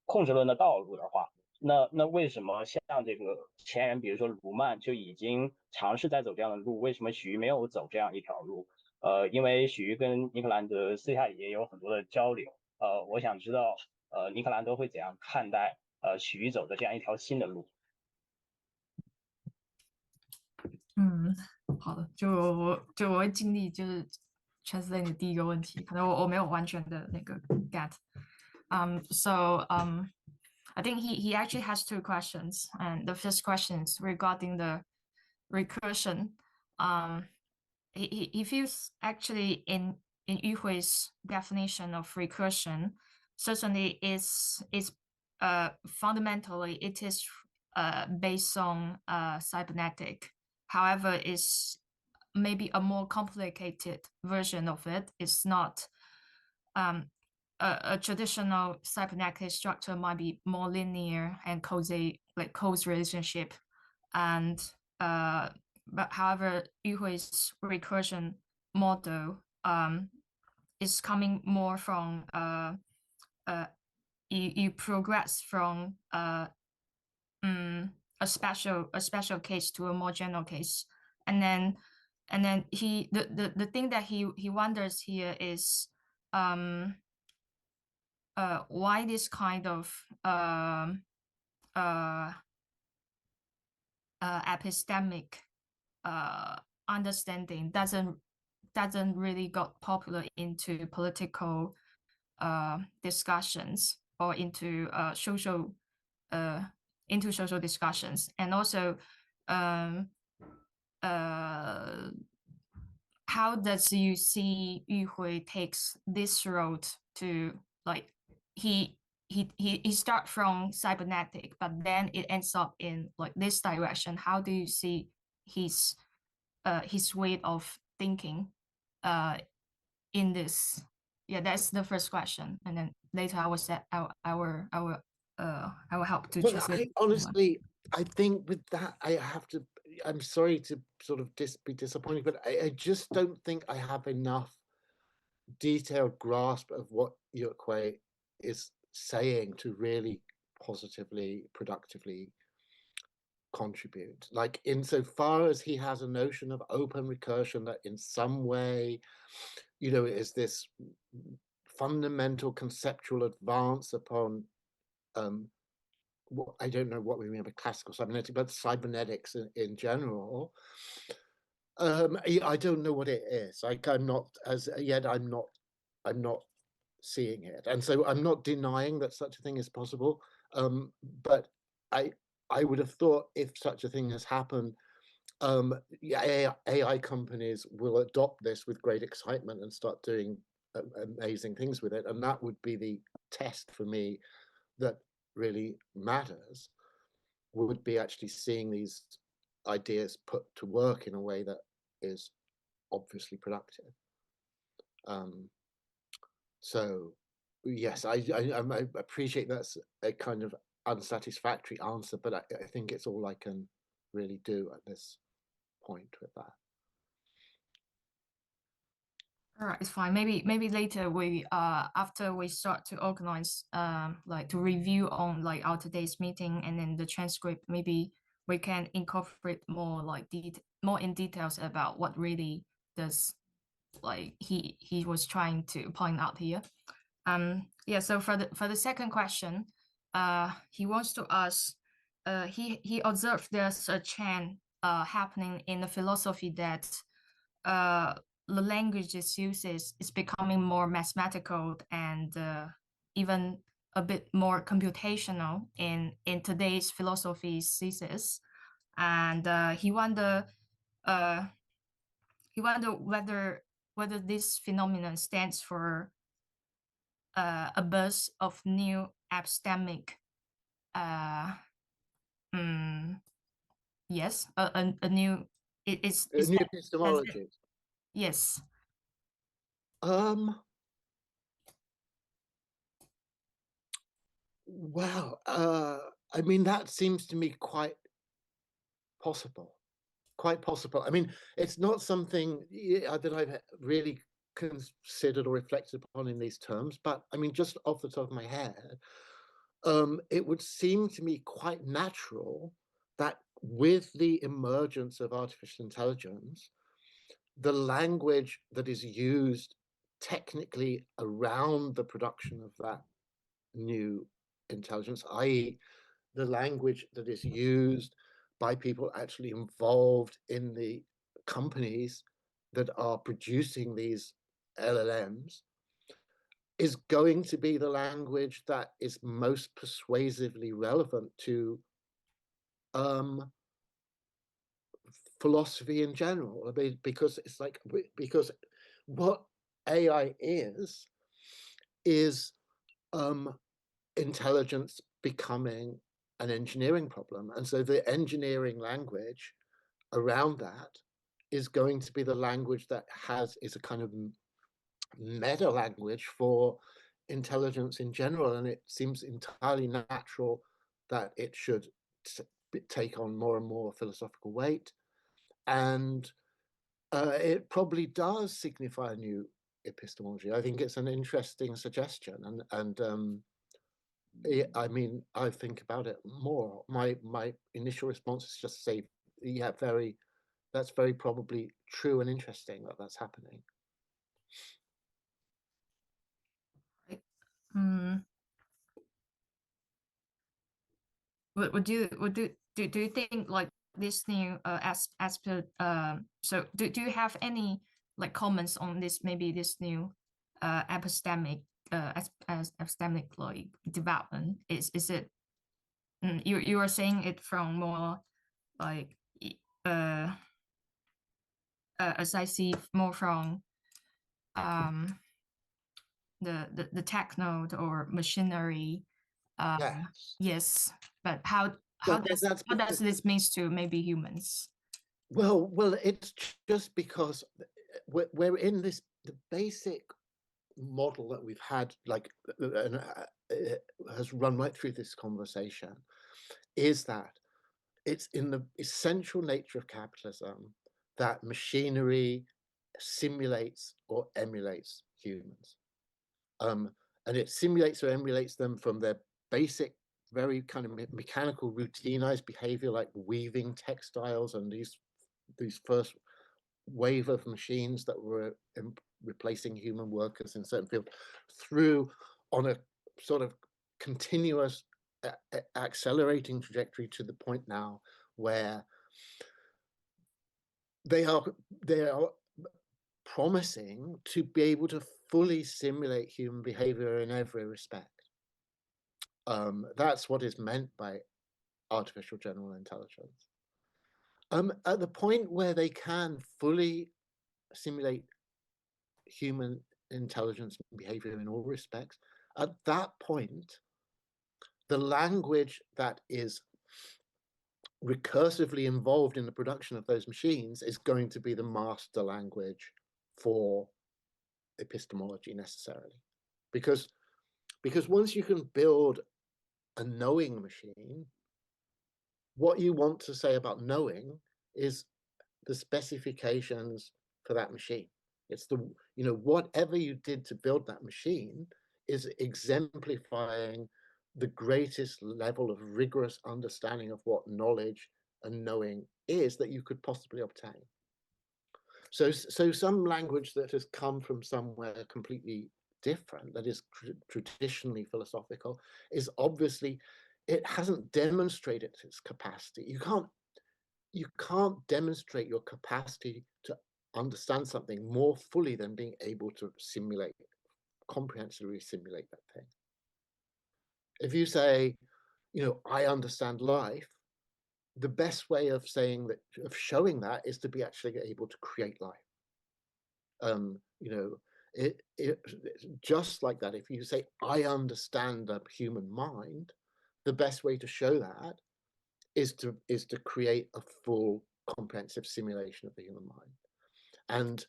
控制论的道路的话，那为什么像这个前人，比如说卢曼就已经尝试在走这样的路，为什么许玉没有走这样一条路？因为许玉跟尼克兰德私下也有很多的交流。我想知道尼克兰德会怎样看待许玉走的这样一条新的路？好的，我会尽力就是 translate 你第一个问题，可能我没有完全的那个 get。So I think he actually has two questions, and the first question is regarding the recursion. He feels actually in Yu Hui's definition of recursion, certainly is fundamentally it is based on cybernetic. However, is maybe a more complicated version of it. It's not a traditional cybernetic structure might be more linear and cozy, like close relationship, and but however, Yuhui's recursion model is coming more from you progress from a special case to a more general case, and then the thing that he wonders here is why this kind of epistemic understanding doesn't really got popular into political discussions or into social discussions, and also how does you see Yuhui takes this road to, like, he start from cybernetic, but then it ends up in like this direction. How do you see his way of thinking in this? Yeah, that's the first question, and then later I will set I will help to Well, translate. honestly, I think with that, I'm sorry to sort of be disappointed, but I just don't think I have enough detailed grasp of what Yuhui is saying to really positively, productively contribute. Like, insofar as he has a notion of open recursion that in some way, is this fundamental conceptual advance upon I don't know what we mean by classical cybernetics, but cybernetics in general. I don't know what it is. Like, I'm not seeing it, and so I'm not denying that such a thing is possible. But I would have thought if such a thing has happened, AI companies will adopt this with great excitement and start doing amazing things with it, and that would be the test for me that really matters, would be actually seeing these ideas put to work in a way that is obviously productive. So yes, I appreciate that's a kind of unsatisfactory answer, but I think it's all I can really do at this point with that. All right, it's fine. Maybe later we after we start to organize like to review on like our today's meeting and then the transcript, maybe we can incorporate more like more in details about what really does, like, he was trying to point out here. Yeah, so for the second question, he wants to ask, he observed there's a trend happening in the philosophy that the language it uses is becoming more mathematical and even a bit more computational in today's philosophy thesis, and he wonder whether this phenomenon stands for a burst of new epistemic yes, a new, it's New epistemology. Yes. Well, I mean, that seems to me quite possible. Quite possible. I mean, it's not something that I've really considered or reflected upon in these terms, but I mean, just off the top of my head, it would seem to me quite natural that with the emergence of artificial intelligence, the language that is used technically around the production of that new intelligence, i.e., the language that is used by people actually involved in the companies that are producing these LLMs, is going to be the language that is most persuasively relevant to philosophy in general. I mean, because it's like, because what AI is intelligence becoming an engineering problem, and so the engineering language around that is going to be the language that is a kind of meta language for intelligence in general, and it seems entirely natural that it should take on more and more philosophical weight, and it probably does signify a new epistemology. I think it's an interesting suggestion, and I mean, I think about it more. My initial response is just say, yeah, that's very probably true and interesting that that's happening. Would you think like this new aspect? So do you have any like comments on this? Maybe this new epistemic epistemic like development is it? You are saying it from more like as I see more from the techno or machinery. Yes. Yes, but how That's how does this mean to maybe humans? Well, it's just because we're in this the basic model that we've had, like, has run right through this conversation, is that it's in the essential nature of capitalism that machinery simulates or emulates humans. And it simulates or emulates them from their basic, very kind of mechanical, routinized behavior, like weaving textiles and these first wave of machines that were replacing human workers in certain fields, through on a sort of continuous accelerating trajectory to the point now where they are promising to be able to fully simulate human behavior in every respect. That's what is meant by artificial general intelligence. At the point where they can fully simulate human intelligence and behavior in all respects, at that point, the language that is recursively involved in the production of those machines is going to be the master language for epistemology necessarily. Because once you can build a knowing machine, what you want to say about knowing is the specifications for that machine. It's the, whatever you did to build that machine is exemplifying the greatest level of rigorous understanding of what knowledge and knowing is that you could possibly obtain. So some language that has come from somewhere completely different, that is traditionally philosophical, is obviously, it hasn't demonstrated its capacity. You can't demonstrate your capacity to understand something more fully than being able to comprehensively simulate that thing. If you say, I understand life, the best way of saying that, of showing that, is to be actually able to create life. Just like that, if you say, I understand the human mind, the best way to show that is to create a full comprehensive simulation of the human mind. And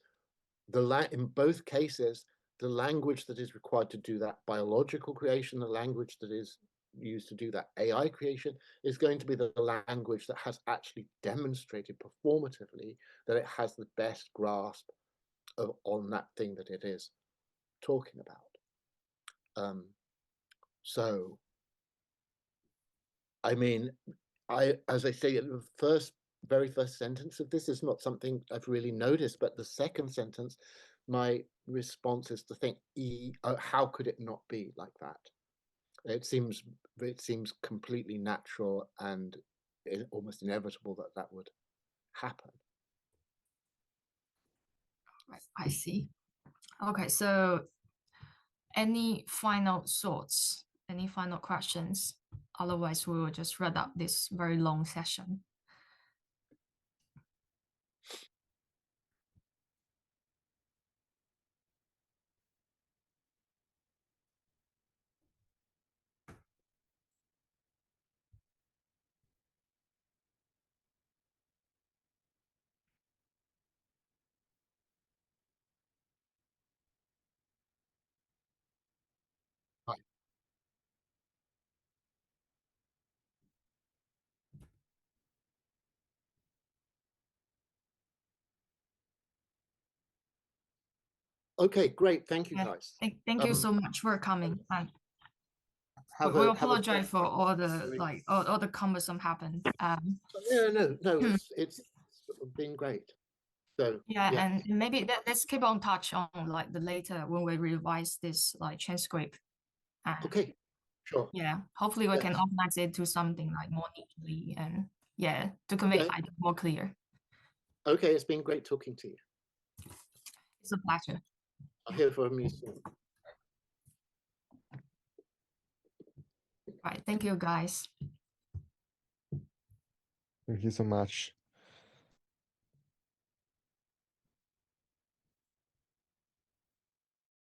in both cases, the language that is required to do that biological creation, the language that is used to do that AI creation, is going to be the language that has actually demonstrated performatively that it has the best grasp on that thing that it is talking about. So, I mean, as I say, the very first sentence of this is not something I've really noticed, but the second sentence, my response is to think, how could it not be like that? It seems completely natural and almost inevitable that would happen. I see. Okay, so any final thoughts? Any final questions? Otherwise, we will just wrap up this very long session. Okay, great. Thank you, Yeah. guys. Thank you so much for coming. And Have we a apologize for all the like all the cumbersome happened. no. It's been great. So Yeah, and maybe let's keep on touch on like the later when we revise this like transcript. okay, sure. Yeah, hopefully we can Yes. organize it to something like more neatly and yeah, to convey Okay. ideas more clear. Okay, it's been great talking to you. It's a pleasure. I'll hear from you soon. Right, thank you guys. Thank you so much.